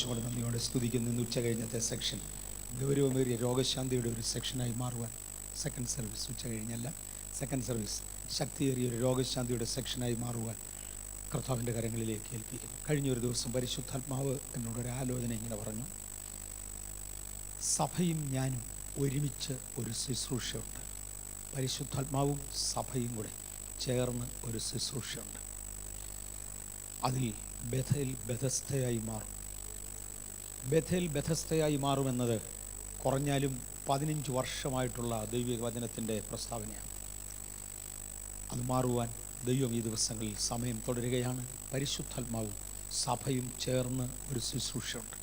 സന്തോഷത്തോടെ നന്ദിയോടെ സ്തുതിക്കുന്ന ഇന്ന് ഉച്ച കഴിഞ്ഞത്തെ സെക്ഷൻ ഗൗരവമേറിയ രോഗശാന്തിയുടെ ഒരു സെക്ഷനായി മാറുവാൻ സെക്കൻഡ് സർവീസ് ഉച്ച കഴിഞ്ഞല്ല, സെക്കൻഡ് സർവീസ് ശക്തിയേറിയ ഒരു രോഗശാന്തിയുടെ സെക്ഷനായി മാറുവാൻ കർത്താവിൻ്റെ കരങ്ങളിലേക്ക് ഏൽപ്പിക്കുന്നു. കഴിഞ്ഞൊരു ദിവസം പരിശുദ്ധാത്മാവ് എന്നോടൊരു ആലോചന ഇങ്ങനെ പറഞ്ഞു, സഭയും ഞാനും ഒരുമിച്ച് ഒരു ശുശ്രൂഷയുണ്ട്. പരിശുദ്ധാത്മാവും സഭയും കൂടെ ചേർന്ന് ഒരു ശുശ്രൂഷയുണ്ട്. അതിൽ ബഥേൽ ബെഥസ്തയായി മാറും. ബഥേൽ ബെഥസ്തയായി മാറുമെന്നത് കുറഞ്ഞാലും 15 വർഷമായിട്ടുള്ള ദൈവിക വചനത്തിൻ്റെ പ്രസ്താവനയാണ്. അത് മാറുവാൻ ദൈവം ഈ ദിവസങ്ങളിൽ സമയം തുടരുകയാണ്. പരിശുദ്ധാത്മാവും സഭയും ചേർന്ന് ഒരു ശുശ്രൂഷയുണ്ട്.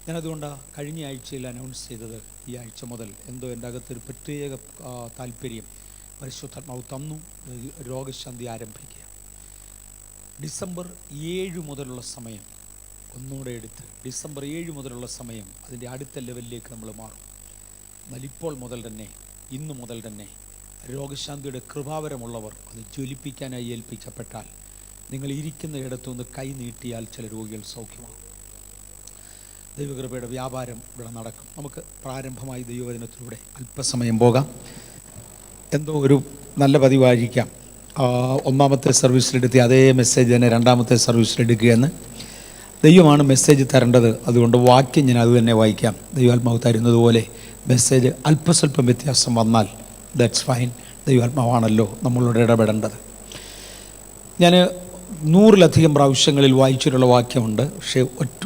ഞാനതുകൊണ്ട് കഴിഞ്ഞ ആഴ്ചയിൽ അനൗൺസ് ചെയ്തത് ഈ ആഴ്ച മുതൽ എന്തോ എൻ്റെ അകത്തൊരു പ്രത്യേക താല്പര്യം പരിശുദ്ധാത്മാവ് തന്നു. രോഗശാന്തി ആരംഭിക്കുക. ഡിസംബർ 7 മുതലുള്ള സമയം ഒന്നുകൂടെ എടുത്ത് ഡിസംബർ 7 മുതലുള്ള സമയം അതിൻ്റെ അടുത്ത ലെവലിലേക്ക് നമ്മൾ മാറും. എന്നാൽ ഇപ്പോൾ മുതൽ തന്നെ, ഇന്നു മുതൽ തന്നെ രോഗശാന്തിയുടെ കൃപാവരമുള്ളവർ അത് ജ്വലിപ്പിക്കാനായി ഏൽപ്പിക്കപ്പെട്ടാൽ നിങ്ങൾ ഇരിക്കുന്ന ഇടത്തുനിന്ന് കൈ നീട്ടിയാൽ ചില രോഗികൾ സൗഖ്യമാകും. ദൈവകൃപയുടെ വ്യാപാരം ഇവിടെ നടക്കും. നമുക്ക് പ്രാരംഭമായി ദൈവവചനത്തിലൂടെ അല്പസമയം പോകാം. എന്തോ ഒരു നല്ല പതിവായിരിക്കാം ഒന്നാമത്തെ സർവീസിലെടുത്തി അതേ മെസ്സേജ് തന്നെ രണ്ടാമത്തെ സർവീസിലെടുക്കുകയെന്ന്. ദൈവമാണ് മെസ്സേജ് തരേണ്ടത്. അതുകൊണ്ട് വാക്യം ഞാൻ അത് തന്നെ വായിക്കാം. ദൈവാത്മാവ് തരുന്നത് പോലെ മെസ്സേജ് അല്പസ്വല്പം വ്യത്യാസം വന്നാൽ ദാറ്റ്സ് ഫൈൻ. ദൈവാത്മാവാണല്ലോ നമ്മളോട് ഇടപെടേണ്ടത്. ഞാൻ 100-ലധികം പ്രാവശ്യങ്ങളിൽ വായിച്ചിട്ടുള്ള വാക്യമുണ്ട്. പക്ഷേ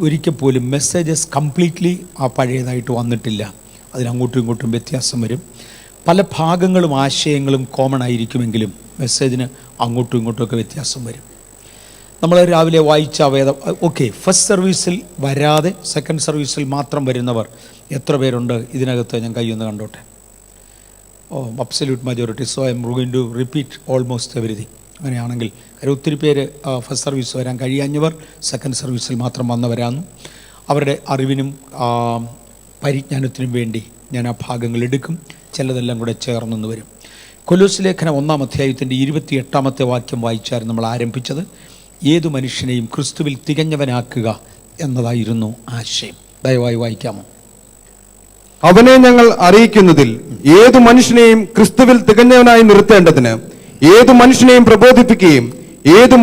ഒരിക്കൽ പോലും മെസ്സേജസ് കംപ്ലീറ്റ്ലി പഴയതായിട്ട് വന്നിട്ടില്ല. അതിനങ്ങോട്ടും ഇങ്ങോട്ടും വ്യത്യാസം വരും. പല ഭാഗങ്ങളും ആശയങ്ങളും കോമൺ ആയിരിക്കുമെങ്കിലും മെസ്സേജിന് അങ്ങോട്ടും ഇങ്ങോട്ടുമൊക്കെ വ്യത്യാസം വരും. നമ്മൾ രാവിലെ വായിച്ച വേദം ഫസ്റ്റ് സർവീസിൽ വരാതെ സെക്കൻഡ് സർവീസിൽ മാത്രം വരുന്നവർ എത്ര പേരുണ്ട് ഇതിനകത്ത്? ഞാൻ കൈയൊന്ന് കണ്ടോട്ടെ. Absolute majority. So I'm going to repeat almost everything. അങ്ങനെയാണെങ്കിൽ ഒത്തിരി പേര് ഫസ്റ്റ് സർവീസ് വരാൻ കഴിയാഞ്ഞവർ സെക്കൻഡ് സർവീസിൽ മാത്രം വന്നവരാണ്. അവരുടെ അറിവിനും പരിജ്ഞാനത്തിനും വേണ്ടി ഞാൻ ആ ഭാഗങ്ങൾ എടുക്കും. ചിലതെല്ലാം കൂടെ ചേർന്നു വരും. കൊലോസ്യ ലേഖനം 1-ാം അധ്യായത്തിൻ്റെ 28-ാമത്തെ വാക്യം വായിച്ചായിരുന്നു നമ്മൾ ആരംഭിച്ചത്. ഏതു മനുഷ്യനെയും ക്രിസ്തുവിൽ തികഞ്ഞവനാക്കുക എന്നതായിരുന്നു ആശയം. ദയവായി വായിക്കാമോ? അവനെ ഞങ്ങൾ അറിയിക്കുന്നതിൽ ഏതു മനുഷ്യനെയും ക്രിസ്തുവിൽ തികഞ്ഞവനായി നിർത്തേണ്ടതിന് ഏതു മനുഷ്യനെയും പ്രബോധിപ്പിക്കുകയും ഏതു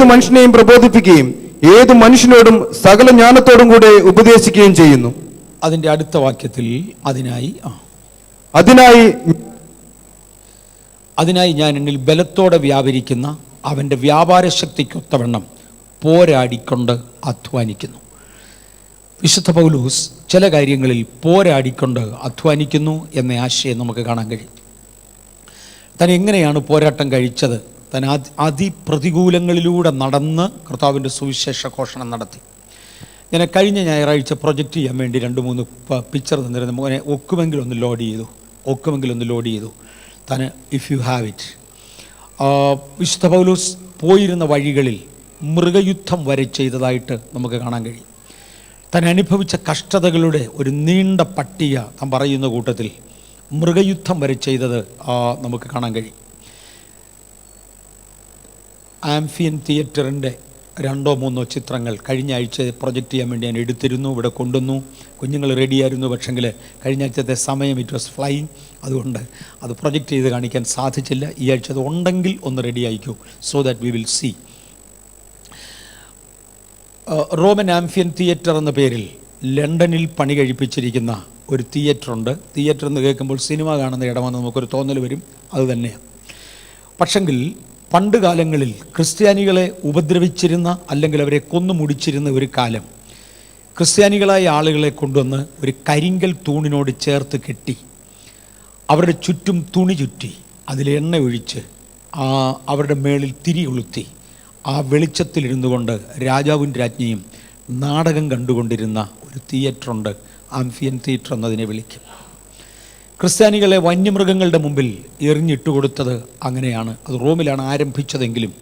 മനുഷ്യനെയും പ്രബോധിപ്പിക്കുകയും ഏതു മനുഷ്യനോടും സകല ജ്ഞാനത്തോടും കൂടെ ഉപദേശിക്കുകയും ചെയ്യുന്നു. അതിന്റെ അടുത്ത വാക്യത്തിൽ അതിനായി ഞാൻ എന്നിൽ ബലത്തോടെ വ്യാപരിക്കുന്ന അവൻ്റെ വ്യാപാര ശക്തിക്കൊത്തവണ്ണം പോരാടിക്കൊണ്ട് അധ്വാനിക്കുന്നു. വിശുദ്ധ പൗലോസ് ചില കാര്യങ്ങളിൽ പോരാടിക്കൊണ്ട് അധ്വാനിക്കുന്നു എന്ന ആശയം നമുക്ക് കാണാൻ കഴിയും. താൻ എങ്ങനെയാണ് പോരാട്ടം കഴിച്ചത്? താൻ അതിപ്രതികൂലങ്ങളിലൂടെ നടന്ന് കർത്താവിൻ്റെ സുവിശേഷ ഘോഷണം നടത്തി. ഞാൻ കഴിഞ്ഞ ഞായറാഴ്ച പ്രൊജക്റ്റ് ചെയ്യാൻ വേണ്ടി 2-3 പിക്ചർ തന്നിരുന്നു. മോനെ ഒക്കുമെങ്കിലൊന്ന് ലോഡ് ചെയ്തു താൻ. If you have it. വിശുദ്ധ പൗലോസ് പോയിരുന്ന വഴികളിൽ മൃഗയുദ്ധം വരെ ചെയ്തതായിട്ട് നമുക്ക് കാണാൻ കഴിയും. താൻ അനുഭവിച്ച കഷ്ടതകളുടെ ഒരു നീണ്ട പട്ടിക താൻ പറയുന്ന കൂട്ടത്തിൽ മൃഗയുദ്ധം വരെ ചെയ്തത് നമുക്ക് കാണാൻ കഴിയും. ആംഫിയൻ തിയേറ്ററിൻ്റെ 2-3 ചിത്രങ്ങൾ കഴിഞ്ഞ ആഴ്ച പ്രൊജക്റ്റ് ചെയ്യാൻ വേണ്ടി ഞാൻ എടുത്തിരുന്നു. ഇവിടെ കൊണ്ടുവന്നു. കുഞ്ഞുങ്ങൾ റെഡിയായിരുന്നു. പക്ഷെങ്കിൽ കഴിഞ്ഞ ആഴ്ചത്തെ സമയം ഇറ്റ് വാസ് ഫ്ലൈയിങ്. അതുകൊണ്ട് അത് പ്രൊജക്റ്റ് ചെയ്ത് കാണിക്കാൻ സാധിച്ചില്ല. ഈ ആഴ്ച അത് ഉണ്ടെങ്കിൽ ഒന്ന് റെഡി ആയിക്കൂ, so that we will see. Roman amphitheatre എന്ന പേരിൽ ലണ്ടനിൽ പണി കഴിപ്പിച്ചിരിക്കുന്ന ഒരു തിയേറ്ററുണ്ട്. തിയേറ്റർ എന്ന് കേൾക്കുമ്പോൾ സിനിമ കാണുന്ന ഇടമെന്ന് നമുക്കൊരു തോന്നൽ വരും. അത് തന്നെയാണ്. പക്ഷെങ്കിൽ പണ്ട് കാലങ്ങളിൽ ക്രിസ്ത്യാനികളെ ഉപദ്രവിച്ചിരുന്ന അല്ലെങ്കിൽ അവരെ കൊന്നു മുടിച്ചിരുന്ന ഒരു കാലം ക്രിസ്ത്യാനികളായ ആളുകളെ കൊണ്ടുവന്ന് ഒരു കരിങ്കൽ തൂണിനോട് ചേർത്ത് കെട്ടി അവരുടെ ചുറ്റും തുണി ചുറ്റി അതിൽ എണ്ണ ഒഴിച്ച് അവരുടെ മേളിൽ തിരി കൊളുത്തി ആ വെളിച്ചത്തിലിരുന്നു കൊണ്ട് രാജാവും രാജ്ഞിയും നാടകം കണ്ടുകൊണ്ടിരുന്ന ഒരു തിയേറ്ററുണ്ട്. ആംഫിയൻ തിയേറ്റർ എന്നതിനെ വിളിക്കും. ക്രിസ്ത്യാനികളെ വന്യമൃഗങ്ങളുടെ മുമ്പിൽ എറിഞ്ഞിട്ട് കൊടുത്തത് അങ്ങനെയാണ്. അത് റോമിലാണ് ആരംഭിച്ചതെങ്കിലും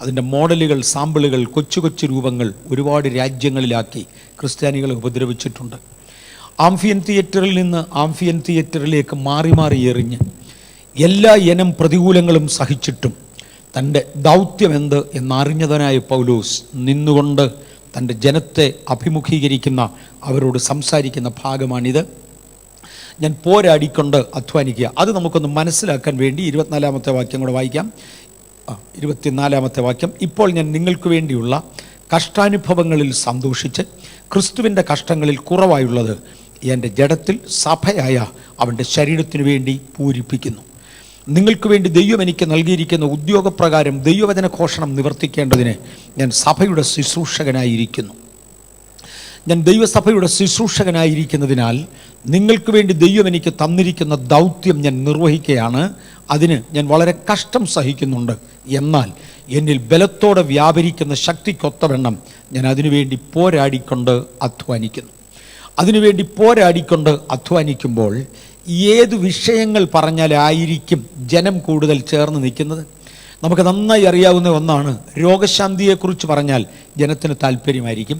അതിൻ്റെ മോഡലുകൾ, സാമ്പിളുകൾ, കൊച്ചു കൊച്ചു രൂപങ്ങൾ ഒരുപാട് രാജ്യങ്ങളിലാക്കി ക്രിസ്ത്യാനികളെ ഉപദ്രവിച്ചിട്ടുണ്ട്. ആംഫിയൻ തിയേറ്ററിൽ നിന്ന് ആംഫിയൻ തിയേറ്ററിലേക്ക് മാറി മാറി എറിഞ്ഞ് എല്ലാ ഇനം പ്രതികൂലങ്ങളും സഹിച്ചിട്ടും തൻ്റെ ദൗത്യമെന്ത് എന്നറിഞ്ഞവനായ പൗലോസ് നിന്നുകൊണ്ട് തൻ്റെ ജനത്തെ അഭിമുഖീകരിക്കുന്ന, അവരോട് സംസാരിക്കുന്ന ഭാഗമാണിത്. ഞാൻ പോരാടിക്കൊണ്ട് അധ്വാനിക്കുക. അത് നമുക്കൊന്ന് മനസ്സിലാക്കാൻ വേണ്ടി 24-ാമത്തെ വാക്യം കൂടെ വായിക്കാം. 24-ാമത്തെ വാക്യം. ഇപ്പോൾ ഞാൻ നിങ്ങൾക്ക് വേണ്ടിയുള്ള കഷ്ടാനുഭവങ്ങളിൽ സന്തോഷിച്ച് ക്രിസ്തുവിൻ്റെ കഷ്ടങ്ങളിൽ കുറവായുള്ളത് എൻ്റെ ജഡത്തിൽ സഭയായ അവൻ്റെ ശരീരത്തിനു വേണ്ടി പൂരിപ്പിക്കുന്നു. നിങ്ങൾക്ക് വേണ്ടി ദൈവം എനിക്ക് നൽകിയിരിക്കുന്ന ഉദ്യോഗപ്രകാരം ദൈവവചന ഘോഷണം നിവർത്തിക്കേണ്ടതിന് ഞാൻ സഭയുടെ ശുശ്രൂഷകനായിരിക്കുന്നു. ഞാൻ ദൈവസഭയുടെ ശുശ്രൂഷകനായിരിക്കുന്നതിനാൽ നിങ്ങൾക്ക് വേണ്ടി ദൈവം എനിക്ക് തന്നിരിക്കുന്ന ദൗത്യം ഞാൻ നിർവഹിക്കുകയാണ്. അതിന് ഞാൻ വളരെ കഷ്ടം സഹിക്കുന്നുണ്ട്. എന്നാൽ എന്നിൽ ബലത്തോടെ വ്യാപരിക്കുന്ന ശക്തിക്കൊത്തവണ്ണം ഞാൻ അതിനുവേണ്ടി പോരാടിക്കൊണ്ട് അധ്വാനിക്കുന്നു. അതിനുവേണ്ടി പോരാടിക്കൊണ്ട് അധ്വാനിക്കുമ്പോൾ ഏത് വിഷയങ്ങൾ പറഞ്ഞാലായിരിക്കും ജനം കൂടുതൽ ചേർന്ന് നിൽക്കുന്നത്? നമുക്ക് നന്നായി അറിയാവുന്ന ഒന്നാണ്, രോഗശാന്തിയെക്കുറിച്ച് പറഞ്ഞാൽ ജനത്തിന് താല്പര്യമായിരിക്കും.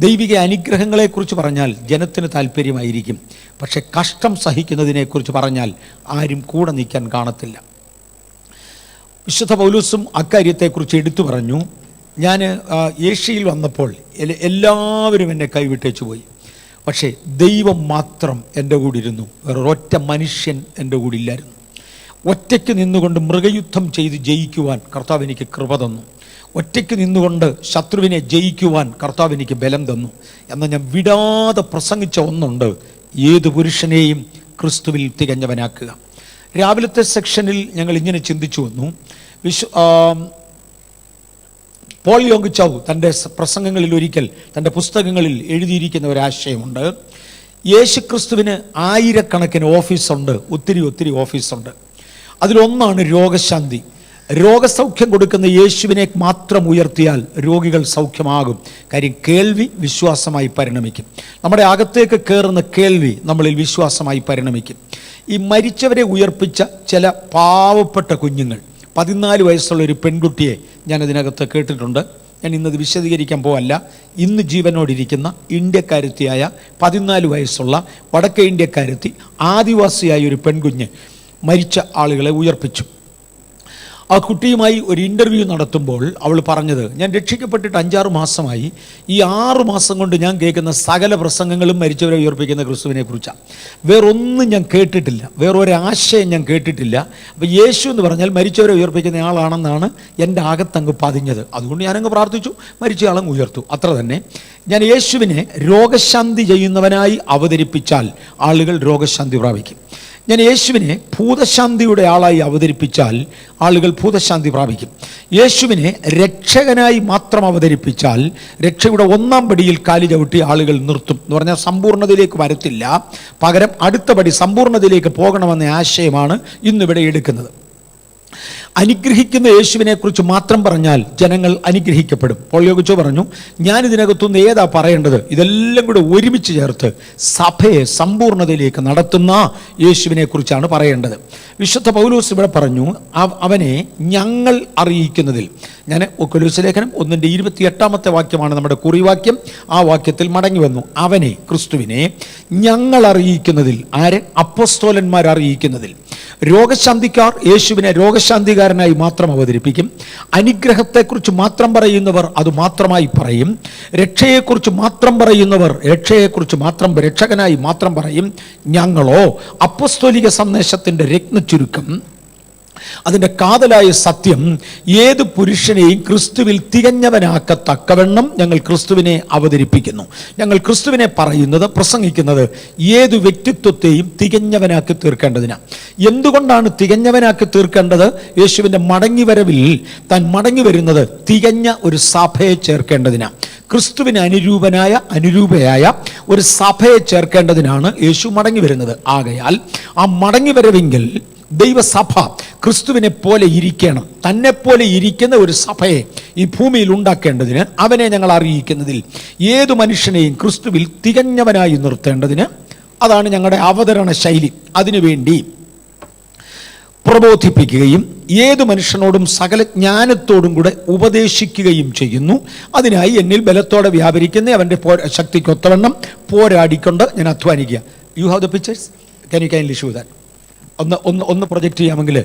ദൈവിക അനുഗ്രഹങ്ങളെക്കുറിച്ച് പറഞ്ഞാൽ ജനത്തിന് താല്പര്യമായിരിക്കും. പക്ഷെ കഷ്ടം സഹിക്കുന്നതിനെക്കുറിച്ച് പറഞ്ഞാൽ ആരും കൂടെ നിൽക്കാൻ കാണത്തില്ല. വിശുദ്ധ പൗലോസും അക്കാര്യത്തെക്കുറിച്ച് എടുത്തു പറഞ്ഞു. ഞാൻ ഏഷ്യയിൽ വന്നപ്പോൾ എല്ലാവരും എന്നെ കൈവിട്ടേച്ചു പോയി. പക്ഷേ ദൈവം മാത്രം എൻ്റെ കൂടെ ഇരുന്നു. വേറൊരൊറ്റ മനുഷ്യൻ എൻ്റെ കൂടെ ഇല്ലായിരുന്നു. ഒറ്റയ്ക്ക് നിന്നുകൊണ്ട് മൃഗയുദ്ധം ചെയ്ത് ജയിക്കുവാൻ കർത്താവ് എനിക്ക് കൃപ തന്നു. ഒറ്റയ്ക്ക് നിന്നുകൊണ്ട് ശത്രുവിനെ ജയിക്കുവാൻ കർത്താവ് എനിക്ക് ബലം തന്നു. എന്നാൽ ഞാൻ വിടാതെ പ്രസംഗിച്ച ഒന്നുണ്ട്, ഏത് പുരുഷനെയും ക്രിസ്തുവിൽ തികഞ്ഞവനാക്കുക. രാവിലത്തെ സെക്ഷനിൽ ഞങ്ങൾ ഇങ്ങനെ ചിന്തിച്ചു വന്നു. പോൾ യോങ് ചൗ തൻ്റെ പ്രസംഗങ്ങളിൽ ഒരിക്കൽ തൻ്റെ പുസ്തകങ്ങളിൽ എഴുതിയിരിക്കുന്ന ഒരാശയമുണ്ട്. യേശുക്രിസ്തുവിന് ആയിരക്കണക്കിന് ഓഫീസുണ്ട്, ഒത്തിരി ഓഫീസുണ്ട്. അതിലൊന്നാണ് രോഗശാന്തി. രോഗസൗഖ്യം കൊടുക്കുന്ന യേശുവിനെ മാത്രം ഉയർത്തിയാൽ രോഗികൾ സൗഖ്യമാകും. കാര്യം കേൾവി വിശ്വാസമായി പരിണമിക്കും. നമ്മുടെ അകത്തേക്ക് കയറുന്ന കേൾവി നമ്മളിൽ വിശ്വാസമായി പരിണമിക്കും. ഈ മരിച്ചവരെ ഉയർപ്പിച്ച ചില പാവപ്പെട്ട കുഞ്ഞുങ്ങൾ, 14 വയസ്സുള്ള ഒരു പെൺകുട്ടിയെ ഞാനതിനകത്ത് കേട്ടിട്ടുണ്ട്. ഞാൻ ഇന്നത് വിശദീകരിക്കാൻ പോവല്ല. ഇന്ന് ജീവനോടിരിക്കുന്ന ഇന്ത്യക്കാരത്തിയായ 14 വയസ്സുള്ള വടക്കേ ഇന്ത്യക്കാരത്തി, ആദിവാസിയായ ഒരു പെൺകുഞ്ഞ് മരിച്ച ആളുകളെ ഉയർപ്പിച്ചു. ആ കുട്ടിയുമായി ഒരു ഇൻ്റർവ്യൂ നടത്തുമ്പോൾ അവൾ പറഞ്ഞത്, ഞാൻ രക്ഷിക്കപ്പെട്ടിട്ട് 5-6 മാസമായി. ഈ 6 മാസം കൊണ്ട് ഞാൻ കേൾക്കുന്ന സകല പ്രസംഗങ്ങളും മരിച്ചവരെ ഉയർപ്പിക്കുന്ന ക്രിസ്തുവിനെ കുറിച്ചാണ്. വേറൊന്നും ഞാൻ കേട്ടിട്ടില്ല, വേറൊരാശയം ഞാൻ കേട്ടിട്ടില്ല. അപ്പോൾ യേശു എന്ന് പറഞ്ഞാൽ മരിച്ചവരെ ഉയർപ്പിക്കുന്ന ആളാണെന്നാണ് എൻ്റെ അകത്തങ്ങ് പതിഞ്ഞത്. അതുകൊണ്ട് ഞാനങ്ങ് പ്രാർത്ഥിച്ചു, മരിച്ചയാളങ്ങ് ഉയർത്തു, അത്ര തന്നെ. ഞാൻ യേശുവിനെ രോഗശാന്തി ചെയ്യുന്നവനായി അവതരിപ്പിച്ചാൽ ആളുകൾ രോഗശാന്തി പ്രാപിക്കും. ഞാൻ യേശുവിനെ ഭൂതശാന്തിയുടെ ആളായി അവതരിപ്പിച്ചാൽ ആളുകൾ ഭൂതശാന്തി പ്രാപിക്കും. യേശുവിനെ രക്ഷകനായി മാത്രം അവതരിപ്പിച്ചാൽ രക്ഷയുടെ 1-ാം പടിയിൽ കാലി ചവിട്ടി ആളുകൾ നിർത്തും. എന്ന് പറഞ്ഞാൽ സമ്പൂർണ്ണതയിലേക്ക് വരത്തില്ല, പകരം അടുത്ത പടി സമ്പൂർണ്ണതയിലേക്ക് പോകണമെന്ന ആശയമാണ് ഇന്നിവിടെ എടുക്കുന്നത്. അനുഗ്രഹിക്കുന്ന യേശുവിനെ കുറിച്ച് മാത്രം പറഞ്ഞാൽ ജനങ്ങൾ അനുഗ്രഹിക്കപ്പെടും. പോൾ യോങ് ചോ പറഞ്ഞു, ഞാനിതിനകത്തുനിന്ന് ഏതാ പറയേണ്ടത്? ഇതെല്ലാം കൂടെ ഒരുമിച്ച് ചേർത്ത് സഭയെ സമ്പൂർണ്ണതയിലേക്ക് നടത്തുന്ന യേശുവിനെ കുറിച്ചാണ് പറയേണ്ടത്. വിശുദ്ധ പൗലോസ് ഇവിടെ പറഞ്ഞു, അവനെ ഞങ്ങൾ അറിയിക്കുന്നതിൽ. ഞാൻ കൊലോസ്യ ലേഖനം 1:28 വാക്യമാണ് നമ്മുടെ കുറിവാക്യം. ആ വാക്യത്തിൽ മടങ്ങി വന്നു, അവനെ ക്രിസ്തുവിനെ ഞങ്ങൾ അറിയിക്കുന്നതിൽ. ആര്? അപ്പോസ്തലന്മാർ അറിയിക്കുന്നതിൽ. രോഗശാന്തിക്കാർ യേശുവിനെ രോഗശാന്തികാരനായി മാത്രം അവതരിപ്പിക്കും. അനുഗ്രഹത്തെക്കുറിച്ച് മാത്രം പറയുന്നവർ അത് മാത്രമായി പറയും. രക്ഷയെക്കുറിച്ച് മാത്രം പറയുന്നവർ രക്ഷയെക്കുറിച്ച് മാത്രം രക്ഷകനായി മാത്രം പറയും. ഞങ്ങളോ അപ്പോസ്തോലിക സന്ദേശത്തിൻ്റെ രത്നച്ചുരുക്കം, അതിൻ്റെ കാതലായ സത്യം, ഏത് പുരുഷനെയും ക്രിസ്തുവിൽ തികഞ്ഞവനാക്കത്തക്കവണ്ണം ഞങ്ങൾ ക്രിസ്തുവിനെ അവതരിപ്പിക്കുന്നു. ഞങ്ങൾ ക്രിസ്തുവിനെ പറയുന്നത്, പ്രസംഗിക്കുന്നത് ഏത് വ്യക്തിത്വത്തെയും തികഞ്ഞവനാക്കി തീർക്കേണ്ടതിനാണ്. എന്തുകൊണ്ടാണ് തികഞ്ഞവനാക്കി തീർക്കേണ്ടത്? യേശുവിൻ്റെ മടങ്ങിവരവിൽ താൻ മടങ്ങി വരുന്നത് തികഞ്ഞ ഒരു സഭയെ ചേർക്കേണ്ടതിനാണ്. ക്രിസ്തുവിന് അനുരൂപയായ ഒരു സഭയെ ചേർക്കേണ്ടതിനാണ് യേശു മടങ്ങി വരുന്നത്. ആകയാൽ ആ മടങ്ങിവരവെങ്കിൽ ദൈവസഭ ക്രിസ്തുവിനെ പോലെ ഇരിക്കണം. തന്നെപ്പോലെ ഇരിക്കുന്ന ഒരു സഭയെ ഈ ഭൂമിയിൽ ഉണ്ടാക്കേണ്ടതിന് അവനെ ഞങ്ങൾ അറിയിക്കുന്നതിൽ ഏതു മനുഷ്യനെയും ക്രിസ്തുവിൽ തികഞ്ഞവനായി നിർത്തേണ്ടതിന്, അതാണ് ഞങ്ങളുടെ അവതരണ ശൈലി. അതിനുവേണ്ടി പ്രബോധിപ്പിക്കുകയും ഏതു മനുഷ്യനോടും സകല ജ്ഞാനത്തോടും കൂടെ ഉപദേശിക്കുകയും ചെയ്യുന്നു. അതിനായി എന്നിൽ ബലത്തോടെ വ്യാപരിക്കുന്ന അവൻ്റെ ശക്തിക്കൊത്തവണ്ണം പോരാടിക്കൊണ്ട് ഞാൻ അധ്വാനിക്കുക. You have the pictures? Can you kindly show that? ഒന്ന് പ്രൊജക്റ്റ് ചെയ്യാമെങ്കിൽ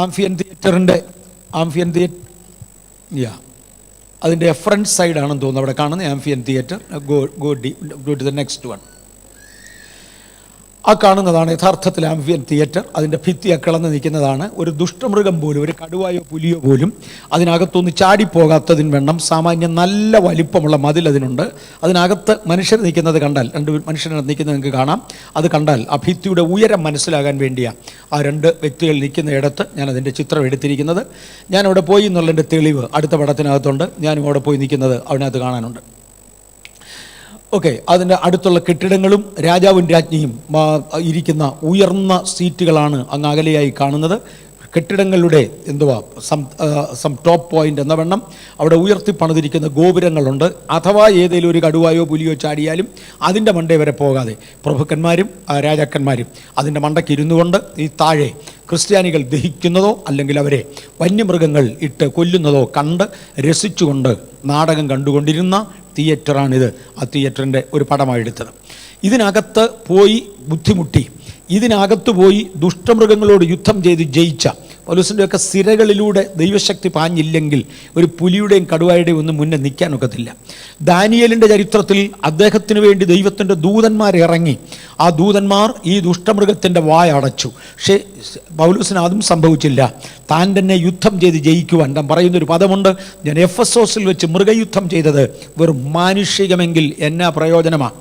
ആംഫിയൻ തിയേറ്ററിൻ്റെ അതിൻ്റെ ഫ്രണ്ട് സൈഡാണെന്ന് തോന്നുന്നു അവിടെ കാണുന്ന amphitheatre. Go to the next one. ആ കാണുന്നതാണ് യഥാർത്ഥത്തിൽ ആംഫിയൻ തിയേറ്റർ. അതിൻ്റെ ഭിത്തി അക്കിളന്ന് നിൽക്കുന്നതാണ്. ഒരു ദുഷ്ടമൃഗം പോലും, ഒരു കടുവായോ പുലിയോ പോലും അതിനകത്തൊന്ന് ചാടിപ്പോകാത്തതിന് വേണം സാമാന്യം നല്ല വലിപ്പമുള്ള മതിൽ അതിനുണ്ട്. അതിനകത്ത് മനുഷ്യർ നിൽക്കുന്നത് കണ്ടാൽ, രണ്ട് മനുഷ്യർ നിൽക്കുന്നത് നിങ്ങൾക്ക് കാണാം. അത് കണ്ടാൽ ആ ഭിത്തിയുടെ ഉയരം മനസ്സിലാകാൻ വേണ്ടിയാണ് ആ രണ്ട് വ്യക്തികൾ നിൽക്കുന്ന ഇടത്ത് ഞാൻ അതിൻ്റെ ചിത്രം എടുത്തിരിക്കുന്നത്. ഞാനവിടെ പോയി എന്നുള്ളതിൻ്റെ തെളിവ് അടുത്ത പടത്തിനകത്തുണ്ട്. ഞാനും അവിടെ പോയി നിൽക്കുന്നത് അതിനകത്ത് കാണാനുണ്ട്. ഓക്കെ, അതിൻ്റെ അടുത്തുള്ള കെട്ടിടങ്ങളും രാജാവും രാജ്ഞിയും ഇരിക്കുന്ന ഉയർന്ന സീറ്റുകളാണ് അങ്ങ് അകലെയായി കാണുന്നത്. കെട്ടിടങ്ങളുടെ സം ടോപ്പ് പോയിന്റ് എന്ന വണ്ണം അവിടെ ഉയർത്തി പണിതിരിക്കുന്ന ഗോപുരങ്ങളുണ്ട്. അഥവാ ഏതെങ്കിലും ഒരു കടുവായോ പുലിയോ ചാടിയാലും അതിൻ്റെ മണ്ടേ വരെ പോകാതെ പ്രഭുക്കന്മാരും രാജാക്കന്മാരും അതിൻ്റെ മണ്ടയ്ക്ക് ഇരുന്നു കൊണ്ട് ഈ താഴെ ക്രിസ്ത്യാനികൾ ദഹിക്കുന്നതോ അല്ലെങ്കിൽ അവരെ വന്യമൃഗങ്ങൾ ഇട്ട് കൊല്ലുന്നതോ കണ്ട് രസിച്ചുകൊണ്ട് നാടകം കണ്ടുകൊണ്ടിരുന്ന തിയേറ്ററാണിത്. ആ തിയേറ്ററിൻ്റെ ഒരു പടമായി എടുത്തത്. ഇതിനകത്ത് പോയി ബുദ്ധിമുട്ടി, ഇതിനകത്ത് പോയി ദുഷ്ടമൃഗങ്ങളോട് യുദ്ധം ചെയ്ത് ജയിച്ച പൗലോസിൻ്റെയൊക്കെ സിരകളിലൂടെ ദൈവശക്തി പാഞ്ഞില്ലെങ്കിൽ ഒരു പുലിയുടെയും കടുവായുടെയും ഒന്നും മുന്നേ നിൽക്കാനൊക്കത്തില്ല. ദാനിയേലിൻ്റെ ചരിത്രത്തിൽ അദ്ദേഹത്തിന് വേണ്ടി ദൈവത്തിൻ്റെ ദൂതന്മാർ ഇറങ്ങി. ആ ദൂതന്മാർ ഈ ദുഷ്ടമൃഗത്തിൻ്റെ വായ അടച്ചു. പക്ഷേ പൗലോസിന് അതും സംഭവിച്ചില്ല. താൻ തന്നെ യുദ്ധം ചെയ്ത് ജയിക്കുവാൻ താൻ പറയുന്നൊരു പദമുണ്ട്. ഞാൻ എഫെസോസിൽ വെച്ച് മൃഗയുദ്ധം ചെയ്തത് വെറും മാനുഷികമെങ്കിൽ എന്നാ പ്രയോജനമാണ്?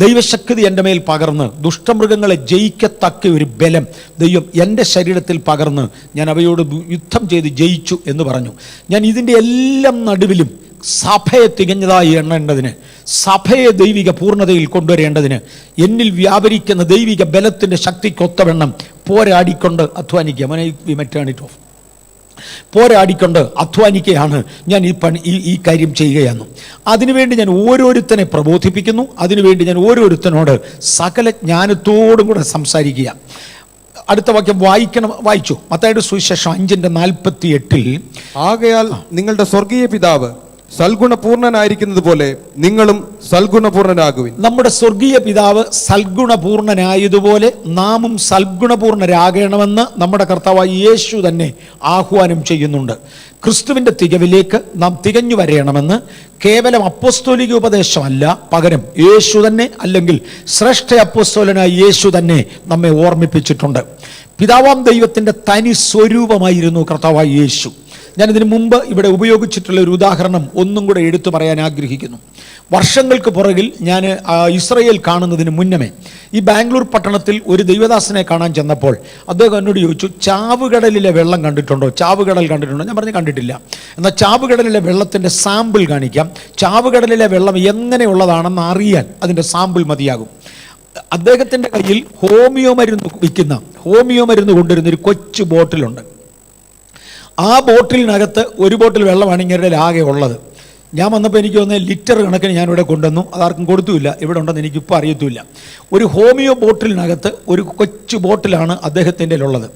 ദൈവശക്തി എൻ്റെ മേൽ പകർന്ന് ദുഷ്ടമൃഗങ്ങളെ ജയിക്കത്തക്ക ഒരു ബലം ദൈവം എൻ്റെ ശരീരത്തിൽ പകർന്ന് ഞാൻ അവയോട് യുദ്ധം ചെയ്ത് ജയിച്ചു എന്ന് പറഞ്ഞു. ഞാൻ ഇതിൻ്റെ എല്ലാം നടുവിലും സഭയെ തികഞ്ഞതായി എണ്ണേണ്ടതിന്, സഭയെ ദൈവിക പൂർണ്ണതയിൽ കൊണ്ടുവരേണ്ടതിന് എന്നിൽ വ്യാപരിക്കുന്ന ദൈവിക ബലത്തിൻ്റെ ശക്തിക്കൊത്തവണ്ണം പോരാടിക്കൊണ്ട് അധ്വാനിക്കുക. പോരാടിക്കൊണ്ട് അധ്വാനിക്കുകയാണ് ഞാൻ ഈ കാര്യം ചെയ്യുകയാണ്. അതിനുവേണ്ടി ഞാൻ ഓരോരുത്തനെ പ്രബോധിപ്പിക്കുന്നു. അതിനുവേണ്ടി ഞാൻ ഓരോരുത്തനോട് സകല ജ്ഞാനത്തോടും കൂടെ സംസാരിക്കുക. അടുത്ത വാക്യം വായിച്ചു. മത്തായിയുടെ സുവിശേഷം 5:48. ആകയാൽ നിങ്ങളുടെ സ്വർഗീയ പിതാവ് സൽഗുണപൂർണനായിരിക്കുന്നത് പോലെ നിങ്ങളും സൽഗുണപൂർണനാകുവിൻ. നമ്മുടെ സ്വർഗീയ പിതാവ് സൽഗുണപൂർണനായതുപോലെ നാമും സൽഗുണപൂർണരാകണമെന്ന് നമ്മുടെ കർത്താവായ യേശു തന്നെ ആഹ്വാനം ചെയ്യുന്നുണ്ട്. ക്രിസ്തുവിൻ്റെ തികവിലേക്ക് നാം തികഞ്ഞു വരയണമെന്ന് കേവലം അപ്പോസ്തോലിക ഉപദേശമല്ല, പകരം യേശു തന്നെ, അല്ലെങ്കിൽ ശ്രേഷ്ഠ അപ്പോസ്തോലനായ യേശു തന്നെ നമ്മെ ഓർമ്മിപ്പിച്ചിട്ടുണ്ട്. പിതാവാം ദൈവത്തിൻ്റെ തനി സ്വരൂപമായിരുന്നു കർത്താവായ യേശു. ഞാനിതിനു മുമ്പ് ഇവിടെ ഉപയോഗിച്ചിട്ടുള്ള ഒരു ഉദാഹരണം ഒന്നും കൂടെ എടുത്തു പറയാൻ ആഗ്രഹിക്കുന്നു. വർഷങ്ങൾക്ക് പുറകിൽ ഞാൻ ഇസ്രയേൽ കാണുന്നതിന് മുന്നമേ ഈ ബാംഗ്ലൂർ പട്ടണത്തിൽ ഒരു ദൈവദാസനെ കാണാൻ ചെന്നപ്പോൾ അദ്ദേഹം എന്നോട് ചോദിച്ചു, ചാവുകടലിലെ വെള്ളം കണ്ടിട്ടുണ്ടോ? ചാവുകടൽ കണ്ടിട്ടുണ്ടോ? ഞാൻ പറഞ്ഞു കണ്ടിട്ടില്ല. എന്നാൽ ചാവുകടലിലെ വെള്ളത്തിൻ്റെ സാമ്പിൾ കാണിക്കാം. ചാവുകടലിലെ വെള്ളം എങ്ങനെയുള്ളതാണെന്ന് അറിയാൻ അതിൻ്റെ സാമ്പിൾ മതിയാകും. അദ്ദേഹത്തിൻ്റെ കയ്യിൽ ഹോമിയോ മരുന്ന് കൊണ്ടുവരുന്ന ഒരു കൊച്ചു ബോട്ടിലുണ്ട്. ആ ബോട്ടിലിനകത്ത് ഒരു ബോട്ടിൽ വെള്ളമാണ് ഇങ്ങനെ ആകെ ഉള്ളത്. ഞാൻ വന്നപ്പോൾ എനിക്ക് തോന്നുന്നത് ലിറ്റർ കണക്കിന് ഞാനിവിടെ കൊണ്ടുവന്നു. അതാർക്കും കൊടുത്തുമില്ല. ഇവിടെ ഉണ്ടെന്ന് എനിക്കിപ്പോൾ അറിയത്തുമില്ല. ഒരു ഹോമിയോ ബോട്ടിലിനകത്ത് ഒരു കൊച്ചു ബോട്ടിലാണ് അദ്ദേഹത്തിൻ്റെ ഉള്ളത്.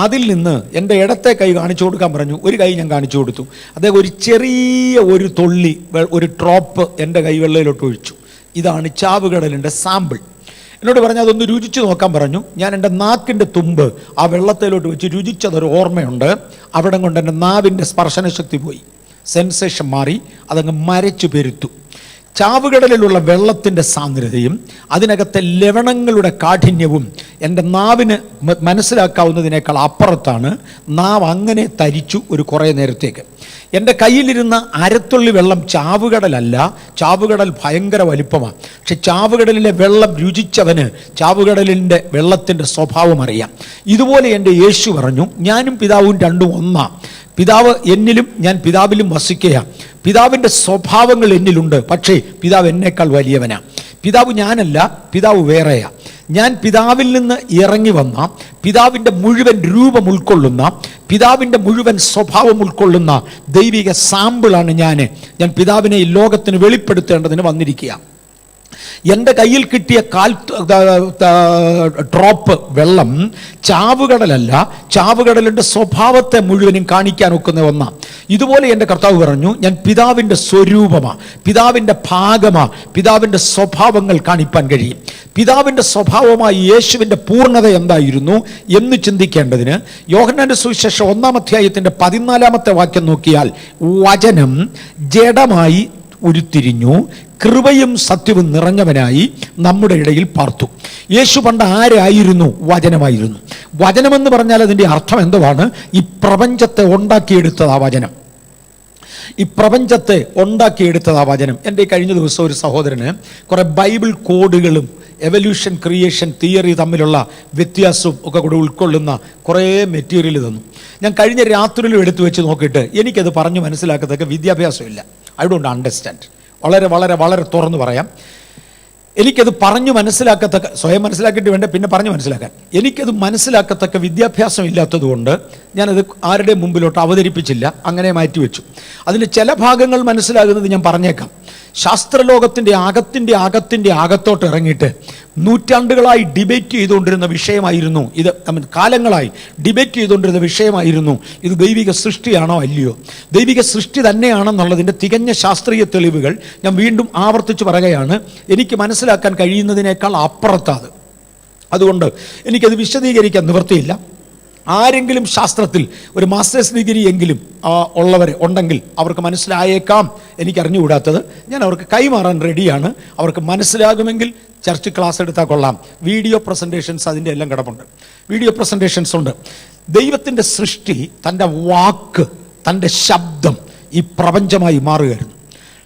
അതിൽ നിന്ന് എൻ്റെ ഇടത്തെ കൈ കാണിച്ചു കൊടുക്കാൻ പറഞ്ഞു. ഒരു കൈ ഞാൻ കാണിച്ചു കൊടുത്തു. അദ്ദേഹം ഒരു ചെറിയ ഒരു തുള്ളി, ഒരു ഡ്രോപ്പ് എൻ്റെ കൈവെള്ളയിലോട്ട് ഒഴിച്ചു. ഇതാണ് ചാവുകടലിൻ്റെ സാമ്പിൾ. എന്നോട് പറഞ്ഞു അതൊന്ന് രുചിച്ച് നോക്കാൻ പറഞ്ഞു. ഞാൻ എൻ്റെ നാക്കിൻ്റെ തുമ്പ് ആ വെള്ളത്തിലോട്ട് വെച്ച് രുചിച്ചതൊരു ഓർമ്മയുണ്ട്. അവിടെ കൊണ്ട് എൻ്റെ നാവിൻ്റെ സ്പർശനശക്തി പോയി, സെൻസേഷൻ മാറി, അതങ്ങ് മരച്ചു പെരുത്തു. ചാവുകടലിലുള്ള വെള്ളത്തിൻ്റെ സാന്ദ്രതയും അതിനകത്തെ ലവണങ്ങളുടെ കാഠിന്യവും എൻ്റെ നാവിന് മനസ്സിലാക്കാവുന്നതിനേക്കാൾ അപ്പുറത്താണ്. നാവ് അങ്ങനെ തരിച്ചു ഒരു കുറേ നേരത്തേക്ക്. എൻ്റെ കയ്യിലിരുന്ന അരത്തുള്ളി വെള്ളം ചാവുകടലല്ല. ചാവുകടൽ ഭയങ്കര വലിപ്പമാണ്. പക്ഷെ ചാവുകടലിലെ വെള്ളം രുചിച്ചവന് ചാവുകടലിൻ്റെ വെള്ളത്തിൻ്റെ സ്വഭാവം അറിയാം. ഇതുപോലെ എൻ്റെ യേശു പറഞ്ഞു, ഞാനും പിതാവും രണ്ടും ഒന്നാം. പിതാവ് എന്നിലും ഞാൻ പിതാവിലും വസിക്കുകയാണ്. പിതാവിൻ്റെ സ്വഭാവങ്ങൾ എന്നിലുണ്ട്. പക്ഷേ പിതാവ് എന്നേക്കാൾ വലിയവനാണ്. പിതാവ് ഞാനല്ല, പിതാവ് വേറെയാ. ഞാൻ പിതാവിൽ നിന്ന് ഇറങ്ങി വന്ന, പിതാവിൻ്റെ മുഴുവൻ രൂപം ഉൾക്കൊള്ളുന്ന, പിതാവിൻ്റെ മുഴുവൻ സ്വഭാവം ഉൾക്കൊള്ളുന്ന ദൈവിക സാമ്പിളാണ് ഞാൻ പിതാവിനെ ഈ ലോകത്തിന് വെളിപ്പെടുത്തേണ്ടതിന് വന്നിരിക്കുക. എൻ്റെ കയ്യിൽ കിട്ടിയ ഡ്രോപ്പ് വെള്ളം ചാവുകടലല്ല, ചാവുകടലിൻ്റെ സ്വഭാവത്തെ മുഴുവനും കാണിക്കാൻ ഒക്കുന്ന ഒന്നാണ്. ഇതുപോലെ എൻ്റെ കർത്താവ് പറഞ്ഞു, ഞാൻ പിതാവിൻ്റെ സ്വരൂപമാണ്, പിതാവിൻ്റെ ഭാഗമാണ്, പിതാവിൻ്റെ സ്വഭാവങ്ങൾ കാണിപ്പാൻ കഴിയും. പിതാവിൻ്റെ സ്വഭാവമായി യേശുവിൻ്റെ പൂർണ്ണത എന്തായിരുന്നു എന്ന് ചിന്തിക്കേണ്ടതിന് യോഹന്നാന്റെ സുവിശേഷം 1-ാം അധ്യായത്തിൻ്റെ 14-ാമത്തെ വാക്യം നോക്കിയാൽ, വചനം ജഡമായി ഉരുത്തിരിഞ്ഞു, കൃപയും സത്യവും നിറഞ്ഞവനായി നമ്മുടെ ഇടയിൽ പാർത്തു. യേശു പണ്ട് ആരായിരുന്നു? വചനമായിരുന്നു. വചനമെന്ന് പറഞ്ഞാൽ അതിൻ്റെ അർത്ഥം എന്തുവാണ്? ഈ പ്രപഞ്ചത്തെ ഉണ്ടാക്കിയെടുത്തത് ആ വചനം. ഈ പ്രപഞ്ചത്തെ ഉണ്ടാക്കിയെടുത്തത് ആ വചനം. എൻ്റെ കഴിഞ്ഞ ദിവസം ഒരു സഹോദരന് കുറേ ബൈബിൾ കോഡുകളും എവല്യൂഷൻ ക്രിയേഷൻ തിയറി തമ്മിലുള്ള വ്യത്യാസവും ഒക്കെ കൂടെ ഉൾക്കൊള്ളുന്ന കുറേ മെറ്റീരിയൽ തന്നു. ഞാൻ കഴിഞ്ഞ രാത്രിയിലും എടുത്തു വെച്ച് നോക്കിയിട്ട് എനിക്കത് പറഞ്ഞു മനസ്സിലാക്കത്തക്ക വിദ്യാഭ്യാസമില്ല. I don't understand. വളരെ വളരെ വളരെ തുറന്നു പറയാം, എനിക്കത് പറഞ്ഞു മനസ്സിലാക്കത്തക്ക, സ്വയം മനസ്സിലാക്കിയിട്ട് വേണ്ട പിന്നെ പറഞ്ഞു മനസ്സിലാക്കാൻ, എനിക്കത് മനസ്സിലാക്കത്തക്ക വിദ്യാഭ്യാസം ഇല്ലാത്തത് കൊണ്ട് ഞാനത് ആരുടെ മുമ്പിലോട്ട് അവതരിപ്പിച്ചില്ല, അങ്ങനെ മാറ്റിവെച്ചു. അതിന് ചില ഭാഗങ്ങൾ മനസ്സിലാകുന്നത് ഞാൻ പറഞ്ഞേക്കാം. ശാസ്ത്രലോകത്തിൻ്റെ അകത്തോട്ട് ഇറങ്ങിയിട്ട് നൂറ്റാണ്ടുകളായി ഡിബേറ്റ് ചെയ്തുകൊണ്ടിരുന്ന വിഷയമായിരുന്നു ഇത്. കാലങ്ങളായി ഡിബേറ്റ് ചെയ്തുകൊണ്ടിരുന്ന വിഷയമായിരുന്നു ഇത്. ദൈവിക സൃഷ്ടിയാണോ അല്ലയോ, ദൈവിക സൃഷ്ടി തന്നെയാണെന്നുള്ളതിൻ്റെ തികഞ്ഞ ശാസ്ത്രീയ തെളിവുകൾ ഞാൻ വീണ്ടും ആവർത്തിച്ച് പറയുകയാണ്. എനിക്ക് മനസ്സിലാക്കാൻ കഴിയുന്നതിനേക്കാൾ അപ്പുറത്താണ്. അതുകൊണ്ട് എനിക്കത് വിശദീകരിക്കാൻ നിവൃത്തിയില്ല. ആരെങ്കിലും ശാസ്ത്രത്തിൽ ഒരു മാസ്റ്റേഴ്സ് ഡിഗ്രി എങ്കിലും ഉള്ളവർ ഉണ്ടെങ്കിൽ അവർക്ക് മനസ്സിലായേക്കാം. എനിക്കറിഞ്ഞുകൂടാത്തത് ഞാൻ അവർക്ക് കൈമാറാൻ റെഡിയാണ്. അവർക്ക് മനസ്സിലാകുമെങ്കിൽ ചർച്ച് ക്ലാസ് എടുത്താൽ കൊള്ളാം. വീഡിയോ പ്രസൻറ്റേഷൻസ് അതിൻ്റെ എല്ലാം കിടപ്പുണ്ട്, വീഡിയോ പ്രസൻറ്റേഷൻസ് ഉണ്ട്. ദൈവത്തിൻ്റെ സൃഷ്ടി, തൻ്റെ വാക്ക്, തൻ്റെ ശബ്ദം ഈ പ്രപഞ്ചമായി മാറുകയായിരുന്നു.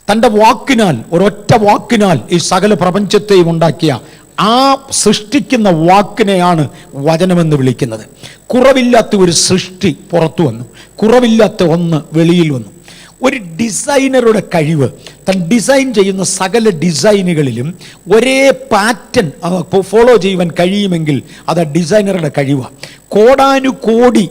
തൻ്റെ വാക്കിനാൽ, ഒരൊറ്റ വാക്കിനാൽ ഈ സകല പ്രപഞ്ചത്തെയും ഉണ്ടാക്കിയ ആ സൃഷ്ടിക്കുന്ന വാക്കിനെയാണ് വചനമെന്ന് വിളിക്കുന്നത്. കുറവില്ലാത്ത ഒരു സൃഷ്ടി പുറത്തു വന്നു, കുറവില്ലാത്ത ഒന്ന് വെളിയിൽ വന്നു. ഒരു ഡിസൈനറുടെ കഴിവ്, താൻ ഡിസൈൻ ചെയ്യുന്ന സകല ഡിസൈനുകളിലും ഒരേ പാറ്റേൺ ഫോളോ ചെയ്യുവാൻ കഴിയുമെങ്കിൽ അത് ഡിസൈനറുടെ കഴിവാണ്. കോടാനുകോടി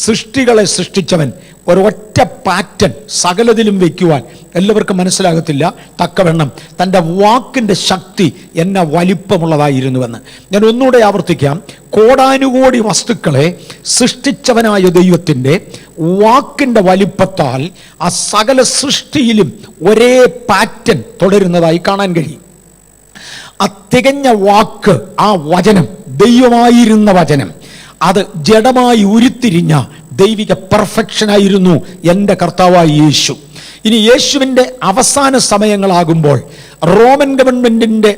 സൃഷ്ടികളെ സൃഷ്ടിച്ചവൻ ഒരൊറ്റ പാറ്റേൺ സകലതിലും വയ്ക്കുവാൻ എല്ലാവർക്കും മനസ്സിലാകത്തില്ല തക്കവണ്ണം തൻ്റെ വാക്കിൻ്റെ ശക്തി എന്ന വലിപ്പമുള്ളതായിരുന്നുവെന്ന് ഞാൻ ഒന്നുകൂടെ ആവർത്തിക്കാം. കോടാനുകോടി വസ്തുക്കളെ സൃഷ്ടിച്ചവനായ ദൈവത്തിൻ്റെ വാക്കിൻ്റെ വലിപ്പത്താൽ ആ സകല സൃഷ്ടിയിലും ഒരേ പാറ്റേൺ തുടരുന്നതായി കാണാൻ കഴിയും. ആ തികഞ്ഞ വാക്ക്, ആ വചനം, ദൈവമായിരുന്ന വചനം, അത് ജഡമായി ഉരുത്തിരിഞ്ഞ ദൈവിക പെർഫെക്ഷനായിരുന്നു എൻ്റെ കർത്താവായ യേശു. ഇനി യേശുവിൻ്റെ അവസാന സമയങ്ങളാകുമ്പോൾ റോമൻ ഗവൺമെൻറ്റിൻ്റെ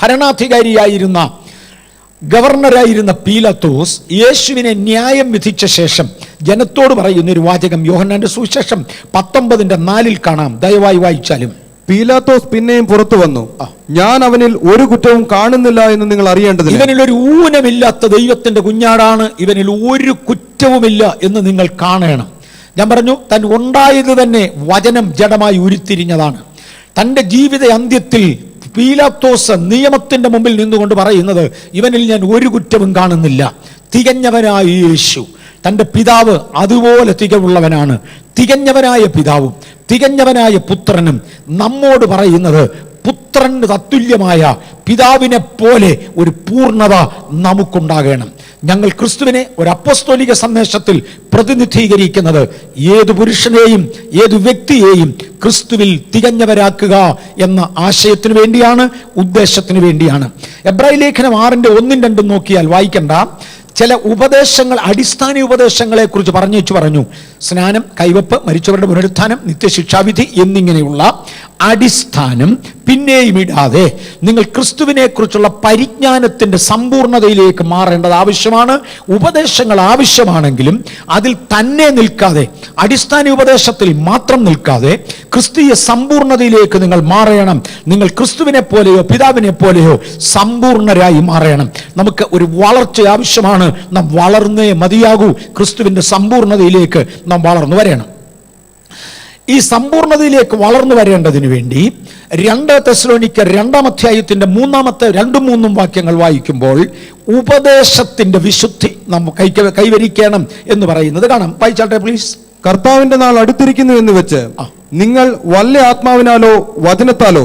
ഭരണാധികാരിയായിരുന്ന ഗവർണറായിരുന്ന പീലാത്തോസ് യേശുവിനെ ന്യായം വിധിച്ച ശേഷം ജനത്തോട് പറയുന്ന ഒരു വാചകം യോഹന്നാന്റെ സുവിശേഷം 19:4 കാണാം. ദയവായി വായിച്ചാലും. പീലാത്തോസ് പിന്നെയും പുറത്തു വന്നു, ഞാൻ അവനിൽ ഒരു കുറ്റവും കാണുന്നില്ല എന്ന് നിങ്ങൾ അറിയേണ്ടതില്ല. ഇവനിൽ ഒരു ഊനമില്ലാത്ത ദൈവത്തിന്റെ കുഞ്ഞാടാണ്, ഇവനിൽ ഒരു കുറ്റവുമില്ല എന്ന് നിങ്ങൾ കാണണം. ഞാൻ പറഞ്ഞു, താൻ ഉണ്ടായത് തന്നെ വചനം ജഡമായി ഉരുത്തിരിഞ്ഞതാണ്. തൻ്റെ ജീവിത അന്ത്യത്തിൽ പീലാത്തോസ് നിയമത്തിന്റെ മുമ്പിൽ നിന്നുകൊണ്ട് പറയുന്നത്, ഇവനിൽ ഞാൻ ഒരു കുറ്റവും കാണുന്നില്ല. തികഞ്ഞവനായ യേശു, തൻ്റെ പിതാവ് അതുപോലെ തികവുള്ളവനാണ്. തികഞ്ഞവനായ പിതാവും തികഞ്ഞവനായ പുത്രനും നമ്മോട് പറയുന്നത്, പുത്രന് തത്തുല്യമായ പിതാവിനെ പോലെ ഒരു പൂർണ്ണത നമുക്കുണ്ടാകണം. ഞങ്ങൾ ക്രിസ്തുവിനെ ഒരു അപ്പോസ്തോലിക സന്ദേശത്തിൽ പ്രതിനിധീകരിക്കുന്നത് ഏതു പുരുഷനെയും ഏതു വ്യക്തിയെയും ക്രിസ്തുവിൽ തികഞ്ഞവരാക്കുക എന്ന ആശയത്തിന് വേണ്ടിയാണ്, ഉദ്ദേശത്തിന് വേണ്ടിയാണ്. എബ്രായ ലേഖനം 6:1-2 നോക്കിയാൽ വായിക്കണ്ട, ചില ഉപദേശങ്ങൾ, അടിസ്ഥാന ഉപദേശങ്ങളെ കുറിച്ച് പറഞ്ഞു. സ്നാനം, കൈവപ്പ്, മരിച്ചവരുടെ പുനരുത്ഥാനം, നിത്യശിക്ഷാവിധി എന്നിങ്ങനെയുള്ള അടിസ്ഥാനം പിന്നെയും ഇടാതെ നിങ്ങൾ ക്രിസ്തുവിനെ കുറിച്ചുള്ള പരിജ്ഞാനത്തിന്റെ സമ്പൂർണതയിലേക്ക് മാറേണ്ടത് ആവശ്യമാണ്. ഉപദേശങ്ങൾ ആവശ്യമാണെങ്കിലും അതിൽ തന്നെ നിൽക്കാതെ, അടിസ്ഥാന ഉപദേശത്തിൽ മാത്രം നിൽക്കാതെ ക്രിസ്തീയ സമ്പൂർണതയിലേക്ക് നിങ്ങൾ മാറണം. നിങ്ങൾ ക്രിസ്തുവിനെ പോലെയോ പിതാവിനെ പോലെയോ സമ്പൂർണരായി മാറണം. നമുക്ക് ഒരു വളർച്ച ആവശ്യമാണ്. നാം വളർന്നേ മതിയാകൂ. ക്രിസ്തുവിന്റെ സമ്പൂർണതയിലേക്ക് നാം വളർന്നു വരണം. ഈ സമ്പൂർണതയിലേക്ക് വളർന്നു വരേണ്ടതിന് വേണ്ടി 2 തെസ്സലോനിക്കർ 2-ാം അധ്യായത്തിന്റെ 2-3 വാക്യങ്ങൾ വായിക്കുമ്പോൾ ഉപദേശത്തിന്റെ വിശുദ്ധി നാം കൈവരിക്കണം എന്ന് പറയുന്നത് കാണാം. വായിച്ചാട്ടെ പ്ലീസ്. കർത്താവിന്റെ നാൾ അടുത്തിരിക്കുന്നു എന്ന് വെച്ച് നിങ്ങൾ വല്ല ആത്മാവിനാലോ വചനത്താലോ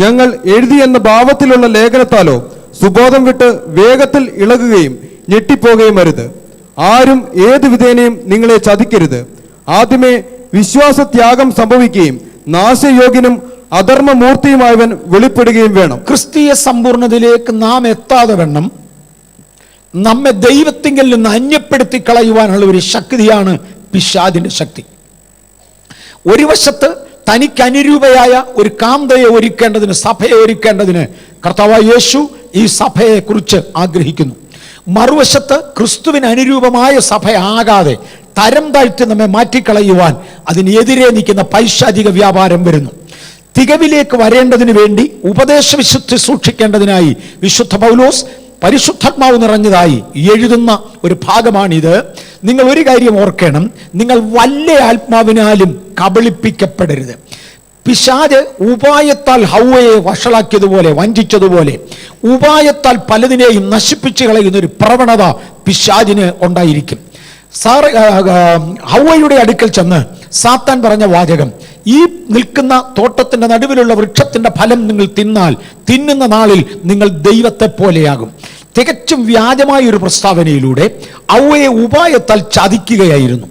ഞങ്ങൾ എഴുതിയെന്ന ഭാവത്തിലുള്ള ലേഖനത്താലോ സുബോധം വിട്ട് വേഗത്തിൽ ഇളകുകയും ഞെട്ടിപ്പോകുകയും അരുത്. ആരും ഏതു വിധേനയും നിങ്ങളെ ചതിക്കരുത്. ആദ്യമേ വിശ്വാസത്യാഗം സംഭവിക്കുകയും നാശയോഗ്യനും അധർമ്മമൂർത്തിയുമായവൻ വെളിപ്പെടുകയും വേണം. ക്രിസ്തീയ സമ്പൂർണ്ണതയിലേക്ക് നാം എത്താതെ വണ്ണം നമ്മെ ദൈവത്തിങ്കിൽ നിന്ന് അന്യപ്പെടുത്തി കളയുവാനുള്ള ഒരു ശക്തിയാണ് പിശാചിന്റെ ശക്തി. ഒരു വശത്ത് തനിക്ക് അനുരൂപയായ ഒരു കാന്തയെ ഒരുക്കേണ്ടതിന്, സഭയെ ഒരുക്കേണ്ടതിന് കർത്താവായ യേശു ഈ സഭയെ കുറിച്ച് ആഗ്രഹിക്കുന്നു. മറുവശത്ത് ക്രിസ്തുവിന് അനുരൂപമായ സഭയാകാതെ തരം താഴ്ത്തി നമ്മെ മാറ്റിക്കളയുവാൻ അതിനെതിരെ നിൽക്കുന്ന പൈശാചിക വ്യാപാരം വരുന്നു. തികവിലേക്ക് വരേണ്ടതിന് വേണ്ടി ഉപദേശവിശുദ്ധി സൂക്ഷിക്കേണ്ടതിനായി വിശുദ്ധ പൗലോസ് പരിശുദ്ധാത്മാവ് നിറഞ്ഞതായി എഴുതുന്ന ഒരു ഭാഗമാണിത്. നിങ്ങൾ ഒരു കാര്യം ഓർക്കണം, നിങ്ങൾ വല്ല ആത്മാവിനാലും കബളിപ്പിക്കപ്പെടരുത്. പിശാച് ഉപായത്താൽ ഹൗവയെ വഷളാക്കിയതുപോലെ, വഞ്ചിച്ചതുപോലെ ഉപായത്താൽ പലതിനെയും നശിപ്പിച്ചു കളയുന്ന ഒരു പ്രവണത പിശാചിന് ഉണ്ടായിരിക്കും. ഹൗവയുടെ അടുക്കൽ ചെന്ന് സാത്താൻ പറഞ്ഞ വാചകം, ഈ നിൽക്കുന്ന തോട്ടത്തിന്റെ നടുവിലുള്ള വൃക്ഷത്തിന്റെ ഫലം നിങ്ങൾ തിന്നാൽ തിന്നുന്ന നാളിൽ നിങ്ങൾ ദൈവത്തെ പോലെയാകും. തികച്ചും വ്യാജമായ ഒരു പ്രസ്താവനയിലൂടെ ഹൗവയെ ഉപായത്താൽ ചതിക്കുകയായിരുന്നു.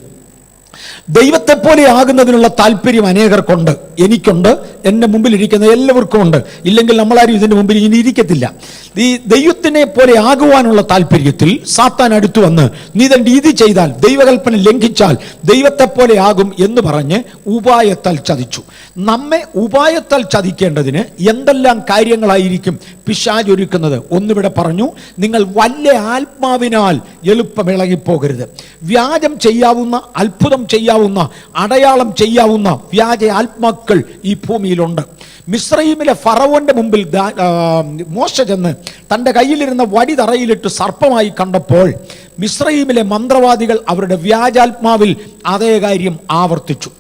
ദൈവത്തെ പോലെ ആകുന്നതിനുള്ള താല്പര്യം അനേകർക്കുണ്ട്, എനിക്കുണ്ട്, എൻ്റെ മുമ്പിൽ ഇരിക്കുന്ന എല്ലാവർക്കും ഉണ്ട്. ഇല്ലെങ്കിൽ നമ്മളാരും ഇതിൻ്റെ മുമ്പിൽ ഇനി ഇരിക്കത്തില്ല. ഈ ദൈവത്തിനെ പോലെ ആകുവാനുള്ള താല്പര്യത്തിൽ സാത്താൻ അടുത്തു വന്ന് നീ തൻ്റെ ഇത് ചെയ്താൽ, ദൈവകൽപ്പന ലംഘിച്ചാൽ ദൈവത്തെ പോലെ ആകും എന്ന് പറഞ്ഞ് ഉപായത്താൽ ചതിച്ചു. നമ്മെ ഉപായത്താൽ ചതിക്കേണ്ടതിന് എന്തെല്ലാം കാര്യങ്ങളായിരിക്കും പിശാച് ഒരുക്കുന്നത്? ഒന്നിവിടെ പറഞ്ഞു, നിങ്ങൾ വല്ല ആത്മാവിനാൽ എളുപ്പം ഇളകിപ്പോകരുത്. വ്യാജം ചെയ്യാവുന്ന, അത്ഭുതം ചെയ്യാവുന്ന, അടയാളം ചെയ്യാവുന്ന വ്യാജ ആത്മാക്കൾ ഈ ഭൂമിയിലുണ്ട്. മിസ്രയീമിലെ ഫറവോന്റെ മുമ്പിൽ മോശ ചെന്ന് തൻ്റെ കയ്യിലിരുന്ന വടി തറയിലിട്ട് സർപ്പമായി കണ്ടപ്പോൾ മിസ്രയീമിലെ മന്ത്രവാദികൾ അവരുടെ വ്യാജാത്മാവിൽ അതേ കാര്യം ആവർത്തിച്ചു.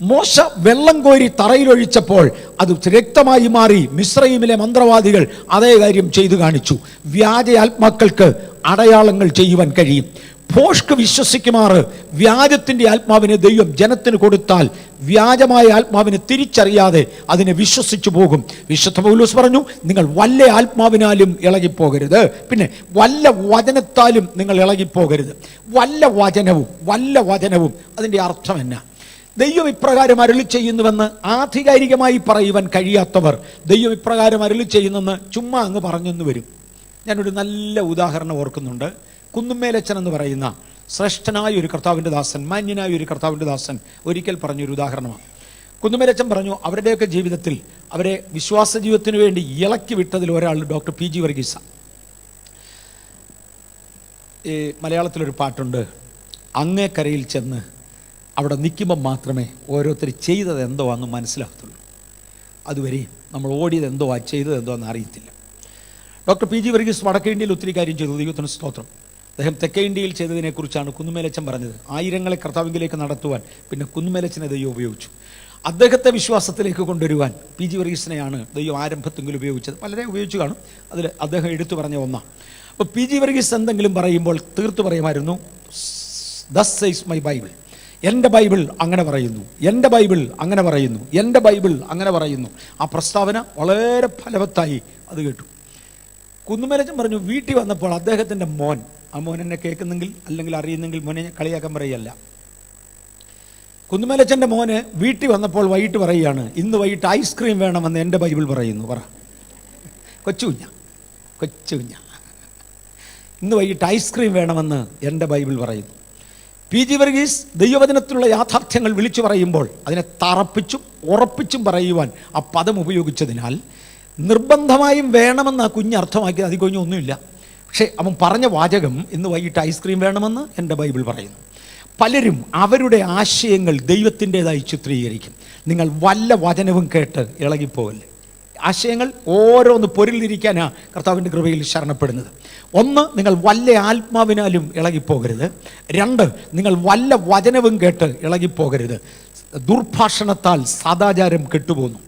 മോശ വെള്ളം കോരി തറയിലൊഴിച്ചപ്പോൾ അത് രക്തമായി മാറി. മിസ്രയീമിലെ മന്ത്രവാദികൾ അതേ കാര്യം ചെയ്തു കാണിച്ചു. വ്യാജ ആത്മാക്കൾക്ക് അടയാളങ്ങൾ ചെയ്യുവാൻ കഴിയും. ഭോഷ്ക്ക് വിശ്വസിക്കുമാറ് വ്യാജത്തിൻ്റെ ആത്മാവിനെ ദൈവം ജനത്തിന് കൊടുത്താൽ വ്യാജമായ ആത്മാവിനെ തിരിച്ചറിയാതെ അതിനെ വിശ്വസിച്ചു പോകും. വിശുദ്ധ പൗലോസ് പറഞ്ഞു, നിങ്ങൾ വല്ല ആത്മാവിനാലും ഇളകിപ്പോകരുത്. പിന്നെ വല്ല വചനത്താലും നിങ്ങൾ ഇളകിപ്പോകരുത്. വല്ല വചനവും അതിൻ്റെ അർത്ഥം എന്നാ? ദൈവം ഇപ്രകാരം അരുളി ചെയ്യുന്നുവെന്ന് ആധികാരികമായി പറയുവാൻ കഴിയാത്തവർ ദൈവം ഇപ്രകാരം അരുളി ചെയ്യുന്നെന്ന് ചുമ്മാ അങ്ങ് പറഞ്ഞെന്ന് വരും. ഞാനൊരു നല്ല ഉദാഹരണം ഓർക്കുന്നുണ്ട്. കുന്നുമ്മേലച്ചൻ എന്ന് പറയുന്ന ശ്രേഷ്ഠനായ ഒരു കർത്താവിൻ്റെ ദാസൻ, മാന്യനായ ഒരു കർത്താവിൻ്റെ ദാസൻ ഒരിക്കൽ പറഞ്ഞൊരു ഉദാഹരണമാണ്. കുന്നുമ്മേലച്ചൻ പറഞ്ഞു, അവരുടെയൊക്കെ ജീവിതത്തിൽ അവരെ വിശ്വാസ ജീവിതത്തിന് വേണ്ടി ഇളക്കി വിട്ടതിൽ ഒരാൾ ഡോക്ടർ PG വർഗീസ. ഈ മലയാളത്തിലൊരു പാട്ടുണ്ട്, അങ്ങേക്കരയിൽ ചെന്ന് അവിടെ നിൽക്കുമ്പം മാത്രമേ ഓരോരുത്തർ ചെയ്തത് എന്തോ ആണെന്ന് മനസ്സിലാകത്തുള്ളൂ. അതുവരെ നമ്മൾ ഓടിയത് എന്തോ ചെയ്തത് എന്തോ എന്ന് അറിയത്തില്ല. ഡോക്ടർ PG വർഗീസ് വടക്കേ ഇന്ത്യയിൽ ഒത്തിരി കാര്യം ചെയ്തു, ദൈവത്തിന് സ്തോത്രം. അദ്ദേഹം തെക്കേ ഇന്ത്യയിൽ ചെയ്തതിനെക്കുറിച്ചാണ് കുന്നുമേലച്ചൻ പറഞ്ഞത്. ആയിരങ്ങളെ കർത്താവിലേക്ക് നടത്തുവാൻ പിന്നെ കുന്നുമേലച്ചനെ ദൈവം ഉപയോഗിച്ചു. അദ്ദേഹത്തെ വിശ്വാസത്തിലേക്ക് കൊണ്ടുവരുവാൻ PG വർഗീസിനെയാണ് ദൈവം ആരംഭത്തെങ്കിലും ഉപയോഗിച്ചത്. പലരെ ഉപയോഗിച്ചു കാണും, അതിൽ അദ്ദേഹം എടുത്തു പറഞ്ഞ ഒന്നാണ്. അപ്പോൾ PG വർഗീസ് എന്തെങ്കിലും പറയുമ്പോൾ തീർത്തു പറയുമായിരുന്നു, ദസ് സേസ് മൈ ബൈബിൾ, എൻ്റെ ബൈബിൾ അങ്ങനെ പറയുന്നു, എൻ്റെ ബൈബിൾ അങ്ങനെ പറയുന്നു, എൻ്റെ ബൈബിൾ അങ്ങനെ പറയുന്നു. ആ പ്രസ്താവന വളരെ ഫലവത്തായി അത് കേട്ടു. കുന്നുമേലച്ചൻ പറഞ്ഞു, വീട്ടിൽ വന്നപ്പോൾ അദ്ദേഹത്തിൻ്റെ മോൻ, ആ മോൻ എന്നെ കേൾക്കുന്നെങ്കിൽ അല്ലെങ്കിൽ അറിയുന്നെങ്കിൽ മോനെ കളിയാക്കാൻ പറയല്ല, കുന്നുമേലച്ചൻ്റെ മോന് വീട്ടിൽ വന്നപ്പോൾ വൈകിട്ട് പറയുകയാണ്, ഇന്ന് വൈകിട്ട് ഐസ്ക്രീം വേണമെന്ന് എൻ്റെ ബൈബിൾ പറയുന്നു. പറ കൊച്ചുകുഞ്ഞ, ഇന്ന് വൈകിട്ട് ഐസ്ക്രീം വേണമെന്ന് എൻ്റെ ബൈബിൾ പറയുന്നു. PG വർഗീസ് ദൈവവചനത്തിലുള്ള യാഥാർത്ഥ്യങ്ങൾ വിളിച്ചു പറയുമ്പോൾ അതിനെ തറപ്പിച്ചും ഉറപ്പിച്ചും പറയുവാൻ ആ പദം ഉപയോഗിച്ചതിനാൽ നിർബന്ധമായും വേണമെന്ന് ആ കുഞ്ഞ് അർത്ഥമാക്കിയത് അതി കഴിഞ്ഞൊന്നുമില്ല. പക്ഷേ അവൻ പറഞ്ഞ വാചകം, ഇന്ന് വൈകിട്ട് ഐസ്ക്രീം വേണമെന്ന് എൻ്റെ ബൈബിൾ പറയുന്നു. പലരും അവരുടെ ആശയങ്ങൾ ദൈവത്തിൻ്റെതായി ചിത്രീകരിക്കും. നിങ്ങൾ വല്ല വചനവും കേട്ട് ഇളകിപ്പോകല്ലേ. ആശയങ്ങൾ ഓരോന്ന് പൊരുളിരിക്കാനാണ് കർത്താവിൻ്റെ കൃപയിൽ ശരണപ്പെടുന്നത്. ഒന്ന്, നിങ്ങൾ വല്ല ആത്മാവിനാലും ഇളകിപ്പോകരുത്. രണ്ട്, നിങ്ങൾ വല്ല വചനവും കേട്ട് ഇളകിപ്പോകരുത്. ദുർഭാഷണത്താൽ സദാചാരം കെട്ടുപോകുന്നു.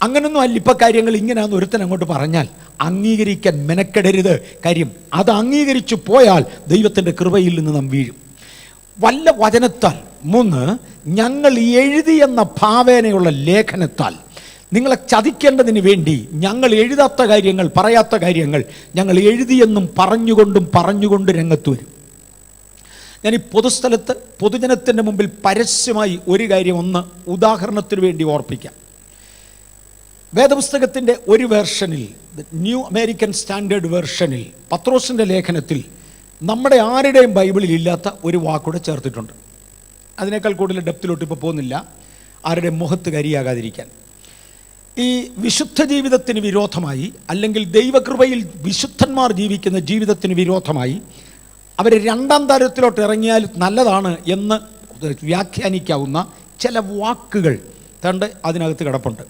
അങ്ങനൊന്നും അല്ല ഇപ്പം കാര്യങ്ങൾ. ഇങ്ങനെയാണെന്ന് ഒരുത്തൻ അങ്ങോട്ട് പറഞ്ഞാൽ അംഗീകരിക്കാൻ മെനക്കെടരുത്. കാര്യം അത് അംഗീകരിച്ചു പോയാൽ ദൈവത്തിൻ്റെ കൃപയിൽ നിന്ന് നാം വീഴും. വല്ല വചനത്താൽ, 3 ഞങ്ങൾ എഴുതിയെന്ന ഭാവേനയുള്ള ലേഖനത്താൽ നിങ്ങളെ ചതിക്കേണ്ടതിന് വേണ്ടി ഞങ്ങൾ എഴുതാത്ത കാര്യങ്ങൾ, പറയാത്ത കാര്യങ്ങൾ ഞങ്ങൾ എഴുതിയെന്നും പറഞ്ഞുകൊണ്ട് രംഗത്ത് വരും. ഞാൻ ഈ പൊതുസ്ഥലത്ത് പൊതുജനത്തിൻ്റെ മുമ്പിൽ പരസ്യമായി ഒരു കാര്യം ഒന്ന് ഉദാഹരണത്തിന് വേണ്ടി ഓർപ്പിക്കാം. വേദപുസ്തകത്തിൻ്റെ ഒരു വേർഷനിൽ, ന്യൂ അമേരിക്കൻ സ്റ്റാൻഡേർഡ് വേർഷനിൽ, പത്രോസിൻ്റെ ലേഖനത്തിൽ നമ്മുടെ ആരുടെയും ബൈബിളിൽ ഇല്ലാത്ത ഒരു വാക്കൂടെ ചേർത്തിട്ടുണ്ട്. അതിനേക്കാൾ കൂടുതൽ ഡെപ്തിലോട്ട് ഇപ്പോൾ പോകുന്നില്ല, ആരുടെയും മുഖത്ത് കരിയാകാതിരിക്കാൻ. ഈ വിശുദ്ധ ജീവിതത്തിന് വിരോധമായി, അല്ലെങ്കിൽ ദൈവകൃപയിൽ വിശുദ്ധന്മാർ ജീവിക്കുന്ന ജീവിതത്തിന് വിരോധമായി അവർ രണ്ടാം തരത്തിലോട്ട് ഇറങ്ങിയാൽ നല്ലതാണ് എന്ന് വ്യാഖ്യാനിക്കാവുന്ന ചില വാക്കുകൾ തണ്ട് അതിനകത്ത് കിടപ്പുണ്ട്.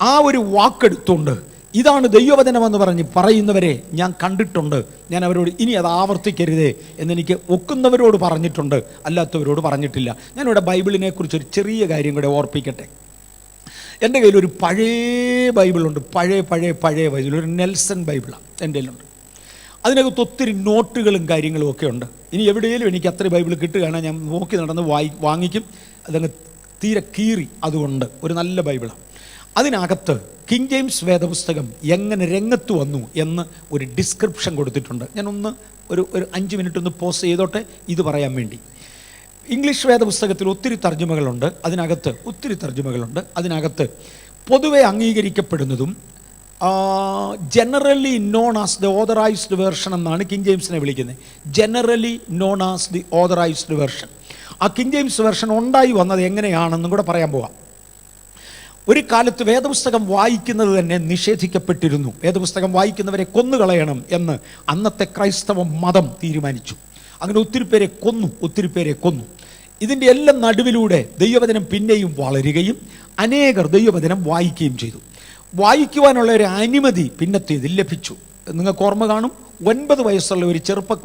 ആ ഒരു വാക്കെടുത്തുകൊണ്ട് ഇതാണ് ദൈവവചനമെന്ന് പറഞ്ഞ് പറയുന്നവരെ ഞാൻ കണ്ടിട്ടുണ്ട്. ഞാൻ അവരോട് ഇനി അത് ആവർത്തിക്കരുതേ എന്നെനിക്ക് ഒക്കുന്നവരോട് പറഞ്ഞിട്ടുണ്ട്, അല്ലാത്തവരോട് പറഞ്ഞിട്ടില്ല. ഞാനിവിടെ ബൈബിളിനെ കുറിച്ചൊരു ചെറിയ കാര്യം കൂടെ ഓർപ്പിക്കട്ടെ. എൻ്റെ കയ്യിലൊരു പഴയ ബൈബിളുണ്ട്, പഴയ ബൈബിൾ, ഒരു നെൽസൺ ബൈബിളാണ് എൻ്റെ കയ്യിലുണ്ട്. അതിനകത്ത് ഒത്തിരി നോട്ടുകളും കാര്യങ്ങളും ഒക്കെ ഉണ്ട്. ഇനി എവിടെയെങ്കിലും എനിക്ക് അത്ര ബൈബിൾ കിട്ടുകയാണെങ്കിൽ ഞാൻ നോക്കി നടന്ന് വാങ്ങിക്കും. അതങ്ങ് തീരെ കീറി, അതുകൊണ്ട് ഒരു നല്ല ബൈബിളാണ്. അതിനകത്ത് കിങ് ജെയിംസ് വേദപുസ്തകം എങ്ങനെ രംഗത്ത് വന്നു എന്ന് ഒരു ഡിസ്ക്രിപ്ഷൻ കൊടുത്തിട്ടുണ്ട്. ഞാനൊന്ന് ഒരു 5 മിനിറ്റ് ഒന്ന് പോസ് ചെയ്തോട്ടെ ഇത് പറയാൻ വേണ്ടി. ഇംഗ്ലീഷ് വേദപുസ്തകത്തിൽ ഒത്തിരി തർജ്ജമകളുണ്ട്, അതിനകത്ത് പൊതുവെ അംഗീകരിക്കപ്പെടുന്നതും generally known as the authorized version എന്നാണ് കിങ് ജെയിംസിനെ വിളിക്കുന്നത്. Generally known as the authorized version. ആ കിങ് ജെയിംസ് വേർഷൻ ഉണ്ടായി വന്നത് എങ്ങനെയാണെന്നും കൂടെ പറയാൻ പോവാം. ഒരു കാലത്ത് വേദപുസ്തകം വായിക്കുന്നത് തന്നെ നിഷേധിക്കപ്പെട്ടിരുന്നു. വേദപുസ്തകം വായിക്കുന്നവരെ കൊന്നുകളയണം എന്ന് അന്നത്തെ ക്രൈസ്തവ മതം തീരുമാനിച്ചു. അങ്ങനെ ഒത്തിരി പേരെ കൊന്നു. ഇതിൻ്റെ എല്ലാം നടുവിലൂടെ ദൈവവചനം പിന്നെയും വളരുകയും അനേകർ ദൈവവചനം വായിക്കുകയും ചെയ്തു. വായിക്കുവാനുള്ള ഒരു അനുമതി പിന്നത്തേതിൽ ലഭിച്ചു. നിങ്ങൾക്ക് ഓർമ്മ കാണും, 9 വയസ്സുള്ള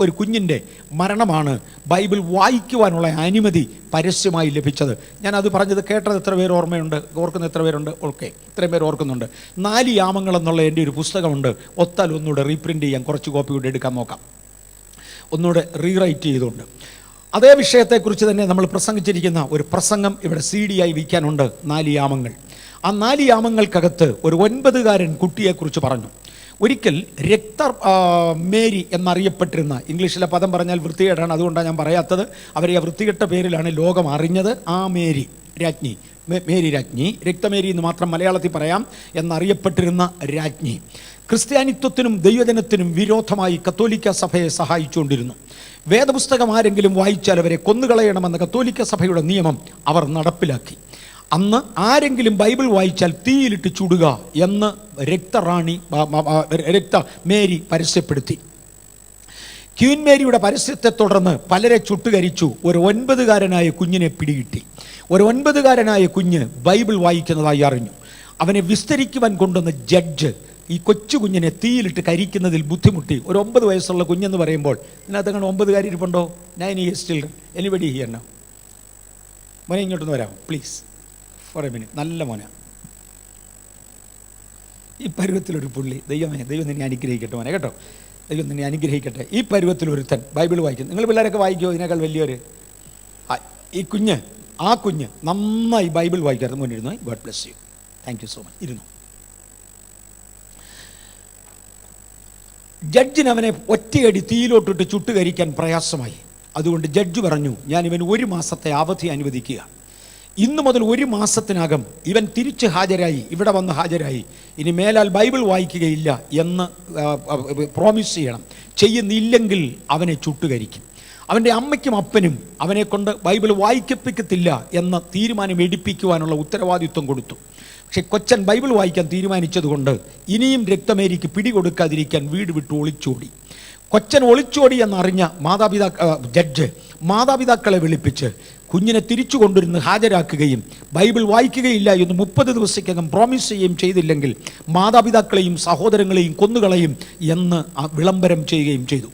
ഒരു കുഞ്ഞിൻ്റെ മരണമാണ് ബൈബിൾ വായിക്കുവാനുള്ള അനുമതി പരസ്യമായി ലഭിച്ചത്. ഞാനത് പറഞ്ഞത് കേട്ടത് എത്ര പേർ ഓർക്കുന്ന എത്ര പേരുണ്ട്? ഓക്കെ, ഇത്രയും പേർ ഓർക്കുന്നുണ്ട്. 4 യാമങ്ങൾ എന്നുള്ള എൻ്റെ ഒരു പുസ്തകമുണ്ട്. ഒത്താൽ ഒന്നുകൂടെ റീപ്രിൻ്റ് ചെയ്യാൻ, കുറച്ച് കോപ്പി കൂടെ എടുക്കാൻ നോക്കാം, ഒന്നുകൂടെ റീറൈറ്റ് ചെയ്തുകൊണ്ട്. അതേ വിഷയത്തെക്കുറിച്ച് തന്നെ നമ്മൾ പ്രസംഗിച്ചിരിക്കുന്ന ഒരു പ്രസംഗം ഇവിടെ CD ആയി വിൽക്കാനുണ്ട്, 4 യാമങ്ങൾ. ആ 4 യാമങ്ങൾക്കകത്ത് ഒരു 9-കാരൻ കുട്ടിയെക്കുറിച്ച് പറഞ്ഞു. ഒരിക്കൽ മേരി എന്നറിയപ്പെട്ടിരുന്ന, ഇംഗ്ലീഷിലെ പദം പറഞ്ഞാൽ വൃത്തികേടാണ്, അതുകൊണ്ടാണ് ഞാൻ പറയാത്തത്. അവരെ ആ വൃത്തികെട്ട പേരിലാണ് ലോകം അറിഞ്ഞത്. ആ മേരി രാജ്ഞി, രക്തമേരി എന്ന് മാത്രം മലയാളത്തിൽ പറയാം, എന്നറിയപ്പെട്ടിരുന്ന രാജ്ഞി ക്രിസ്ത്യാനിത്വത്തിനും ദൈവജനത്തിനും വിരോധമായി കത്തോലിക്ക സഭയെ സഹായിച്ചുകൊണ്ടിരുന്നു. വേദപുസ്തകം ആരെങ്കിലും വായിച്ചാൽ അവരെ കൊന്നുകളയണമെന്ന കത്തോലിക്ക സഭയുടെ നിയമം അവർ നടപ്പിലാക്കി. അന്ന് ആരെങ്കിലും ബൈബിൾ വായിച്ചാൽ തീയിലിട്ട് ചുടുക എന്ന് രക്തമേരി പരസ്യപ്പെടുത്തി. ക്വീൻ മേരിയുടെ പരസ്യത്തെ തുടർന്ന് പലരെ ചുട്ടുകരിച്ചു. ഒരു 9-കാരനായ കുഞ്ഞിനെ പിടികിട്ടി. ഒരു 9-കാരനായ കുഞ്ഞ് ബൈബിൾ വായിക്കുന്നതായി അറിഞ്ഞു. അവനെ വിസ്തരിക്കുവാൻ കൊണ്ടുവന്ന ജഡ്ജ് ഈ കൊച്ചു കുഞ്ഞിനെ തീയിലിട്ട് കരിക്കുന്നതിൽ ബുദ്ധിമുട്ടി. ഒരു 9 വയസ്സുള്ള കുഞ്ഞെന്ന് പറയുമ്പോൾ ഇതിനകത്ത് അങ്ങനെ 9 കാര്യം ഇരിപ്പുണ്ടോ? 9 years children, anybody here now? മോനെ ഇങ്ങോട്ടൊന്ന് വരാമോ പ്ലീസ്, ഫോർ എ മിനിറ്റ്. നല്ല മോന, ഈ പരുവത്തിലൊരു പുള്ളി, ദൈവം നിന്നെ അനുഗ്രഹിക്കട്ടെ മോനെ, കേട്ടോ, ദൈവം നിന്നെ അനുഗ്രഹിക്കട്ടെ. ഈ പരുവത്തിലൊരുത്തൻ ബൈബിൾ വായിക്കും. നിങ്ങൾ പിള്ളേരൊക്കെ വായിക്കുമോ? ഇതിനേക്കാൾ വലിയൊരു ആ കുഞ്ഞ് നന്നായി ബൈബിൾ വായിക്കാറുണ്ട്. മുന്നിരുന്നു. God bless you, thank you so much. ഇരുന്നു. ജഡ്ജിന് അവനെ ഒറ്റയടി തീയിലോട്ടിട്ട് ചുട്ടുകരിക്കാൻ പ്രയാസമായി. അതുകൊണ്ട് ജഡ്ജ് പറഞ്ഞു, ഞാൻ ഇവന് 1 മാസത്തെ അവധി അനുവദിക്കുക. ഇന്നു മുതൽ 1 മാസത്തിനകം ഇവൻ തിരിച്ച് ഇവിടെ വന്ന് ഹാജരായി ഇനി മേലാൽ ബൈബിൾ വായിക്കുകയില്ല എന്ന് പ്രോമിസ് ചെയ്യണം. ചെയ്യുന്നില്ലെങ്കിൽ അവനെ ചുട്ടുകരിക്കും. അവൻ്റെ അമ്മയ്ക്കും അപ്പനും അവനെ കൊണ്ട് ബൈബിൾ വായിക്കപ്പിക്കത്തില്ല എന്ന തീരുമാനം എടുപ്പിക്കുവാനുള്ള ഉത്തരവാദിത്വം കൊടുത്തു. പക്ഷെ കൊച്ചൻ ബൈബിൾ വായിക്കാൻ തീരുമാനിച്ചതുകൊണ്ട് ഇനിയും രക്തമേരിക്ക് പിടികൊടുക്കാതിരിക്കാൻ വീട് വിട്ട് ഒളിച്ചോടി. കൊച്ചൻ ഒളിച്ചോടി എന്നറിഞ്ഞ ജഡ്ജ് മാതാപിതാക്കളെ വിളിപ്പിച്ച് കുഞ്ഞിനെ തിരിച്ചു കൊണ്ടുവരുന്ന് ഹാജരാക്കുകയും ബൈബിൾ വായിക്കുകയില്ല എന്ന് 30 ദിവസത്തിനകം പ്രോമിസ് ചെയ്യുകയും ചെയ്തില്ലെങ്കിൽ മാതാപിതാക്കളെയും സഹോദരങ്ങളെയും കൊന്നുകളയും എന്ന് വിളംബരം ചെയ്യുകയും ചെയ്തു.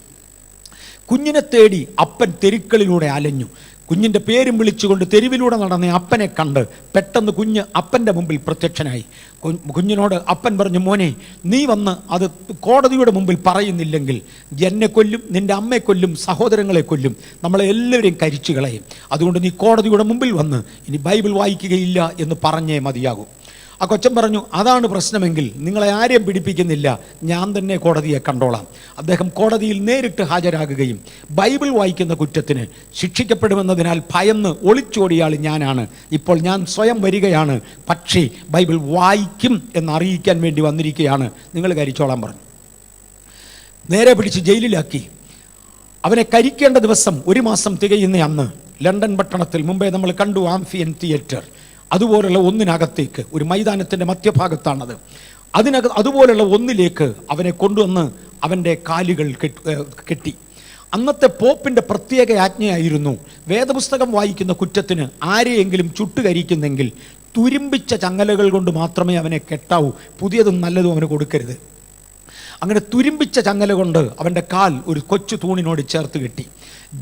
കുഞ്ഞിനെ തേടി അപ്പൻ തെരുക്കളിലൂടെ അലഞ്ഞു. കുഞ്ഞിൻ്റെ പേരും വിളിച്ചുകൊണ്ട് തെരുവിലൂടെ നടന്ന അപ്പനെ കണ്ട് പെട്ടെന്ന് കുഞ്ഞ് അപ്പൻ്റെ മുമ്പിൽ പ്രത്യക്ഷനായി. കുഞ്ഞിനോട് അപ്പൻ പറഞ്ഞു, മോനെ, നീ വന്ന് അത് കോടതിയുടെ മുമ്പിൽ പറയുന്നില്ലെങ്കിൽ എന്നെ കൊല്ലും, നിൻ്റെ അമ്മയെ കൊല്ലും, സഹോദരങ്ങളെ കൊല്ലും, നമ്മളെ എല്ലാവരെയും കരിച്ചു കളയും. അതുകൊണ്ട് നീ കോടതിയുടെ മുമ്പിൽ വന്ന് ഇനി ബൈബിൾ വായിക്കുകയില്ല എന്ന് പറഞ്ഞേ മതിയാകൂ. ആ കൊച്ചൻ പറഞ്ഞു, അതാണ് പ്രശ്നമെങ്കിൽ നിങ്ങളെ ആരെയും പിടിപ്പിക്കുന്നില്ല, ഞാൻ തന്നെ കോടതിയെ കണ്ടോളാം. അദ്ദേഹം കോടതിയിൽ നേരിട്ട് ഹാജരാകുകയും ബൈബിൾ വായിക്കുന്ന കുറ്റത്തിന് ശിക്ഷിക്കപ്പെടുമെന്നതിനാൽ ഭയന്ന് ഒളിച്ചോടിയാൾ ഞാനാണ്, ഇപ്പോൾ ഞാൻ സ്വയം വരികയാണ്, പക്ഷേ ബൈബിൾ വായിക്കും എന്നറിയിക്കാൻ വേണ്ടി വന്നിരിക്കുകയാണ്, നിങ്ങൾ കരിച്ചോളാൻ പറഞ്ഞു. നേരെ പിടിച്ച് ജയിലിലാക്കി. അവനെ കരിക്കേണ്ട ദിവസം 1 മാസം തികയുന്ന അന്ന് ലണ്ടൻ പട്ടണത്തിൽ, മുമ്പേ നമ്മൾ കണ്ടു ആംഫിയൻ തിയേറ്റർ, അതുപോലുള്ള ഒന്നിനകത്തേക്ക്, ഒരു മൈതാനത്തിൻ്റെ മധ്യഭാഗത്താണത്, അതുപോലുള്ള ഒന്നിലേക്ക് അവനെ കൊണ്ടുവന്ന് അവൻ്റെ കാലുകൾ കെട്ടി. അന്നത്തെ പോപ്പിൻ്റെ പ്രത്യേക ആജ്ഞയായിരുന്നു, വേദപുസ്തകം വായിക്കുന്ന കുറ്റത്തിന് ആരെയെങ്കിലും ചുട്ടുകരിക്കുന്നെങ്കിൽ തുരുമ്പിച്ച ചങ്ങലകൾ കൊണ്ട് മാത്രമേ അവനെ കെട്ടാവൂ, പുതിയതും നല്ലതും അവന് കൊടുക്കരുത്. അങ്ങനെ തുരുമ്പിച്ച ചങ്ങല കൊണ്ട് അവൻ്റെ കാൽ ഒരു കൊച്ചു തൂണിനോട് ചേർത്ത് കെട്ടി.